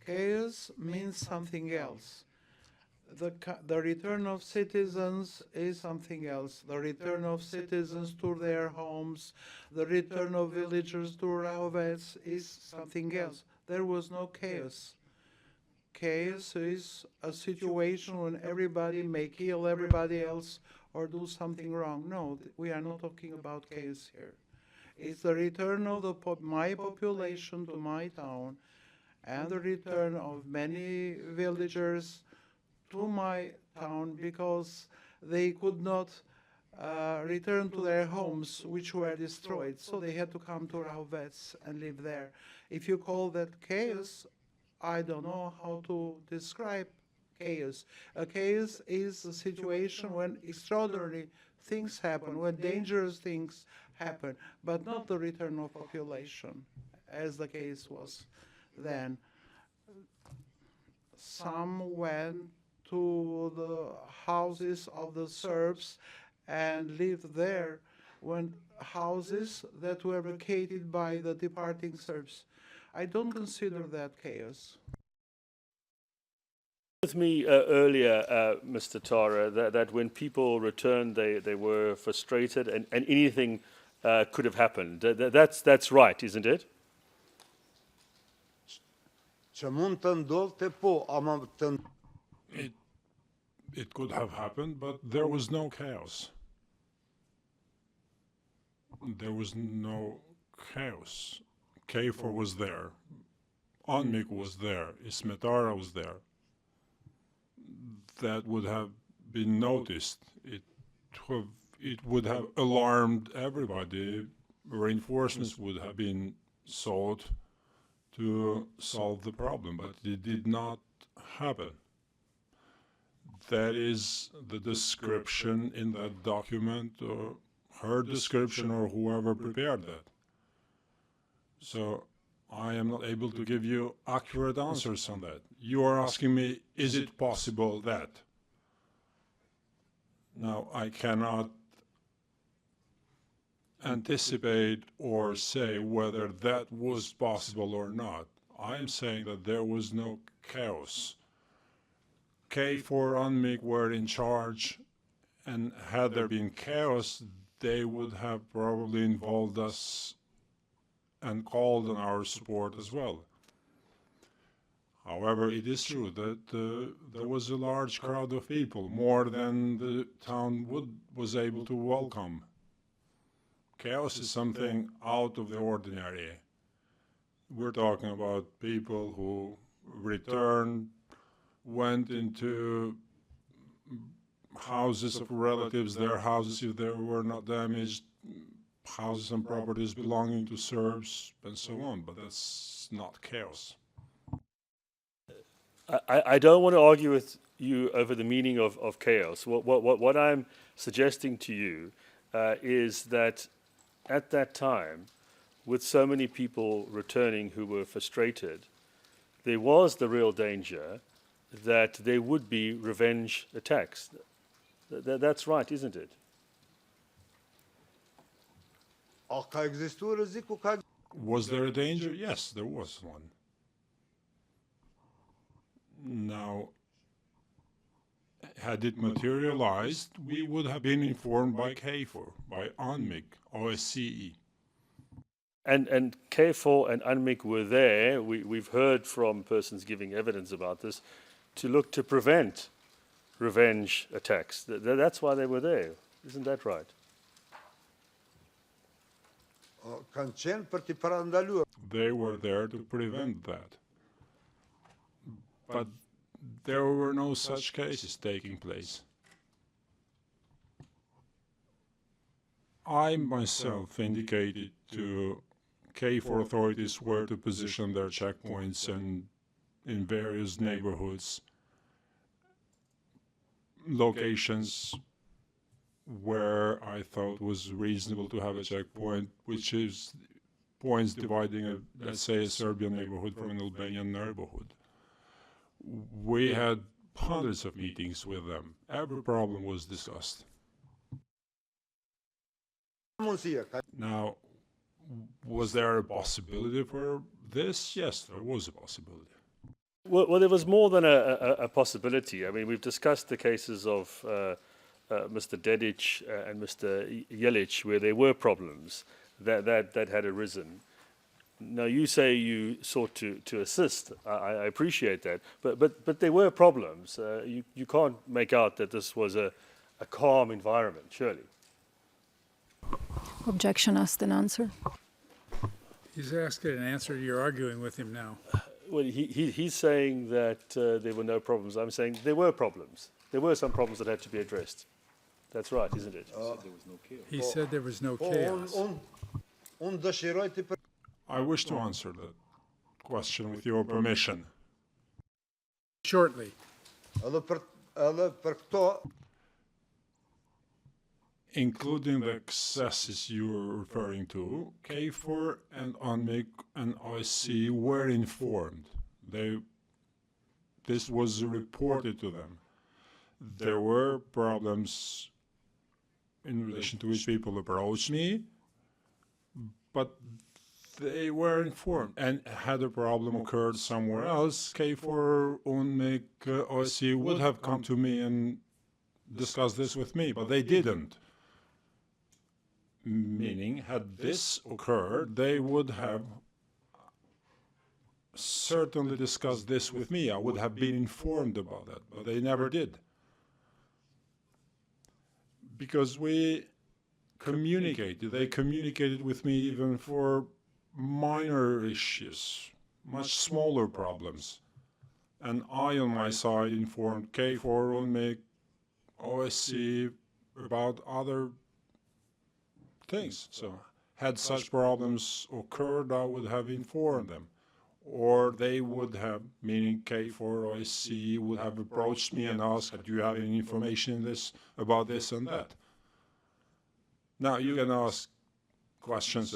Chaos means something else. The return of citizens is something else. The return of citizens to their homes, the return of villagers to Rahovets is something else. There was no chaos. Chaos is a situation when everybody may kill everybody else or do something wrong. No, we are not talking about chaos here. It's the return of my population to my town and the return of many villagers to my town because they could not return to their homes, which were destroyed. So they had to come to Rahovets and live there. If you call that chaos, I don't know how to describe chaos. A chaos is a situation when extraordinary things happen, when dangerous things happen, but not the return of population, as the case was then. Some went to the houses of the Serbs and lived there when houses that were vacated by the departing Serbs. I don't consider that chaos. With me earlier, Mr. Tara, that when people returned, they were frustrated and anything could have happened. That's right, isn't it? Që mund të ndodhte po, ama të It could have happened, but there was no chaos. There was no chaos. KFOR was there. Anmik was there. Ismetara was there. That would have been noticed. It would have alarmed everybody. Reinforcements would have been sought to solve the problem, but it did not happen. That is the description in that document, or her description, or whoever prepared that. So I am not able to give you accurate answers on that. You are asking me, is it possible that? Now, I cannot anticipate or say whether that was possible or not. I am saying that there was no chaos. KFOR Anmik were in charge, and had there been chaos, they would have probably involved us and called on our support as well. However, it is true that there was a large crowd of people, more than the town was able to welcome. Chaos is something out of the ordinary. We're talking about people who returned, went into houses of relatives, their houses if they were not damaged, houses and properties belonging to Serbs, and so on, but that's not chaos. I don't want to argue with you over the meaning of chaos. What I'm suggesting to you is that at that time, with so many people returning who were frustrated, there was the real danger that there would be revenge attacks. That's right, isn't it? Was there a danger? Yes, there was one. Now, had it materialized, we would have been informed by KFOR, by Anmik, OSCE. And KFOR and Anmik were there. We've heard from persons giving evidence about this to look to prevent revenge attacks. That's why they were there. Isn't that right? They were there to prevent that. But there were no such cases taking place. I myself indicated to KFOR authorities where to position their checkpoints and in various neighborhoods, locations where I thought was reasonable to have a checkpoint, which is points dividing, let's say, a Serbian neighborhood from an Albanian neighborhood. We had hundreds of meetings with them. Every problem was discussed. Now, was there a possibility for this? Yes, there was a possibility. Well, there was more than a possibility. I mean, we've discussed the cases of Mr. Dedic and Mr. Jelic, where there were problems that had arisen. Now, you say you sought to assist. I appreciate that, but there were problems. You can't make out that this was a calm environment, surely. Objection asked and answered. He's asked an answer. You're arguing with him now. Well, he's saying that there were no problems. I'm saying there were problems. There were some problems that had to be addressed. That's right, isn't it? He said there was no chaos. I wish to answer that question with your permission. Shortly. Including the excesses you were referring to, KFOR and ONMIC and OSC were informed. This was reported to them. There were problems in relation to which people approached me, but they were informed. And had a problem occurred somewhere else, KFOR, ONMIC, OSC would have come to me and discussed this with me, but they didn't. Meaning, had this occurred, they would have certainly discussed this with me. I would have been informed about that, but they never did. Because we communicated. They communicated with me even for minor issues, much smaller problems. And I, on my side, informed KFOR, ONMIC, OSC about other things. So, had such problems occurred, I would have informed them. Or they would have, meaning KFOR, OSC, would have approached me and asked, do you have any information about this and that? Now, you can ask questions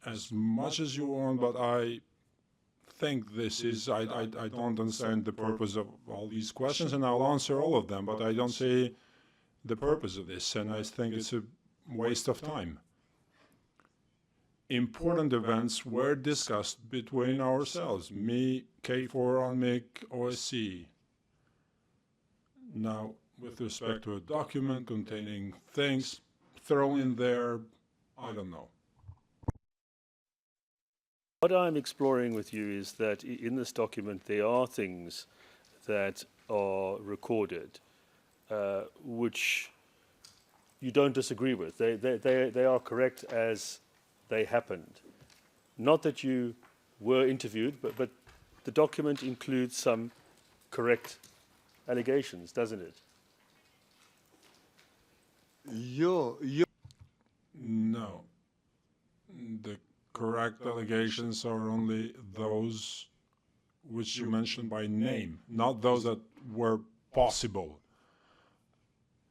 as much as you want, but I think this is, I don't understand the purpose of all these questions, and I'll answer all of them, but I don't see the purpose of this, and I think it's a waste of time. Important events were discussed between ourselves, me, KFOR, ONMIC, OSC. Now, with respect to a document containing things thrown in there, I don't know. What I'm exploring with you is that in this document there are things that are recorded which you don't disagree with. They are correct as they happened. Not that you were interviewed, but the document includes some correct allegations, doesn't it? No. The correct allegations are only those which you mentioned by name, not those that were possible.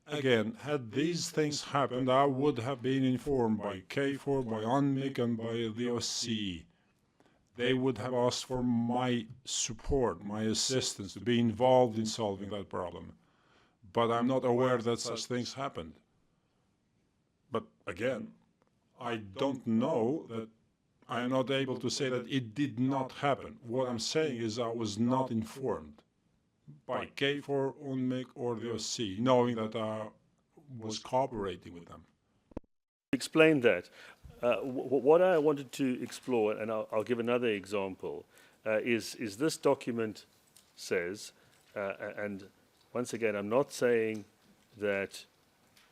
Again, had these things happened, I would have been informed by KFOR, by ONMIC, and by the OSC. They would have asked for my support, my assistance, to be involved in solving that problem. But I'm not aware that such things happened. But again, I don't know that I am not able to say that it did not happen. What I'm saying is I was not informed by KFOR, ONMIC, or the OSC, knowing that I was cooperating with them. Explain that. What I wanted to explore, and I'll give another example, is this document says and once again, I'm not saying that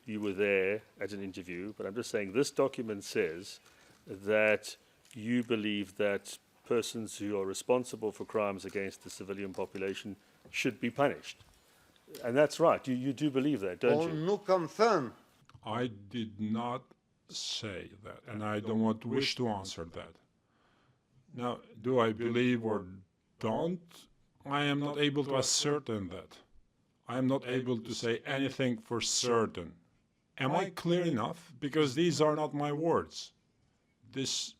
you were there at an interview, but I'm just saying this document says that you believe that persons who are responsible for crimes against the civilian population should be punished. And that's right. You do believe that, don't you? On nous comme fin. I did not say that, and I don't wish to answer that. Now, do I believe or don't? I am not able to ascertain that. I am not able to say anything for certain. Am I clear enough? Because these are not my words. This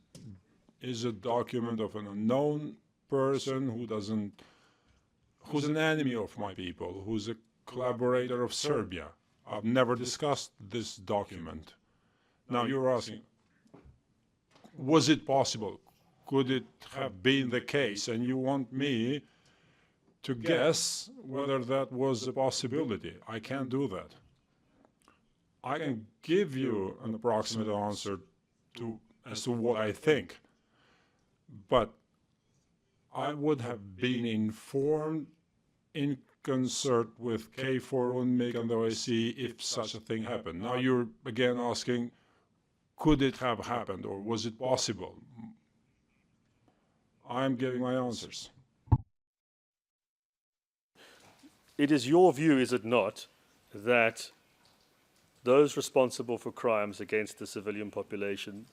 is a document of an unknown person who's an enemy of my people, who's a collaborator of Serbia. I've never discussed this document. Now you're asking, was it possible? Could it have been the case? And you want me to guess whether that was a possibility. I can't do that. I can give you an approximate answer as to what I think, but I would have been informed in concert with KFOR, UNMIK, and the OSCE if such a thing happened. Now you're again asking, could it have happened, or was it possible? I'm giving my answers. It is your view, is it not, that those responsible for crimes against the civilian population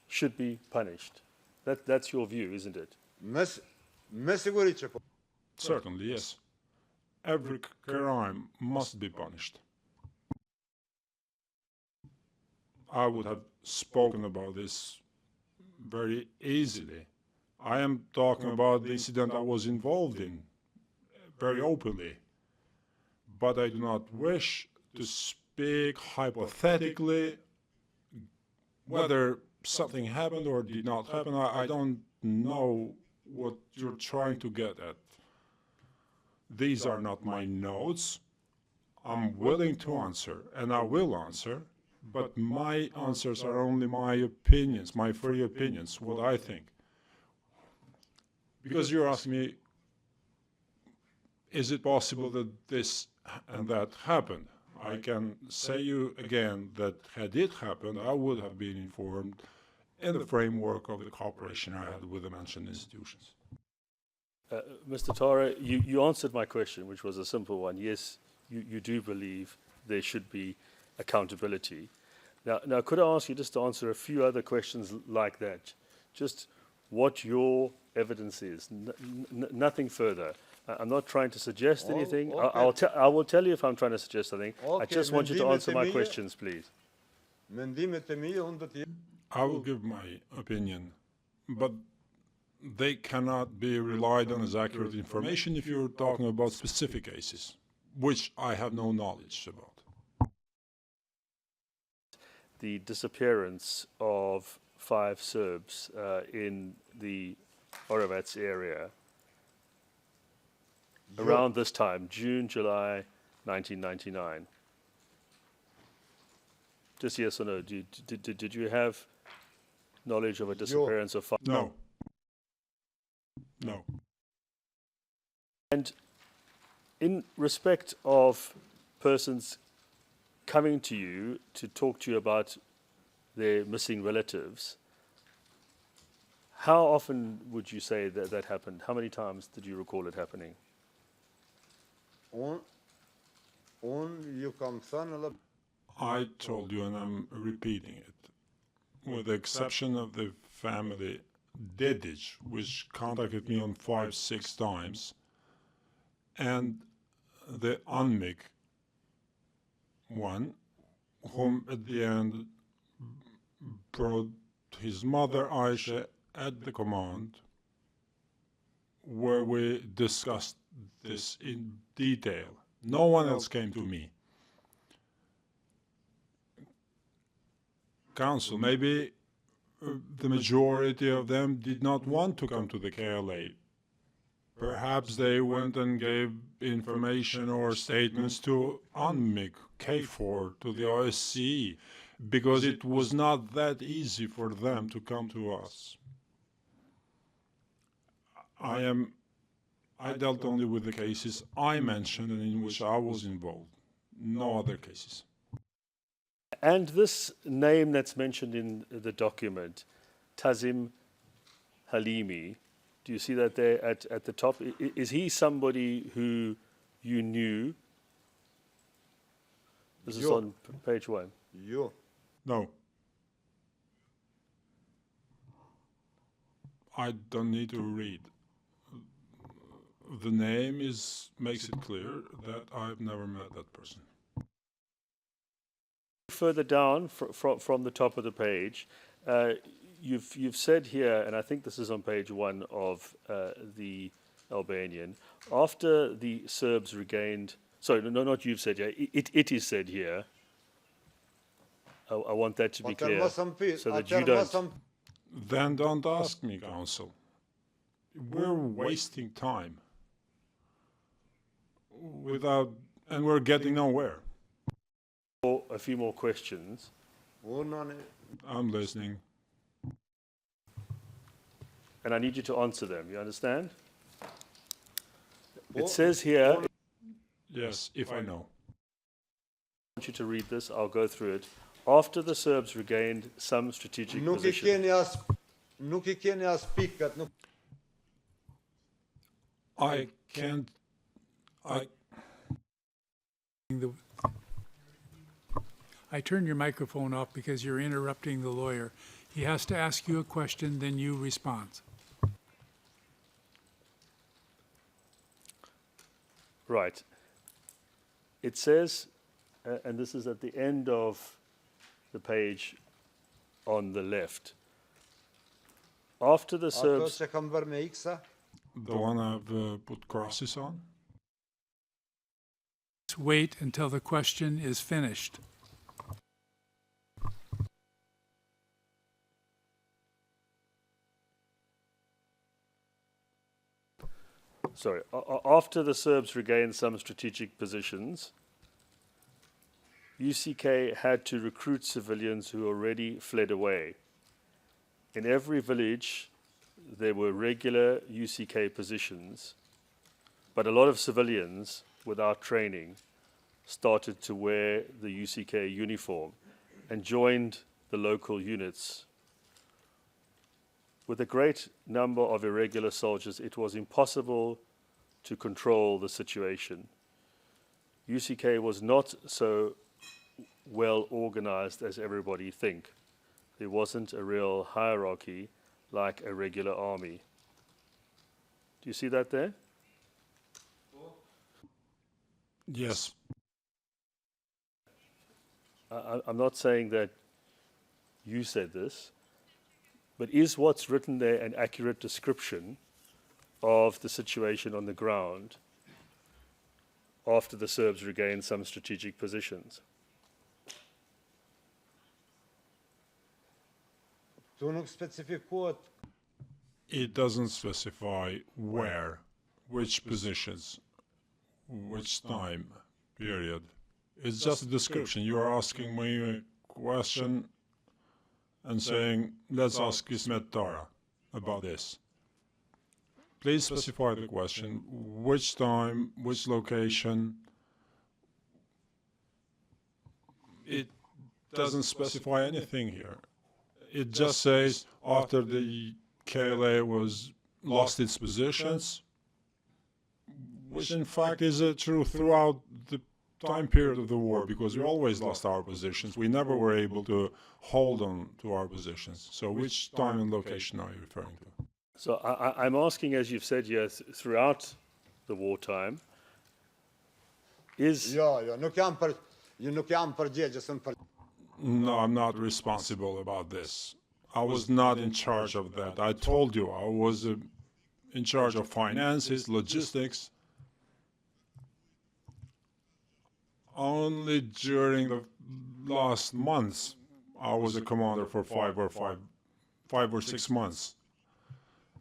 should be punished? That's your view, isn't it? Certainly, yes. Every crime must be punished. I would have spoken about this very easily. I am talking about the incident I was involved in very openly, but I do not wish to speak hypothetically whether something happened or did not happen. I don't know what you're trying to get at. These are not my notes. I'm willing to answer, and I will answer, but my answers are only my opinions, my free opinions, what I think. Because you're asking me, is it possible that this and that happened? I can say you again that had it happened, I would have been informed in the framework of the cooperation I had with the mentioned institutions. Mr. Tara, you answered my question, which was a simple one. Yes, you do believe there should be accountability. Now, could I ask you just to answer a few other questions like that? Just what your evidence is, nothing further. I'm not trying to suggest anything. Okay. I will tell you if I'm trying to suggest something. I Okay, just want you to answer my questions, please. I will give my opinion, but they cannot be relied on as accurate information if you're talking about specific cases, which I have no knowledge about. The disappearance of 5 Serbs in the Orovac area around this time, June, July 1999. Just yes or no, did you have knowledge of a disappearance of 5? No. No. And in respect of persons coming to you to talk to you about their missing relatives, how often would you say that that happened? How many times did you recall it happening? I told you, and I'm repeating it, with the exception of the family Dedic, which contacted me on 5-6 times, and the UNMIK one, whom at the end brought his mother Aisha at the command, where we discussed this in detail. No one else came to me. Council, maybe the majority of them did not want to come to the KLA. Perhaps they went and gave information or statements to UNMIK, KFOR, to the OSCE, because it was not that easy for them to come to us. I am I dealt only with the cases I mentioned and in which I was involved. No other cases. And this name that's mentioned in the document, Tazim Halimi, do you see that there at the top? Is he somebody who you knew? This is on page 1. You. No. I don't need to read. The name makes it clear that I've never met that person. Further down from the top of the page, you've said here, and I think this is on page 1 of the Albanian, after the Serbs regained, sorry, no, not you've said here, it is said here, I want that to be clear, so that you don't... Then don't ask me, counsel. We're wasting time and we're getting nowhere. A few more questions. I'm listening. And I need you to answer them, you understand? It says here... Yes, if I know. I want you to read this, I'll go through it. After the Serbs regained some strategic position... I can't... I turned your microphone off because you're interrupting the lawyer. He has to ask you a question, then you respond. Right. It says, and this is at the end of the page on the left, after the Serbs... The one I've put crosses on? Wait until the question is finished. Sorry, after the Serbs regained some strategic positions, UCK had to recruit civilians who already fled away. In every village, there were regular UCK positions, but a lot of civilians without training started to wear the UCK uniform and joined the local units. With a great number of irregular soldiers, it was impossible to control the situation. UCK was not so well organized as everybody think. There wasn't a real hierarchy like a regular army. Do you see that there? Yes. I'm not saying that you said this, but is what's written there an accurate description of the situation on the ground after the Serbs regained some strategic positions? It doesn't specify where, which positions, which time period. It's just a description. You're asking me a question and saying, let's ask Ismet Dara about this. Please specify the question, which time, which location. It doesn't specify anything here. It just says after the KLA lost its positions, which in fact is true throughout the time period of the war, because we always lost our positions. We never were able to hold on to our positions. So which time and location are you referring to? So I'm asking, as you've said here, throughout the wartime, is... No, I'm not responsible about this. I was not in charge of that. I told you I was in charge of finances, logistics. Only during the last months, I was a commander for five or 6 months.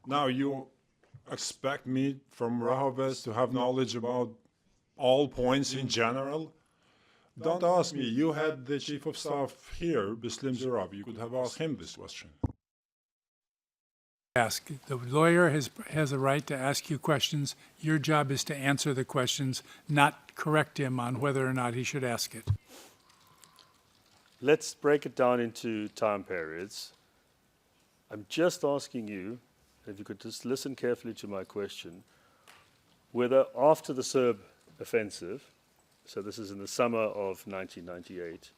Now you expect me from Rahovez to have knowledge about all points in general? Don't ask me. You had the chief of staff here, Bislim Zurab. You could have asked him this question. ask. The lawyer has a right to ask you questions. Your job is to answer the questions, not correct him on whether or not he should ask it. Let's break it down into time periods. I'm just asking you, if you could just listen carefully to my question, whether after the Serb offensive, so this is in the summer of 1998,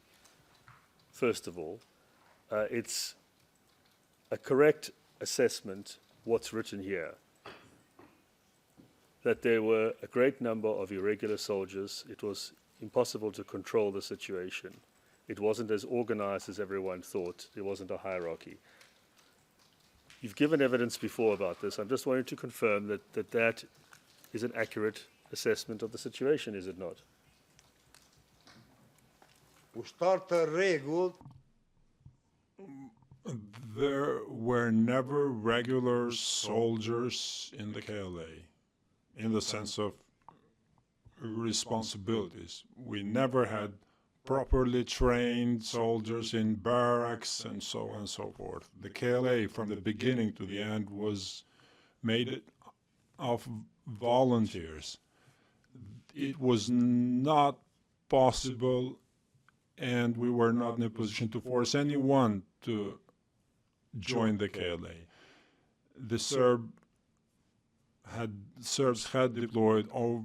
first of all, it's a correct assessment what's written here, that there were a great number of irregular soldiers. It was impossible to control the situation. It wasn't as organized as everyone thought. There wasn't a hierarchy. You've given evidence before about this. I'm just wanting to confirm that is an accurate assessment of the situation, is it not? There were never regular soldiers in the KLA, in the sense of responsibilities. We never had properly trained soldiers in barracks and so on and so forth. The KLA, from the beginning to the end, was made of volunteers. It was not possible, and we were not in a position to force anyone to join the KLA. The Serbs had deployed over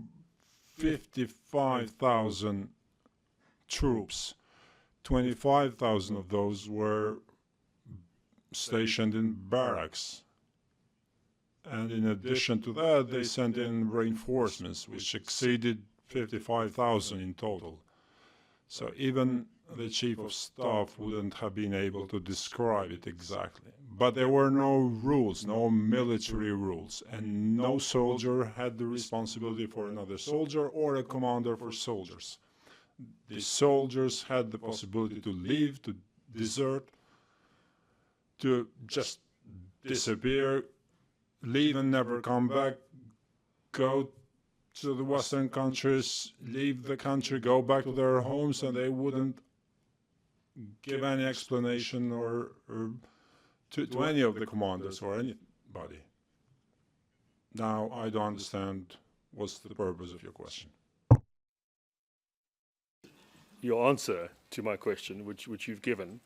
55,000 troops. 25,000 of those were stationed in barracks. And in addition to that, they sent in reinforcements, which exceeded 55,000 in total. So even the chief of staff wouldn't have been able to describe it exactly. But there were no rules, no military rules, and no soldier had the responsibility for another soldier or a commander for soldiers. The soldiers had the possibility to leave, to desert, to just disappear, leave and never come back, go to the Western countries, leave the country, go back to their homes, and they wouldn't give any explanation or to any of the commanders or anybody. Now, I don't understand what's the purpose of your question. Your answer to my question, which you've given,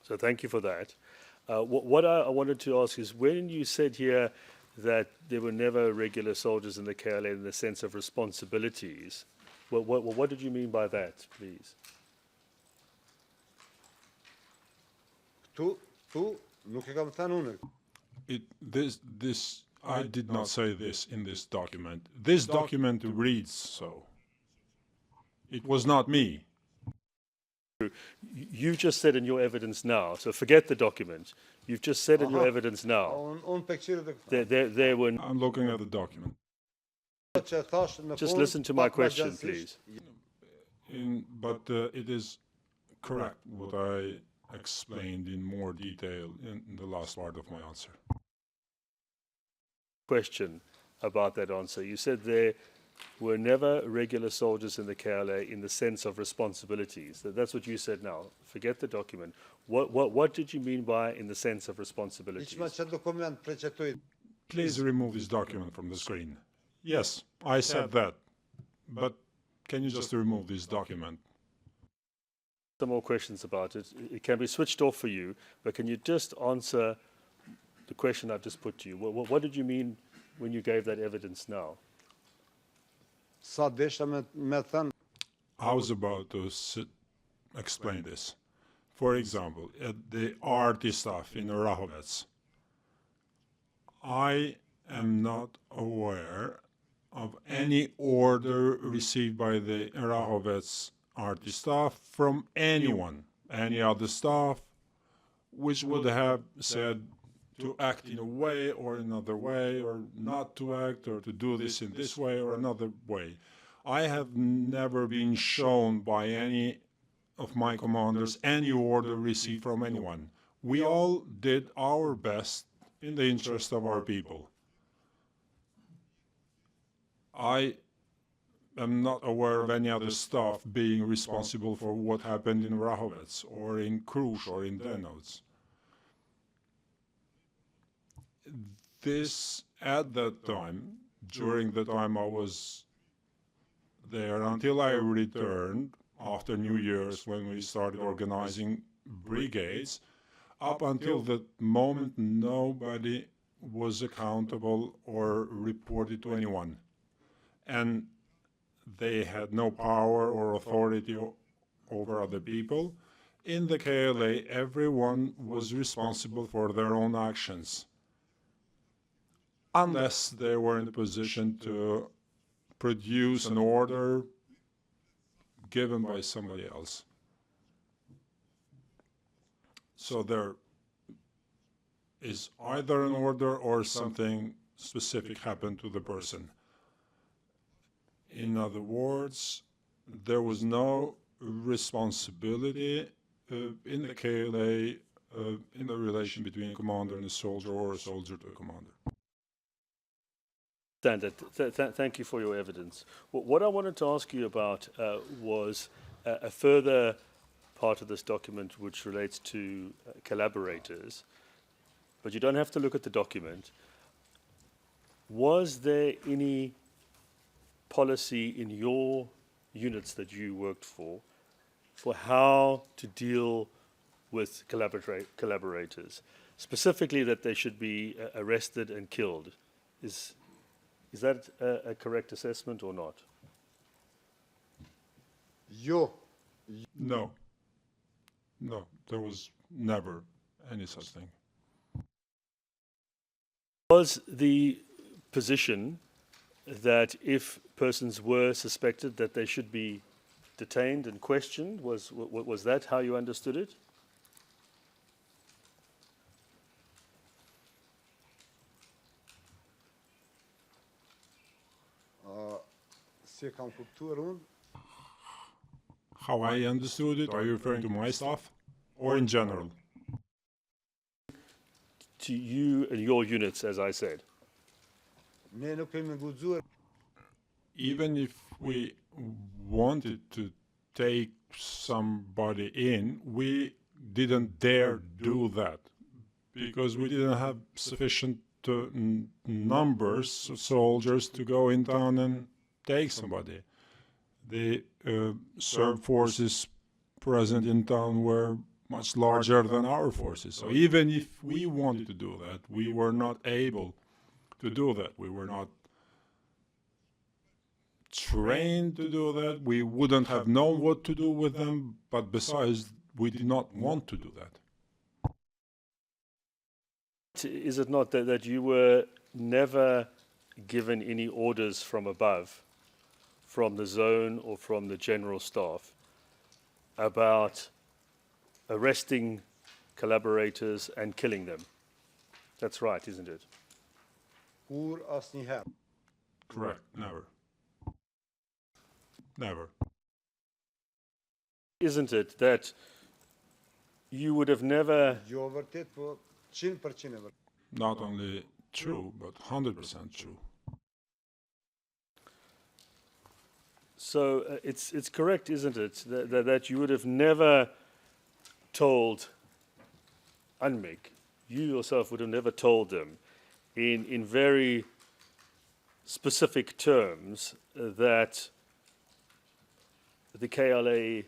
so thank you for that. What I wanted to ask is, when you said here that there were never regular soldiers in the KLA in the sense of responsibilities, what did you mean by that, please? I did not say this in this document. This document reads so. It was not me. You've just said in your evidence now, so forget the document. You've just said in your evidence now there were... I'm looking at the document. Just listen to my question, please. But it is correct what I explained in more detail in the last part of my answer. Question about that answer. You said there were never regular soldiers in the KLA in the sense of responsibilities. That's what you said now. Forget the document. What did you mean by in the sense of responsibilities? Please remove this document from the screen. Yes, I said that. But can you just remove this document? Some more questions about it. It can be switched off for you, but can you just answer the question I've just put to you? What did you mean when you gave that evidence now? I was about to explain this. For example, at the RT staff in Rahovec, I am not aware of any order received by the Rahovec RT staff from anyone, any other staff, which would have said to act in a way or another way, or not to act, or to do this in this way or another way. I have never been shown by any of my commanders any order received from anyone. We all did our best in the interest of our people. I am not aware of any other staff being responsible for what happened in Rahovec or in Cluj or in Denots. this, at that time, during the time I was there, until I returned after New Year's when we started organizing brigades, up until that moment, nobody was accountable or reported to anyone. And they had no power or authority over other people. In the KLA, everyone was responsible for their own actions, unless they were in a position to produce an order given by somebody else. So there is either an order or something specific happened to the person. In other words, there was no responsibility in the KLA in the relation between a commander and a soldier, or a soldier to a commander. Thank you for your evidence. What I wanted to ask you about was a further part of this document which relates to collaborators, but you don't have to look at the document. Was there any policy in your units that you worked for how to deal with collaborators, specifically that they should be arrested and killed? Is that a correct assessment or not? No, there was never any such thing. Was the position that if persons were suspected that they should be detained and questioned, was that how you understood it? How I understood it, are you referring to my staff or in general? To you and your units, as I said. Even if we wanted to take somebody in, we didn't dare do that because we didn't have sufficient numbers of soldiers to go in town and take somebody. The Serb forces present in town were much larger than our forces. So even if we wanted to do that, we were not able to do that. We were not trained to do that. We wouldn't have known what to do with them, but besides, we did not want to do that. Is it not that you were never given any orders from above, from the zone or from the general staff, about arresting collaborators and killing them? That's right, isn't it? Correct, never. Never. Isn't it that you would have never... Not only true, but 100% true. So it's correct, isn't it, that you would have never told UNMIK, you yourself would have never told them in very specific terms that the KLA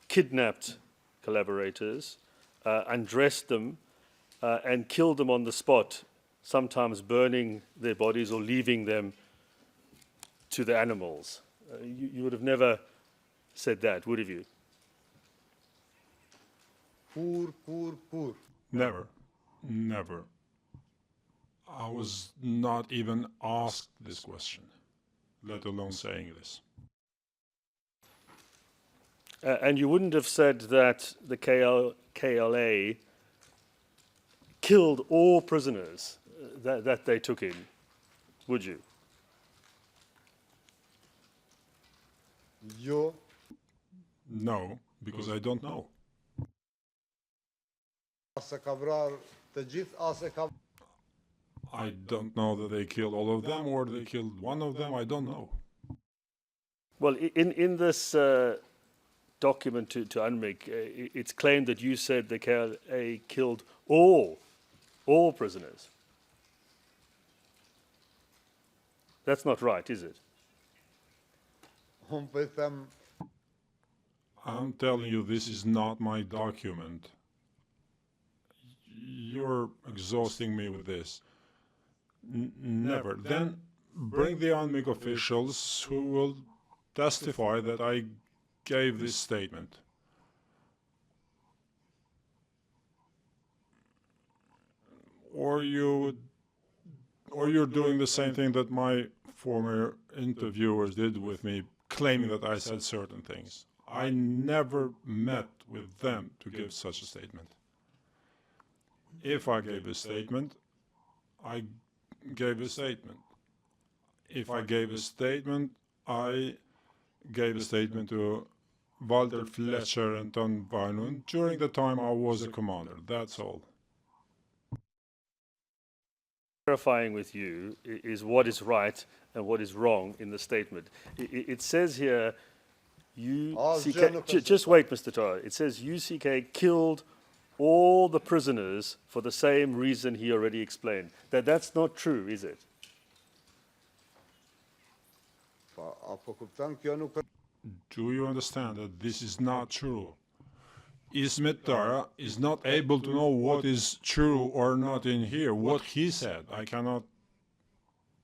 kidnapped collaborators, undressed them, and killed them on the spot, sometimes burning their bodies or leaving them to the animals. You would have never said that, would have you? Never. Never. I was not even asked this question, let alone saying this. And you wouldn't have said that the KLA killed all prisoners that they took in, would you? No, because I don't know. I don't know that they killed all of them or they killed one of them. I don't know. Well, in this document to UNMIK, it's claimed that you said the KLA killed all prisoners. That's not right, is it? Unë po I them I'm telling you, this is not my document. You're exhausting me with this. Never. Then bring the UNMIC officials who will testify that I gave this statement. Or you're doing the same thing that my former interviewers did with me, claiming that I said certain things. I never met with them to give such a statement. If I gave a statement, I gave a statement. If I gave a statement, I gave a statement to Walter Fletcher and Tom Bynum during the time I was a commander. That's all. Clarifying with you is what is right and what is wrong in the statement. It says here, UCK, just wait, Mr. Tara. It says UCK killed all the prisoners for the same reason he already explained. That's not true, is it? apo kupton kjo nuk Do you understand that this is not true? Ismet Tara is not able to know what is true or not in here, what he said. I cannot.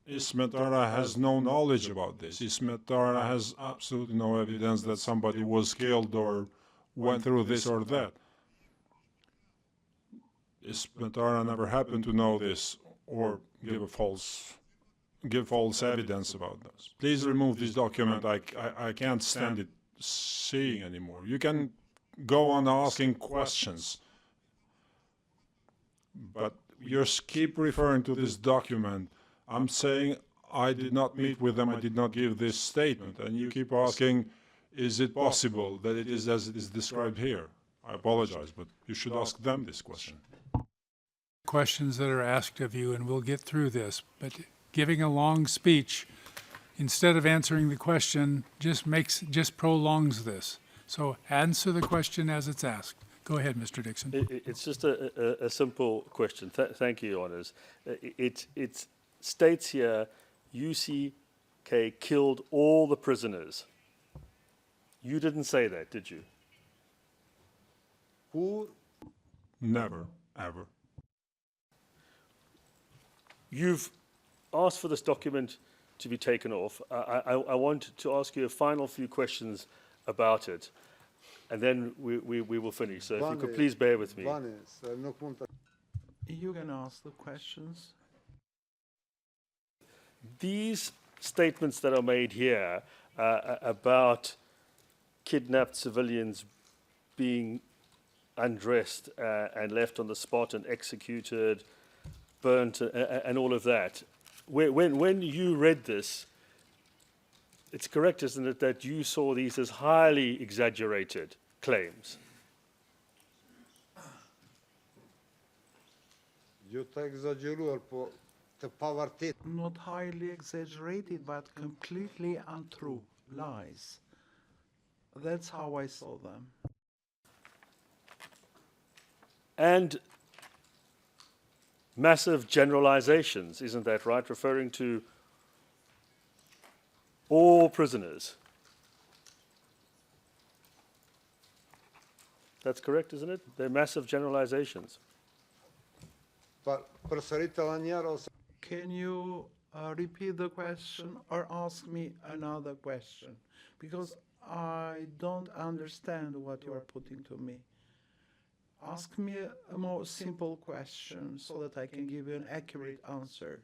Ismet Tara has no knowledge about this. Ismet Tara has absolutely no evidence that somebody was killed or went through this or that. Ismet Tara never happened to know this or give false evidence about this. Please remove this document. I can't stand it seeing anymore. You can go on asking questions, but you keep referring to this document. I'm saying I did not meet with them, I did not give this statement, and you keep asking, is it possible that it is as it is described here? I apologize, but you should ask them this question. Questions that are asked of you, and we'll get through this, but giving a long speech instead of answering the question just prolongs this. So answer the question as it's asked. Go ahead, Mr. Dixon. It's just a simple question. Thank you, Your Honours. It states here, UCK killed all the prisoners. You didn't say that, did you? Kur Never, ever. You've asked for this document to be taken off. I want to ask you a final few questions about it, and then we will finish. So if you could please bear with me. You can ask the questions. These statements that are made here about kidnapped civilians being undressed and left on the spot and executed, burnt, and all of that. When you read this, it's correct, isn't it, that you saw these as highly exaggerated claims? Not highly exaggerated, but completely untrue lies. That's how I saw them. And massive generalizations, isn't that right? Referring to all prisoners. That's correct, isn't it? They're massive generalizations. Can you repeat the question or ask me another question? Because I don't understand what you are putting to me. Ask me a more simple question so that I can give you an accurate answer.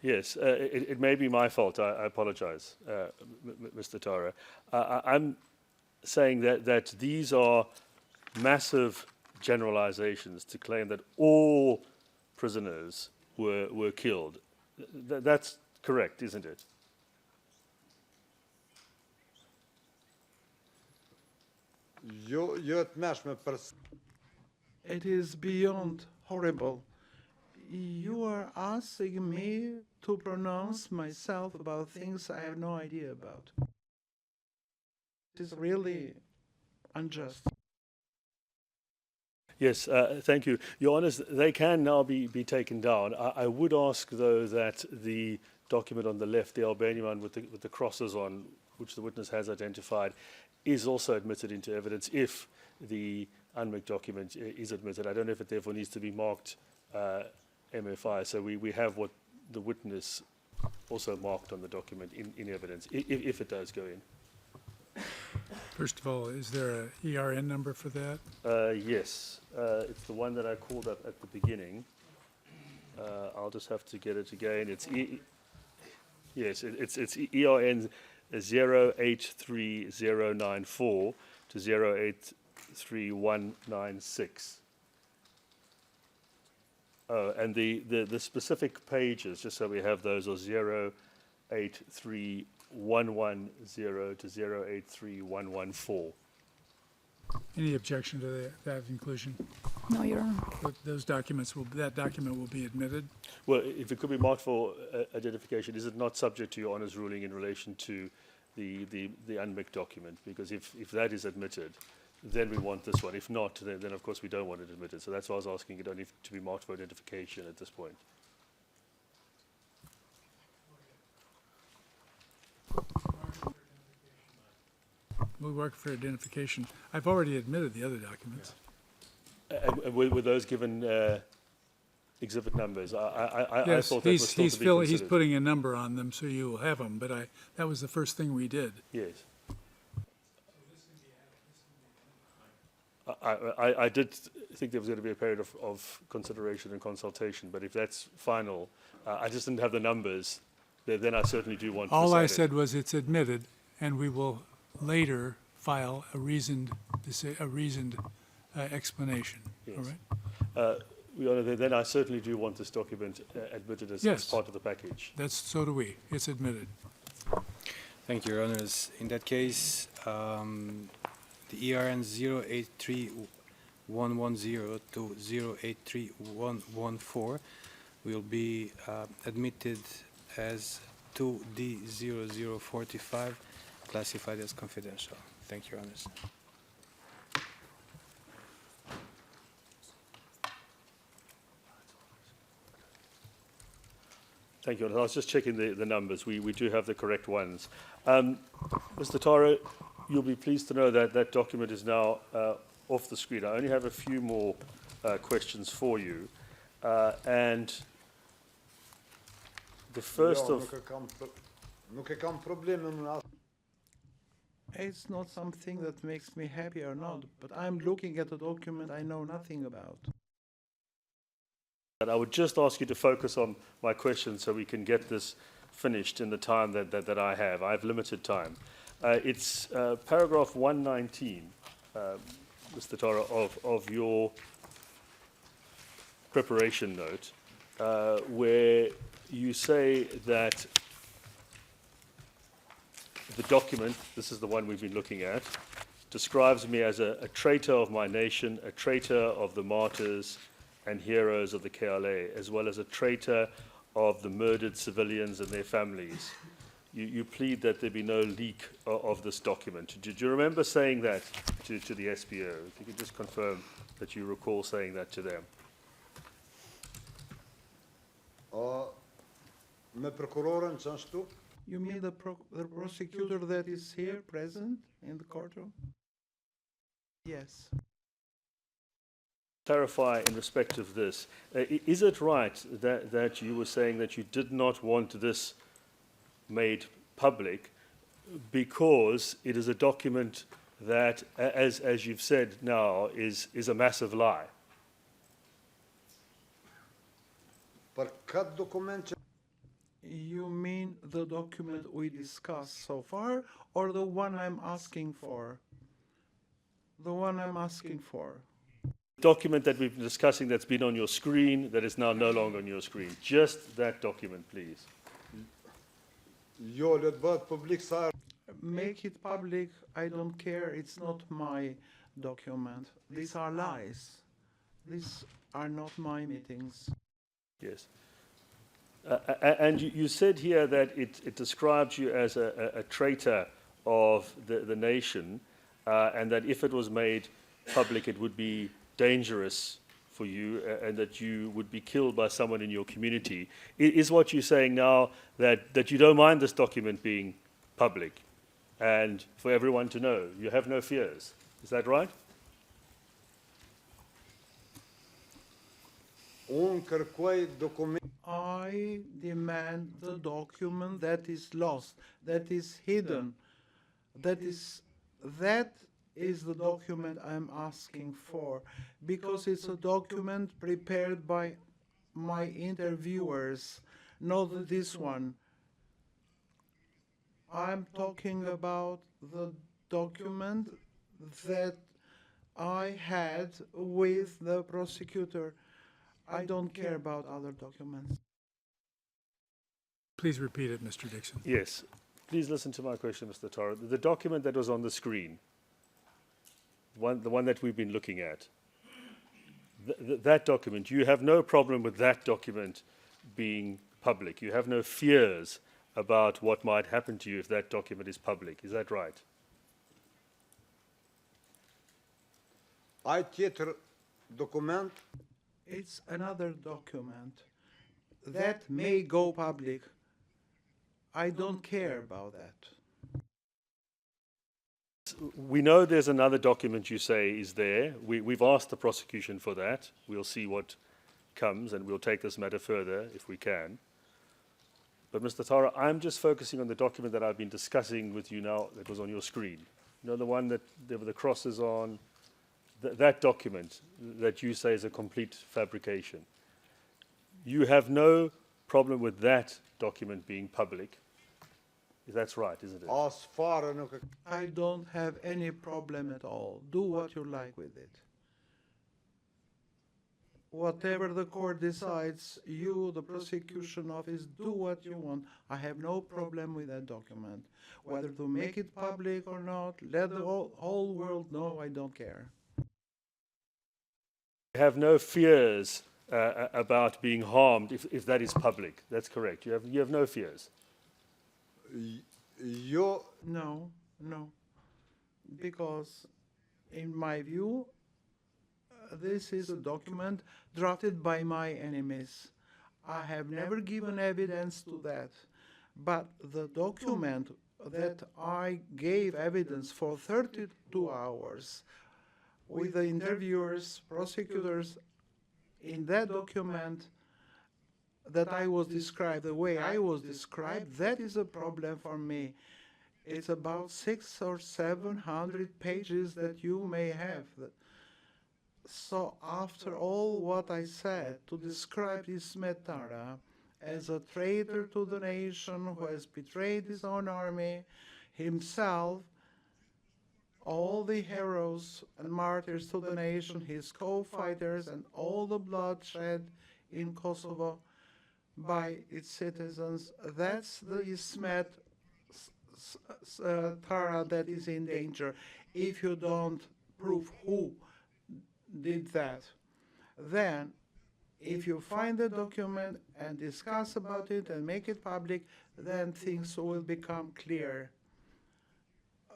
Yes, it may be my fault. I apologize, Mr. Tara. I'm saying that these are massive generalizations to claim that all prisoners were killed. That's correct, isn't it? It is beyond horrible. You are asking me to pronounce myself about things I have no idea about. It is really unjust. Yes, thank you. Your Honours, they can now be taken down. I would ask, though, that the document on the left, the Albanian one with the crosses on, which the witness has identified, is also admitted into evidence if the UNMIC document is admitted. I don't know if it therefore needs to be marked MFI, so we have what the witness also marked on the document in evidence, if it does go in. First of all, is there a ERN number for that? Yes, it's the one that I called up at the beginning. I'll just have to get it again. It's it's ERN 083094 to 083196. Oh, and the specific pages, just so we have those, are 083110 to 083114. Any objection to that inclusion? No, Your Honor. Those documents that document will be admitted? Well, if it could be marked for identification, is it not subject to Your Honour's ruling in relation to the UNMIC document? Because if that is admitted, then we want this one. If not, then of course we don't want it admitted. So that's why I was asking it only to be marked for identification at this point. We work for identification. I've already admitted the other documents. And were those given exhibit numbers? I Yes, thought that was still to be considered. he's putting a number on them, so you will have them, but that was the first thing we did. Yes. I did think there was going to be a period of consideration and consultation, but if that's final, I just didn't have the numbers, then I certainly do want to All I decide it. said was it's admitted, and we will later file a reasoned explanation. Yes. All right? Your Honour, then I certainly do want this document admitted as Yes. part of the package. So do we. It's admitted. Thank you, Your Honours. In that case, the ERN 083110 to 083114 will be admitted as 2D0045, classified as confidential. Thank you, Your Honours. Thank you. I was just checking the numbers. We do have the correct ones. Mr. Taro, you'll be pleased to know that that document is now off the screen. I only have a few more questions for you. And the first of... It's not something that makes me happy or not, but I'm looking at a document I know nothing about. I would just ask you to focus on my question so we can get this finished in the time that I have. I have limited time. It's paragraph 119, Mr. Taro, of your preparation note, where you say that the document, this is the one we've been looking at, describes me as a traitor of my nation, a traitor of the martyrs and heroes of the KLA, as well as a traitor of the murdered civilians and their families. You plead that there be no leak of this document. Did you remember saying that to the SBO? If you could just confirm that you recall saying that to them. You mean the prosecutor that is here, present in the courtroom? Yes. Clarify in respect of this. Is it right that you were saying that you did not want this made public because it is a document that, as you've said now, is a massive lie? You mean the document we discussed so far, or the one I'm asking for? The one I'm asking for. Document that we've been discussing that's been on your screen, that is now no longer on your screen. Just that document, please. Make it public, I don't care, it's not my document. These are lies. These are not my meetings. Yes. And you said here that it describes you as a traitor of the nation, and that if it was made public, it would be dangerous for you and that you would be killed by someone in your community. Is what you're saying now that you don't mind this document being public and for everyone to know? You have no fears. Is that right? I demand the document that is lost, that is hidden. That is the document I'm asking for, because it's a document prepared by my interviewers, not this one. I'm talking about the document that I had with the prosecutor. I don't care about other documents. Please repeat it, Mr. Dixon. Yes. Please listen to my question, Mr. Tara. The document that was on the screen, the one that we've been looking at, that document, you have no problem with that document being public. You have no fears about what might happen to you if that document is public. Is that right? It's another document that may go public. I don't care about that. We know there's another document you say is there. We've asked the prosecution for that. We'll see what comes, and we'll take this matter further if we can. But Mr. Tara, I'm just focusing on the document that I've been discussing with you now that was on your screen. You know, the one that there were the crosses on, that document that you say is a complete fabrication. You have no problem with that document being public. That's right, isn't it? I don't have any problem at all. Do what you like with it. Whatever the court decides, you, the prosecution office, do what you want. I have no problem with that document. Whether to make it public or not, let the whole world know, I don't care. You have no fears about being harmed if that is public. That's correct. You have no fears. No, because in my view, this is a document drafted by my enemies. I have never given evidence to that, but the document that I gave evidence for 32 hours with the interviewers, prosecutors, in that document that I was described, the way I was described, that is a problem for me. It's about 600 or 700 pages that you may have. So after all what I said, to describe Ismet Tara as a traitor to the nation who has betrayed his own army, himself, all the heroes and martyrs to the nation, his co-fighters, and all the bloodshed in Kosovo by its citizens, that's the Ismet Tara that is in danger. If you don't prove who did that, then if you find the document and discuss about it and make it public, then things will become clear.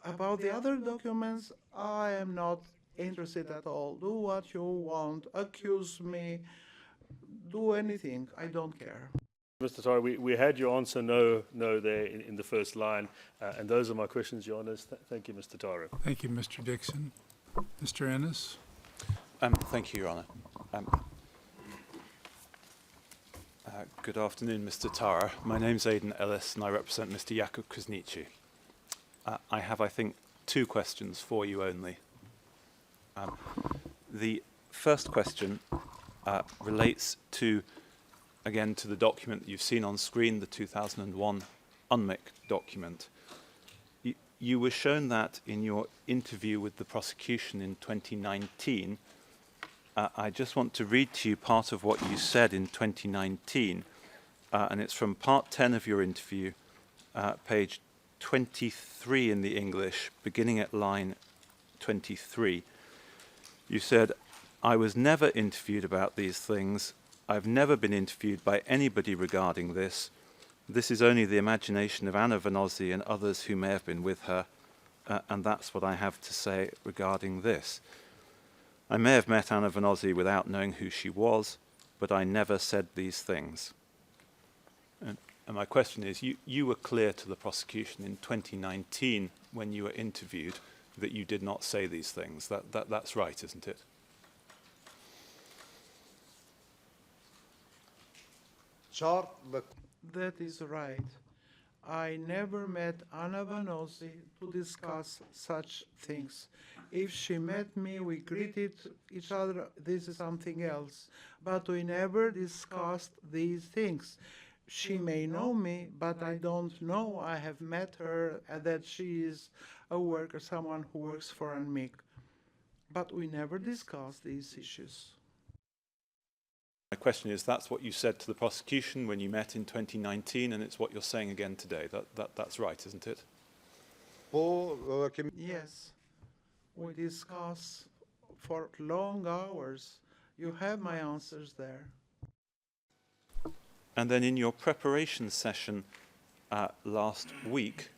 About the other documents, I am not interested at all. Do what you want, accuse me, do anything, I don't care. Mr. Tara, we had your answer no there in the first line, and those are my questions, Your Honours. Thank you, Mr. Tara. Thank you, Mr. Dixon. Mr. Ennis? Thank you, Your Honour. Good afternoon, Mr. Tara. My name's Aidan Ellis, and I represent Mr. Jakub Krasniqi. I have, I think, two questions for you only. The first question relates to, again, to the document that you've seen on screen, the 2001 UNMIC document. You were shown that in your interview with the prosecution in 2019. I just want to read to you part of what you said in 2019, and it's from part 10 of your interview, page 23 in the English, beginning at line 23. You said, "I was interviewed interviewed about these things. I've never been interviewed by anybody regarding this. This is only the imagination of Anna Vanozzi and others who may have been with her, and that's what I have to say regarding this." I may have met Anna Vanozzi without knowing who she was, but I never said these things. And my question is, you were clear to the prosecution in 2019 when you were interviewed that you did not say these things. That's right, isn't it? That is right. I never met Anna Vanozzi to discuss such things. If she met me, we greeted each other, this is something else. But we never discussed these things. She may know me, but I don't know I have met her and that she is a worker, someone who works for UNMIK. But we never discussed these issues. My question is, that's what you said to the prosecution when you met in 2019, and it's what you're saying again today. That's right, isn't it? Yes, we discuss for long hours. You have my answers there. And then in your preparation session last week,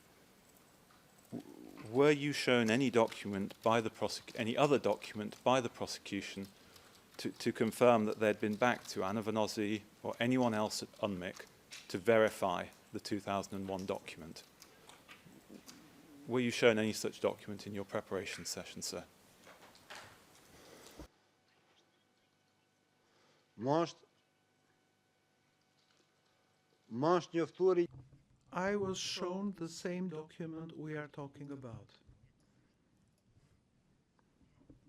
were you shown any document by the any other document by the prosecution to confirm that they'd been back to Anna Vanozzi or anyone else at UNMIK to verify the 2001 document? Were you shown any such document in your preparation session, sir? I was shown the same document we are talking about.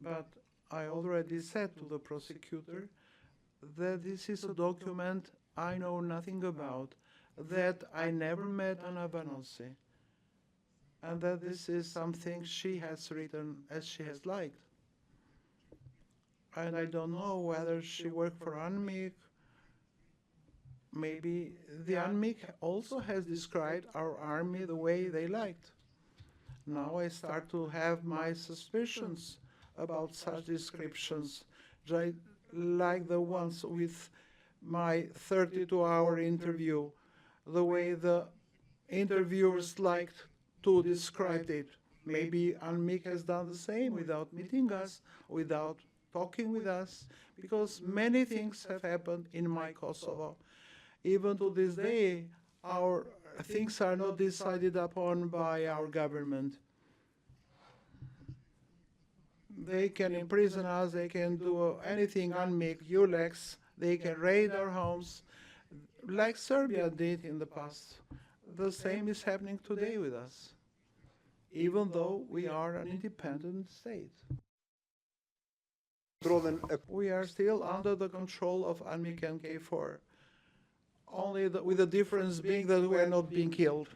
But I already said to the prosecutor that this is a document I know nothing about, that I never met Anna Vanozzi, and that this is something she has written as she has liked. And I don't know whether she worked for UNMIK. Maybe the UNMIK also has described our army the way they liked. Now I start to have my suspicions about such descriptions, like the ones with my 32-hour interview, the way the interviewers liked to describe it. Maybe UNMIK has done the same without meeting us, without talking with us, because many things have happened in my Kosovo. Even to this day, our things are not decided upon by our government. They can imprison us, they can do anything, UNMIK, ULEX, they can raid our homes, like Serbia did in the past. The same is happening today with us, even though we are an independent state. We are still under the control of UNMIK and KFOR, only with the difference being that we are not being killed.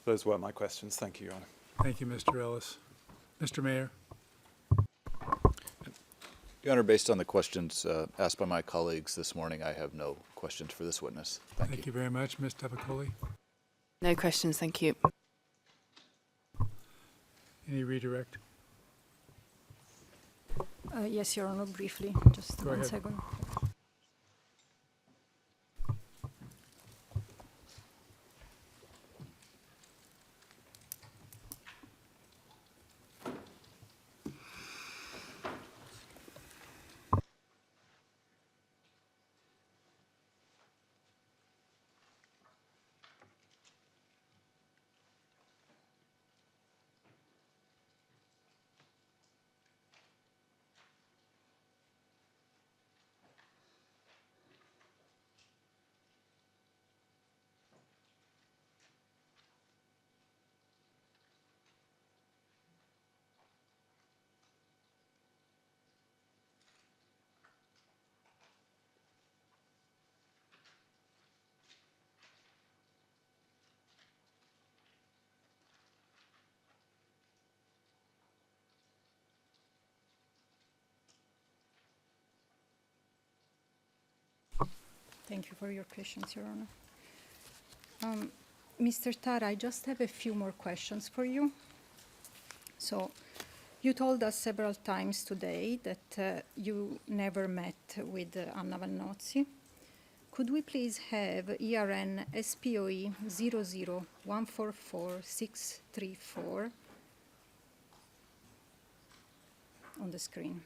Those were my questions. Thank you, Your Honor. Thank you, Mr. Ellis. Mr. Mayor. Your Honor, based on the questions asked by my colleagues this morning, I have no questions for this witness. Thank you very much. Ms. Tavakoli. No questions, thank you. Any redirect? Yes, Your Honor, briefly, just Go one ahead. second. Thank you for your patience, Your Honor. Mr. Tar, I just have a few more questions for you. So, you told us several times today that you never met with Anna Vanozzi. Could we please have ERN SPOE 00144-634 on the screen.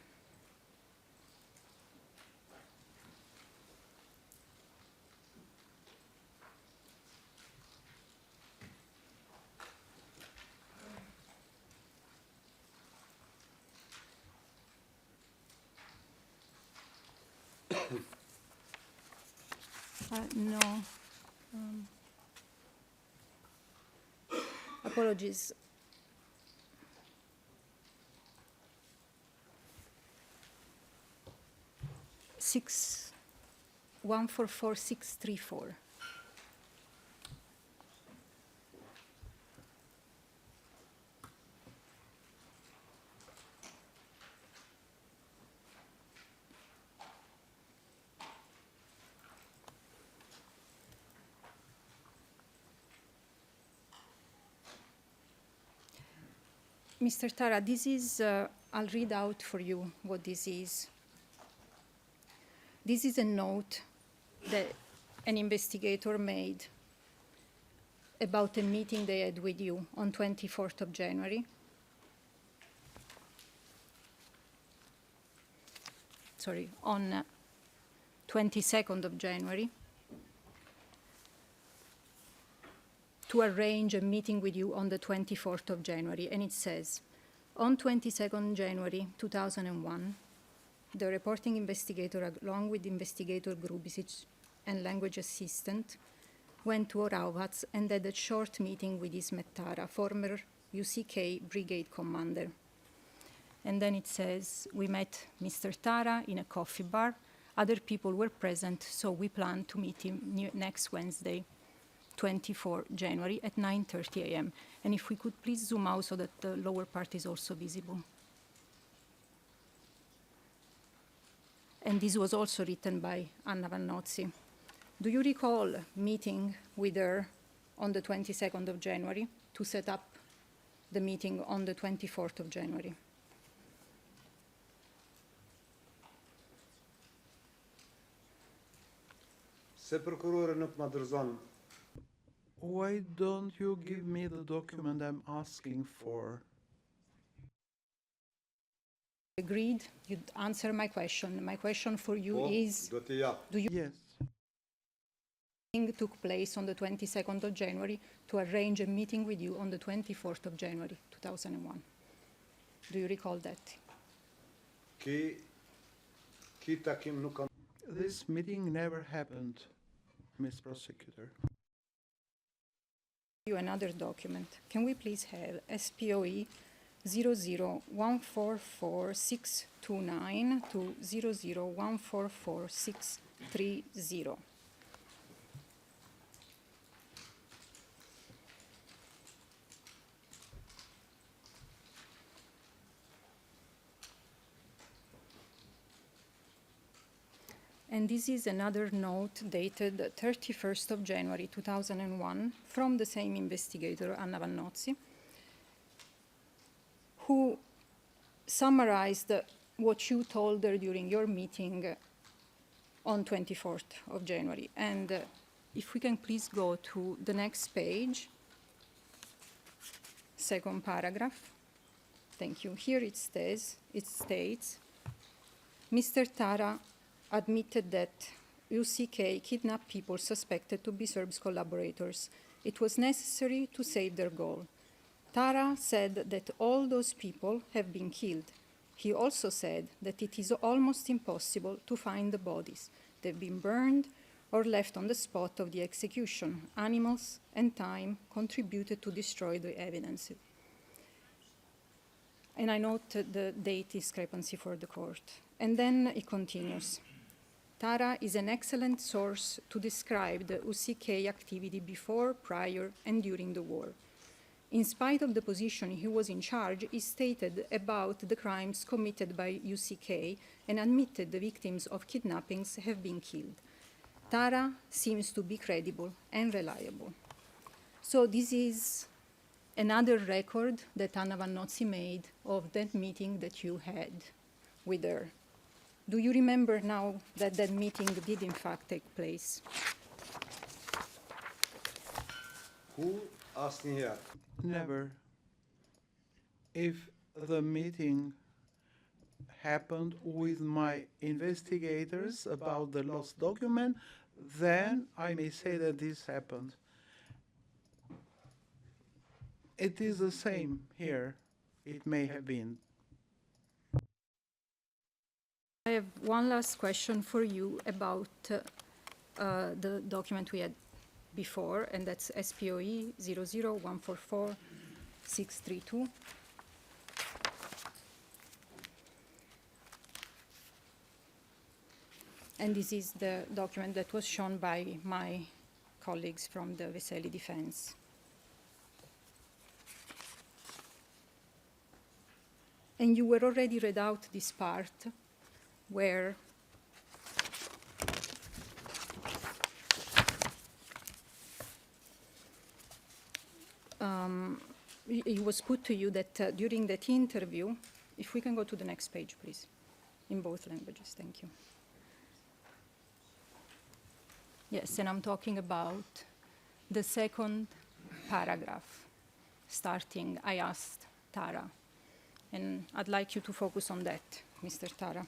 No. Apologies. Six 144634. Mr. Tara, this is, I'll read out for you what this is. This is a note that an investigator made about a meeting they had with you on 24th of January. Sorry, on 22nd of January, to arrange a meeting with you on the 24th of January. And it says, on 22nd January 2001, the reporting investigator, along with the investigator group and language assistant, went to Oravats and had a short meeting with Ismet Tara, former UCK brigade commander. And then it says, we met Mr. Tara in a coffee bar. Other people were present, so we plan to meet him next Wednesday, 24 January at 9:30 a.m. And if we could please zoom out so that the lower part is also visible. And this was also written by Anna Vannozzi. Do you recall meeting with her on the 22nd of January to set up the meeting on the 24th of January? Why don't you give me the document I'm asking for? Agreed. You'd answer my question. My question for you is, do you Yes. meeting took place on the 22nd of January to arrange a meeting with you on the 24th of January 2001? Do you recall that? This meeting never happened, Ms. Prosecutor. You another document. Can we please have SPOE 00144629 to 00144630? And this is another note dated 31st of January 2001 from the same investigator, Anna Vannozzi, who summarized what you told her during your meeting on 24th of January. And if we can please go to the next page, second paragraph. Thank you. Here it states, Mr. Tara admitted that UCK kidnapped people suspected to be Serbs collaborators. It was necessary to save their goal. Tara said that all those people have been killed. He also said that it is almost impossible to find the bodies. They've been burned or left on the spot of the execution. Animals and time contributed to destroy the evidence. And I note the date discrepancy for the court. And then it continues. Tara is an excellent source to describe the UCK activity before, prior, and during the war. In spite of the position he was in charge, he stated about the crimes committed by UCK and admitted the victims of kidnappings have been killed. Tara seems to be credible and reliable. So this is another record that Anna Vannozzi made of that meeting that you had with her. Do you remember now that that meeting did in fact take place? Who asking here? Never. If the meeting happened with my investigators about the lost document, then I may say that this happened. It is the same here. It may have been. I have one last question for you about the document we had before, and that's SPOE 00144-632. And this is the document that was shown by my colleagues from the Veseli defense. And you were already read out this part where it was put to you that during that interview, if we can go to the next page, please, in both languages, thank you. Yes, and I'm talking about the second paragraph, starting, I asked Tara, and I'd like you to focus on that, Mr. Tara.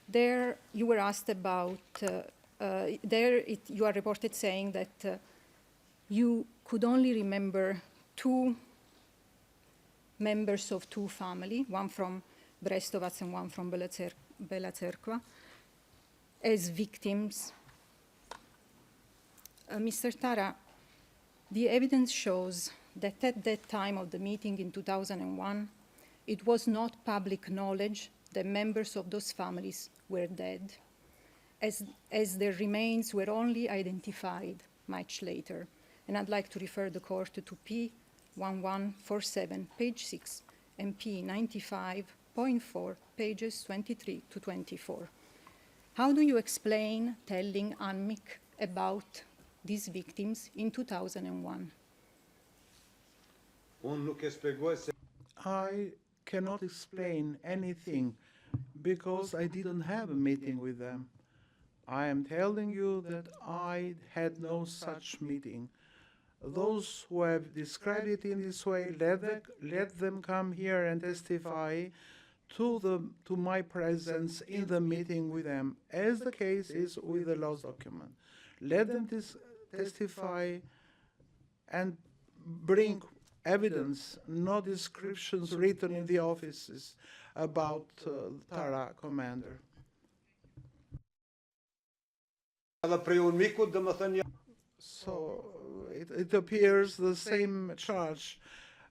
There, you were asked about, you are reported saying that you could only remember two members of two families, one from Brestovac and one from Bela Cerkva, as victims. Mr. Tara, the evidence shows that at that time of the meeting in 2001, it was not public knowledge that members of those families were dead, as their remains were only identified much later. And I'd like to refer the court to P1147, page 6, and P95.4, pages 23 to 24. How do you explain telling ANMIC about these victims in 2001? I cannot explain anything because I didn't have a meeting with them. I am telling you that I had no such meeting. Those who have described it in this way, let them come here and testify to my presence in the meeting with them, as the case is with the lost document. Let them testify and bring evidence, not descriptions written in the offices about Tara commander. So it appears the same charge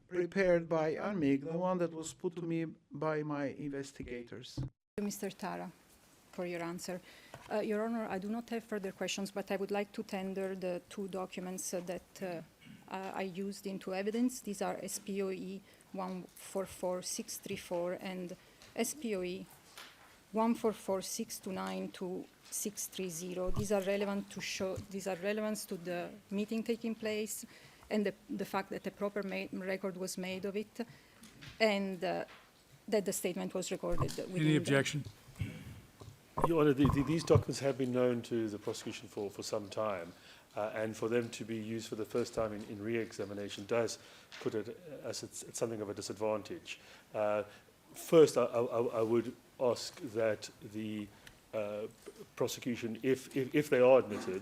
prepared by ANMIC, the one that was put to me by my investigators. Mr. Tara, for your answer. Your Honor, I do not have further questions, but I would like to tender the two documents that I used into evidence. These are SPOE 144634 and SPOE 144629 to 630. These are relevant to show. These are relevant to the meeting taking place, and the fact that a proper record was made of it, and that the statement was recorded. Any objection? Your Honour, these documents have been known to the prosecution for some time, and for them to be used for the first time in re-examination does put it as it's something of a disadvantage. First, I would ask that the prosecution, if they are admitted,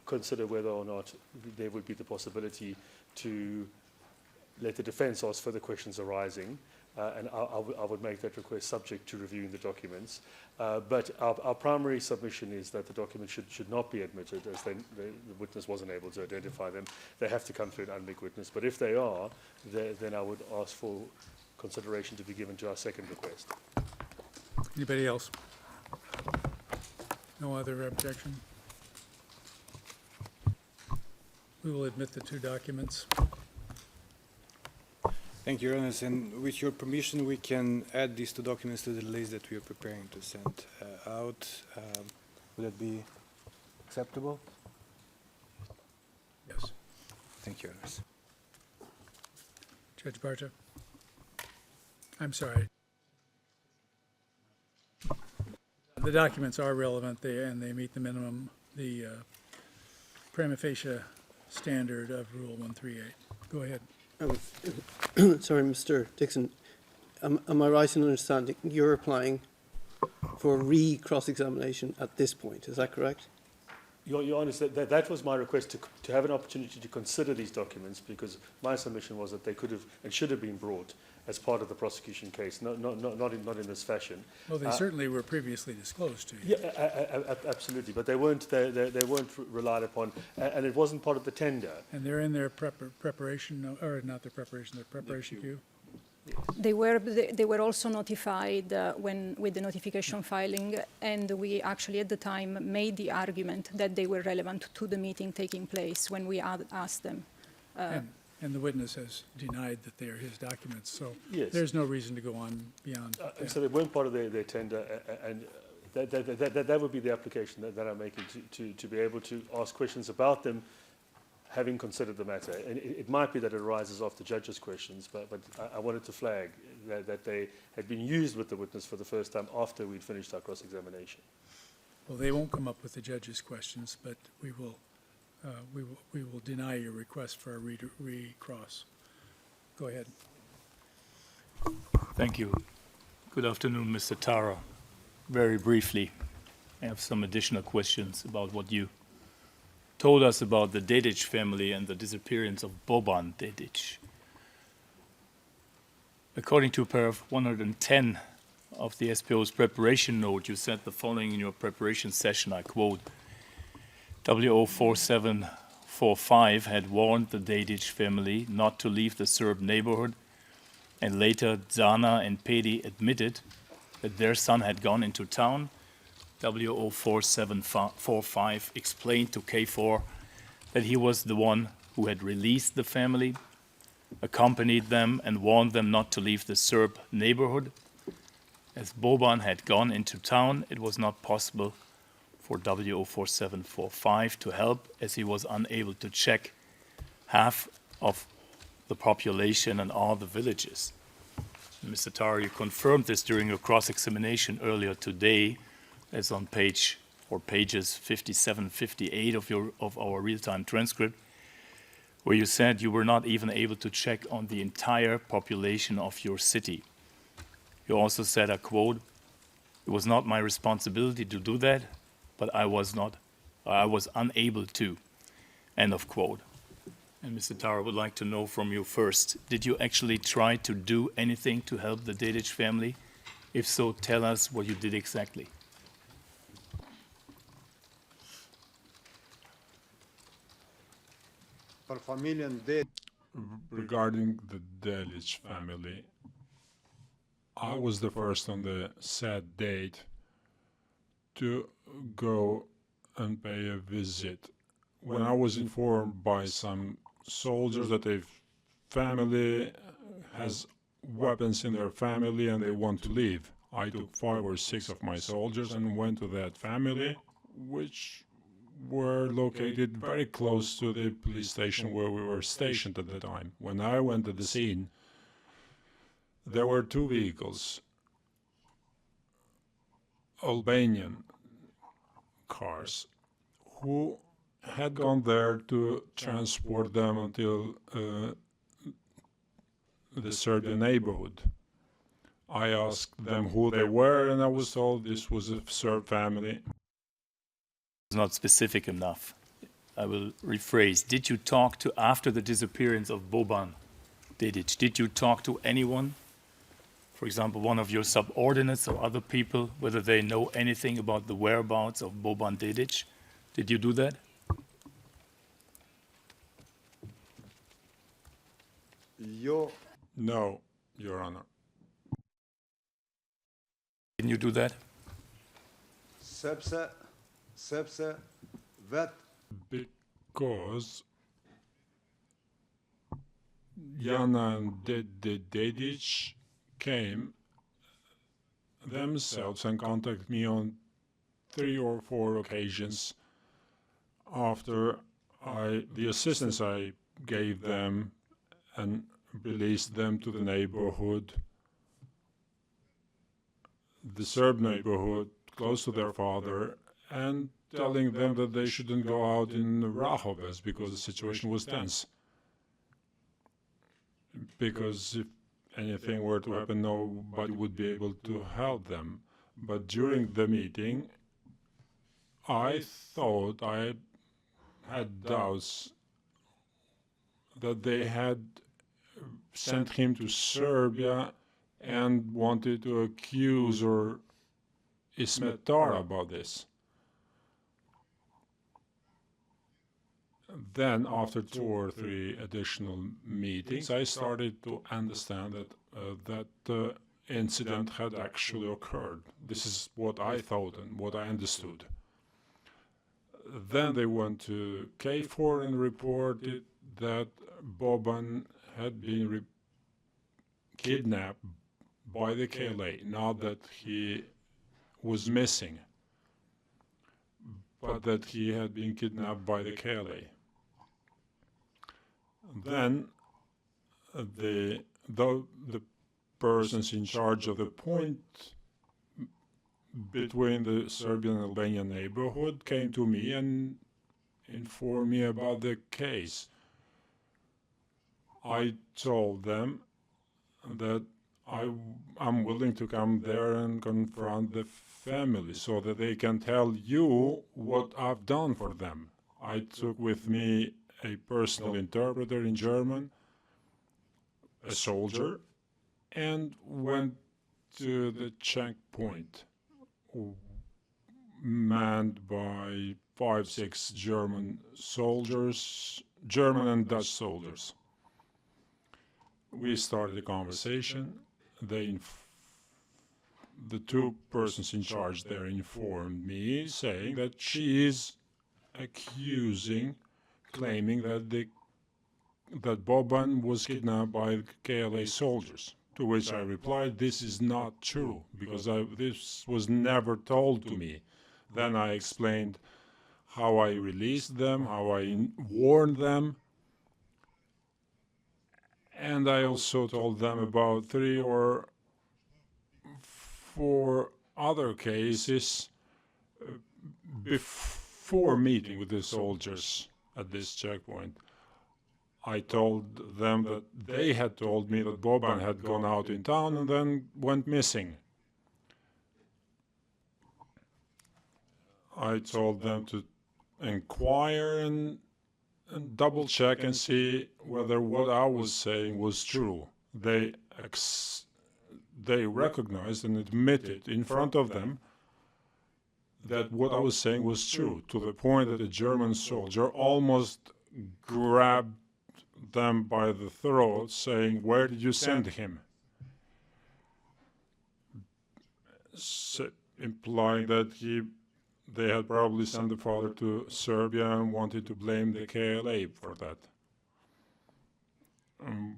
consider whether or not there would be the possibility to let the defence ask further questions arising, and I would make that request subject to reviewing the documents. But our primary submission is that the documents should not be admitted, as the witness wasn't able to identify them. They have to come through an unmixed witness. But if they are, then I would ask for consideration to be given to our second request. Anybody else? No other objection? We will admit the two documents. Thank you, Your Honor. And with your permission, we can add these two documents to the list that we are preparing to send out. Would that be acceptable? Yes. Thank you, Your Honor. Judge Barta? I'm sorry. The documents are relevant and they meet the minimum, the prima facie standard of Rule 138. Go ahead. Sorry, Mr. Dixon. am I right in understanding you're applying for re-cross-examination at this point? Is that correct? Your Honour, that was my request to have an opportunity to consider these documents, because my submission was that they could have and should have been brought as part of the prosecution case, not in this fashion. Well, they certainly were previously disclosed to you. Yeah, absolutely, but they weren't relied upon, and it wasn't part of the tender. And they're in their preparation, or not their preparation, their preparation queue? They were also notified with the notification filing, and we actually at the time made the argument that they were relevant to the meeting taking place when we asked them. And the witness has denied that they are his documents, so yes. There's no reason to go on beyond that. So they weren't part of their tender, and that would be the application that I'm making, to be able to ask questions about them, having considered the matter. And it might be that it arises after judges' questions, but I wanted to flag that they had been used with the witness for the first time after we'd finished our cross-examination. Well, they won't come up with the judges' questions, but we will deny your request for a recross. Go ahead. Thank you. Good afternoon, Mr. Tara. Very briefly, I have some additional questions about what you told us about the Dedic family and the disappearance of Boban Dedic. According to paragraph 110 of the SPO's preparation note, you said the following in your preparation session, I quote, W04745 had warned the Dedic family not to leave the Serb neighborhood, and later Zana and Pedi admitted that their son had gone into town. W04745 explained to K4 that he was the one who had released the family, accompanied them, and warned them not to leave the Serb neighborhood. As Boban had gone into town, it was not possible for W04745 to help, as he was unable to check half of the population and all the villages. Mr. Tara, you confirmed this during your cross-examination earlier today, as on pages 57, 58 of our real-time transcript, where you said you were not even able to check on the entire population of your city. You also said, I quote, "It was not my responsibility to do that, but I was unable to," end of quote. And Mr. Tara, would like to know from you first, did you actually try to do anything to help the Dedic family? If so, tell us what you did exactly. Regarding the Dedic family, I was the first on the set date to go and pay a visit. When I was informed by some soldiers that a family has weapons in their family and they want to leave, I took 5 or 6 of my soldiers and went to that family, which were located very close to the police station where we were stationed at the time. When I went to the scene, there were 2 vehicles, Albanian cars, who had gone there to transport them until the Serbian neighborhood. I asked them who they were, and I was told this was a Serb family. It's not specific enough. I will rephrase. Did you talk to, after the disappearance of Boban Dedic, did you talk to anyone, for example, one of your subordinates or other people, whether they know anything about the whereabouts of Boban Dedic? Did you do that? No, Your Honor. Didn't you do that? Because Jana and Dedic came themselves and contacted me on 3 or 4 occasions after the assistance I gave them and released them to the neighborhood, the Serb neighborhood, close to their father, and telling them that they shouldn't go out in Rahovec because the situation was tense. Because if anything were to happen, nobody would be able to help them. But during the meeting, I thought I had doubts that they had sent him to Serbia and wanted to accuse or Ismet Tara about this. Then, after 2 or 3 additional meetings, I started to understand that incident had actually occurred. This is what I thought and what I understood. Then they went to KFOR and reported that Boban had been kidnapped by the KLA, not that he was missing, but that he had been kidnapped by the KLA. Then the persons in charge of the point between the Serbian and Albanian neighborhood came to me and informed me about the case. I told them that I'm willing to come there and confront the family so that they can tell you what I've done for them. I took with me a personal interpreter in German, a soldier, and went to the checkpoint manned by 5-6 German soldiers, German and Dutch soldiers. We started a conversation. The 2 persons in charge there informed me, saying that she is claiming that Boban was kidnapped by KLA soldiers. To which I replied, this is not true, because this was never told to me. Then I explained how I released them, how I warned them, and I also told them about 3 or 4 other cases before meeting with the soldiers at this checkpoint. I told them that they had told me that Boban had gone out in town and then went missing. I told them to inquire and double-check and see whether what I was saying was true. They recognized and admitted in front of them that what I was saying was true, to the point that a German soldier almost grabbed them by the throat, saying, "Where did you send him?" Implying that they had probably sent the father to Serbia and wanted to blame the KLA for that.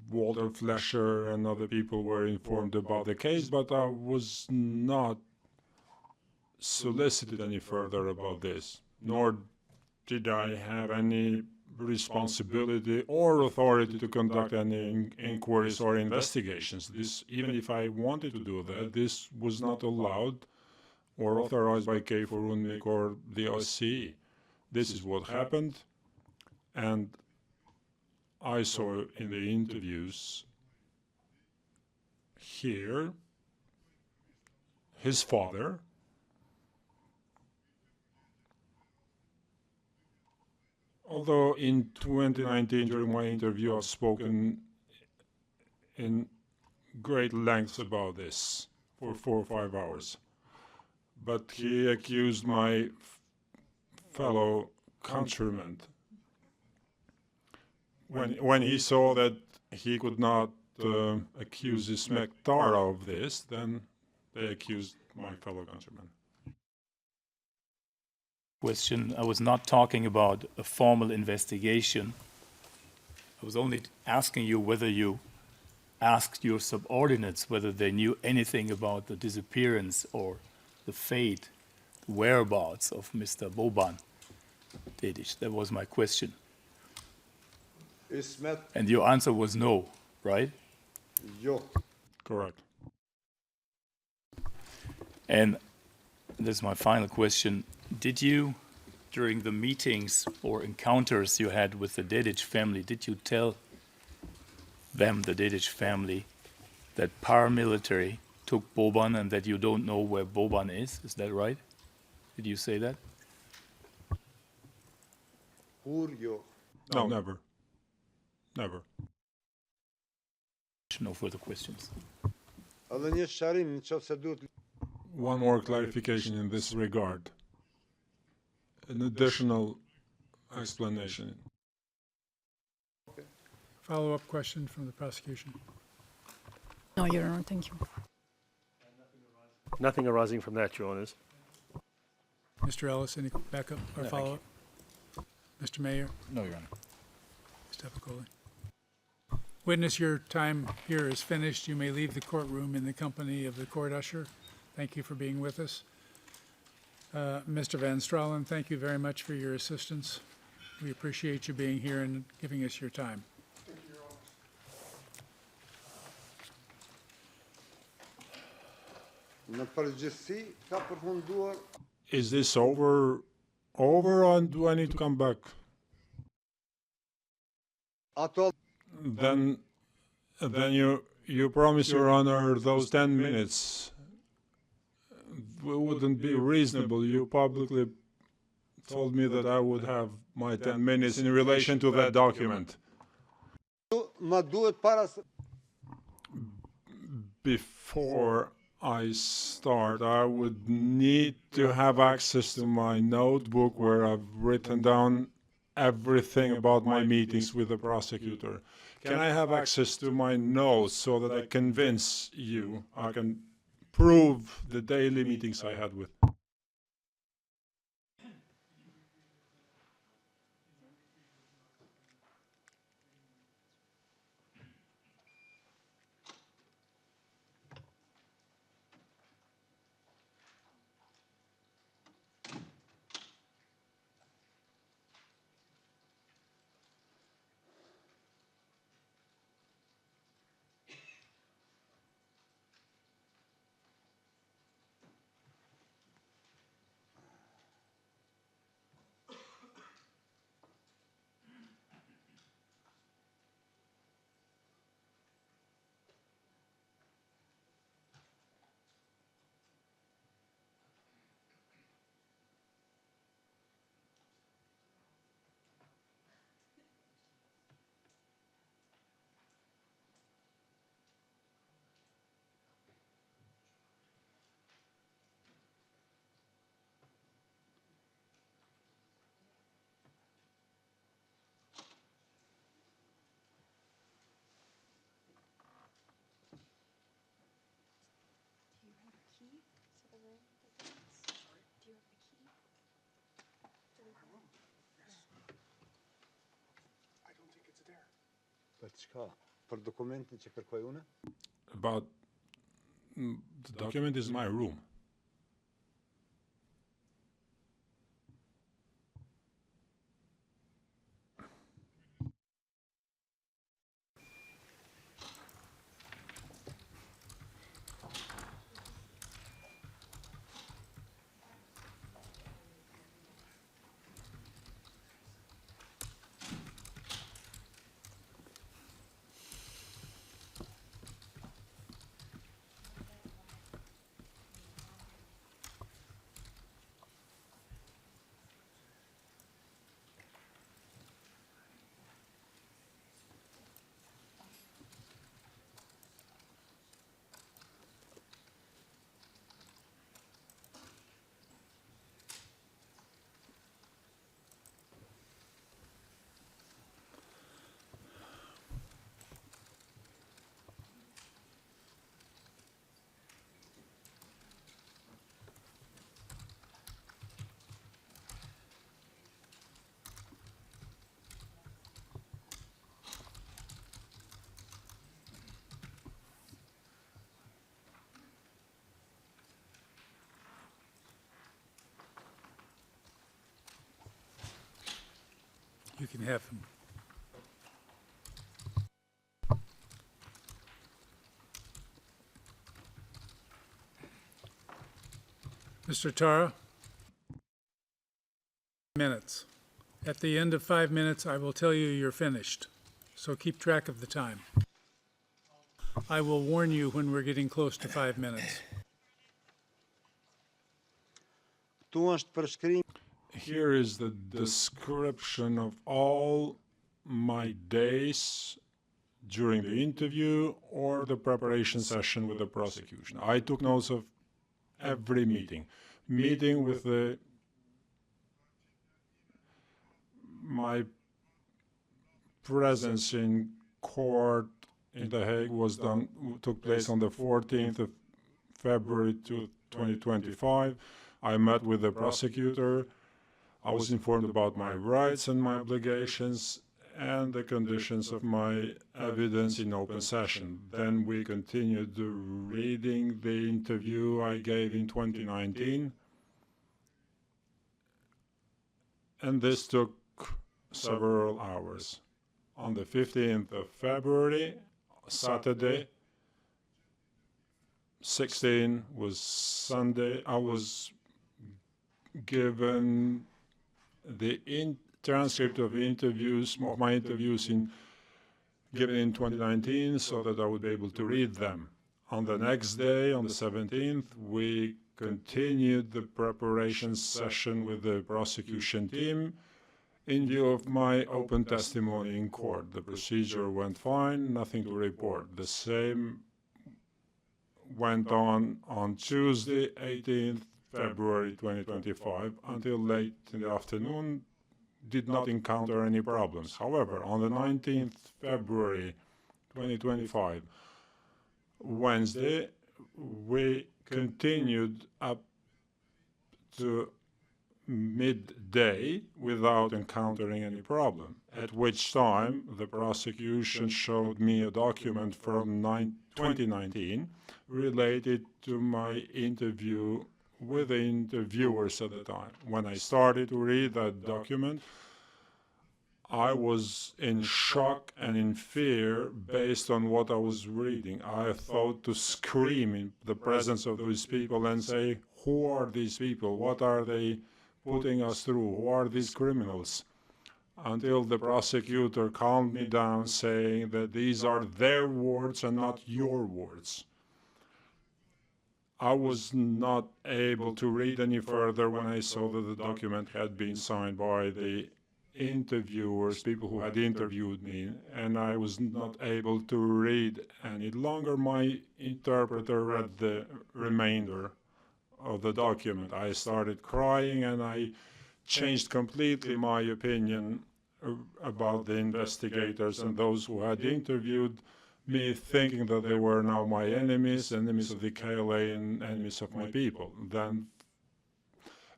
Walter Flesher and other people were informed about the case, but I was not solicited any further about this, nor did I have any responsibility or authority to conduct any inquiries or investigations. Even if I wanted to do that, this was not allowed or authorized by KFOR UNMIK or the OSCE. This is what happened, and I saw in the interviews here his father, although in 2019 during my interview I've spoken in great lengths about this for 4 or 5 hours. But he accused my fellow countrymen. When he saw that he could not accuse Ismet Tara of this, then they accused my fellow countrymen. Question, I was not talking about a formal investigation. I was only asking you whether you asked your subordinates whether they knew anything about the disappearance or the fate, the whereabouts of Mr. Boban Dedić. That was my question. And your answer was no, right? Correct. And this is my final question. Did you, during the meetings or encounters you had with the Dedić family, did you tell them, the Dedić family, that paramilitary took Boban and that you don't know where Boban is. Is that right? Did you say that? No, never. Never. No further questions. One more clarification in this regard. An additional explanation. Follow-up question from the prosecution. No, Your Honor, thank you. Nothing arising from that, Your Honours. Mr. Ellis, any backup or follow-up? Mr. Mayor? No, Your Honor. Mr. Epicoli? Witness, your time here is finished. You may leave the courtroom in the company of the court usher. Thank you for being with us. Mr. Van Stralen, thank you very much for your assistance. We appreciate you being here and giving us your time. Is this over, or do I need to come back? Then you promise, Your Honor, those 10 minutes. It wouldn't be reasonable. You publicly told me that I would have my 10 minutes in relation to that document. Before I start, I would need to have access to my notebook where I've written down everything about my meetings with the prosecutor. Can I have access to my notes so that I convince you, I can prove the daily meetings I had with? About the document is in my room. You can have them. Mr. Tara? Minutes. At the end of 5 minutes, I will tell you you're finished. So keep track of the time. I will warn you when we're getting close to 5 minutes. Here is the description of all my days during the interview or the preparation session with the prosecution. I took notes of every meeting with my presence in court in The Hague took place on the 14th of February 2025. I met with the prosecutor. I was informed about my rights and my obligations and the conditions of my evidence in open session. Then we continued reading the interview I gave in 2019. And this took several hours. On the 15th of February, Saturday, 16 was Sunday, I was given the transcript of my interviews given in 2019 so that I would be able to read them. On the next day, on the 17th, we continued the preparation session with the prosecution team in view of my open testimony in court. The procedure went fine, nothing to report. The same went on Tuesday, 18th February 2025, until late in the afternoon, did not encounter any problems. However, on the 19th February 2025, Wednesday, we continued up to midday without encountering any problem, at which time the prosecution showed me a document from 2019 related to my interview with the interviewers at the time. When I started to read that document, I was in shock and in fear based on what I was reading. I thought to scream in the presence of those people and say, who are these people? What are they putting us through? Who are these criminals? Until the prosecutor calmed me down, saying that these are their words and not your words. I was not able to read any further when I saw that the document had been signed by the interviewers, people who had interviewed me, and I was not able to read any longer. My interpreter read the remainder of the document. I started crying and I changed completely my opinion about the investigators and those who had interviewed me, thinking that they were now my enemies of the KLA and enemies of my people. Then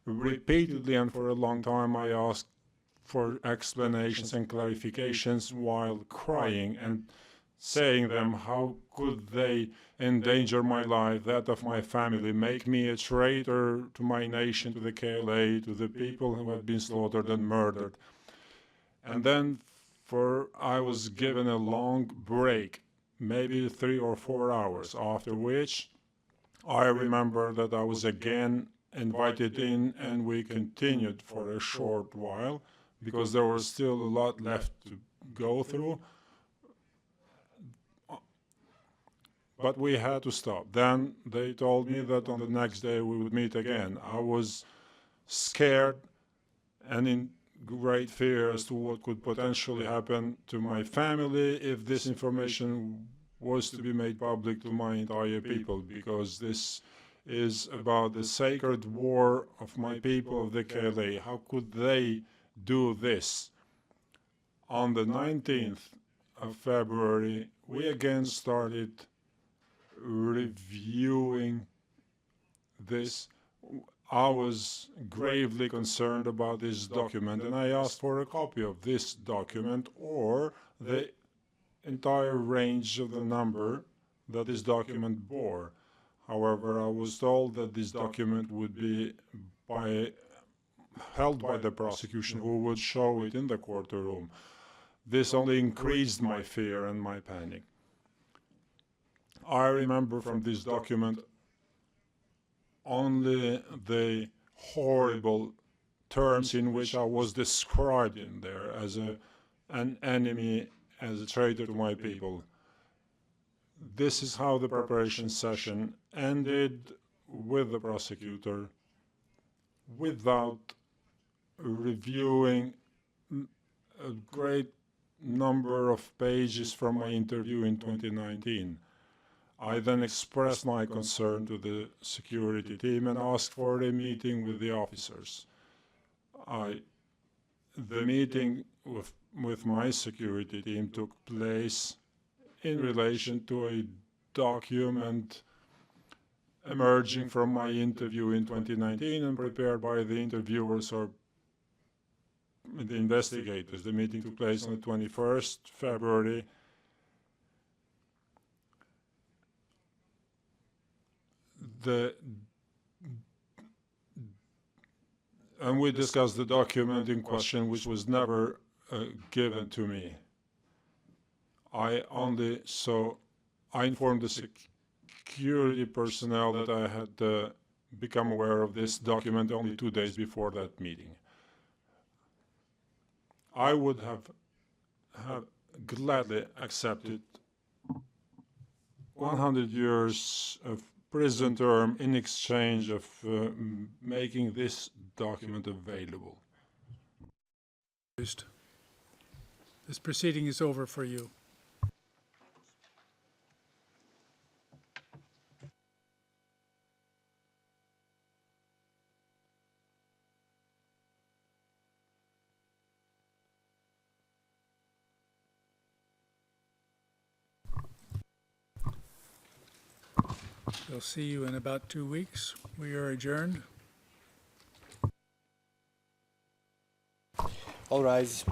repeatedly and for a long time I asked for explanations and clarifications while crying and saying them, how could they endanger my life, that of my family, make me a traitor to my nation, to the KLA, to the people who had been slaughtered and murdered. And then I was given a long break, maybe 3 or 4 hours, after which I remember that I was again invited in and we continued for a short while because there was still a lot left to go through. But we had to stop. Then they told me that on the next day we would meet again. I was scared and in great fear as to what could potentially happen to my family if this information was to be made public to my entire people, because this is about the sacred war of my people of the KLA. How could they do this? On the 19th of February, we again started reviewing this. I was gravely concerned about this document and I asked for a copy of this document or the entire range of the number that this document bore. However, I was told that this document would be held by the prosecution, who would show it in the courtroom. This only increased my fear and my panic. I remember from this document only the horrible terms in which I was described in there as an enemy, as a traitor to my people. this is how the preparation session ended with the prosecutor without reviewing a great number of pages from my interview in 2019. I then expressed my concern to the security team and asked for a meeting with the officers. The meeting with my security team took place in relation to a document emerging from my interview in 2019 and prepared by the interviewers or the investigators. The meeting took place on the 21st February. And we discussed the document in question, which was never given to me. I informed the security personnel that I had become aware of this document only 2 days before that meeting. I would have gladly accepted 100 years of prison term in exchange of making this document available. This proceeding is over for you. We'll see you in about 2 weeks. We are adjourned. All rise.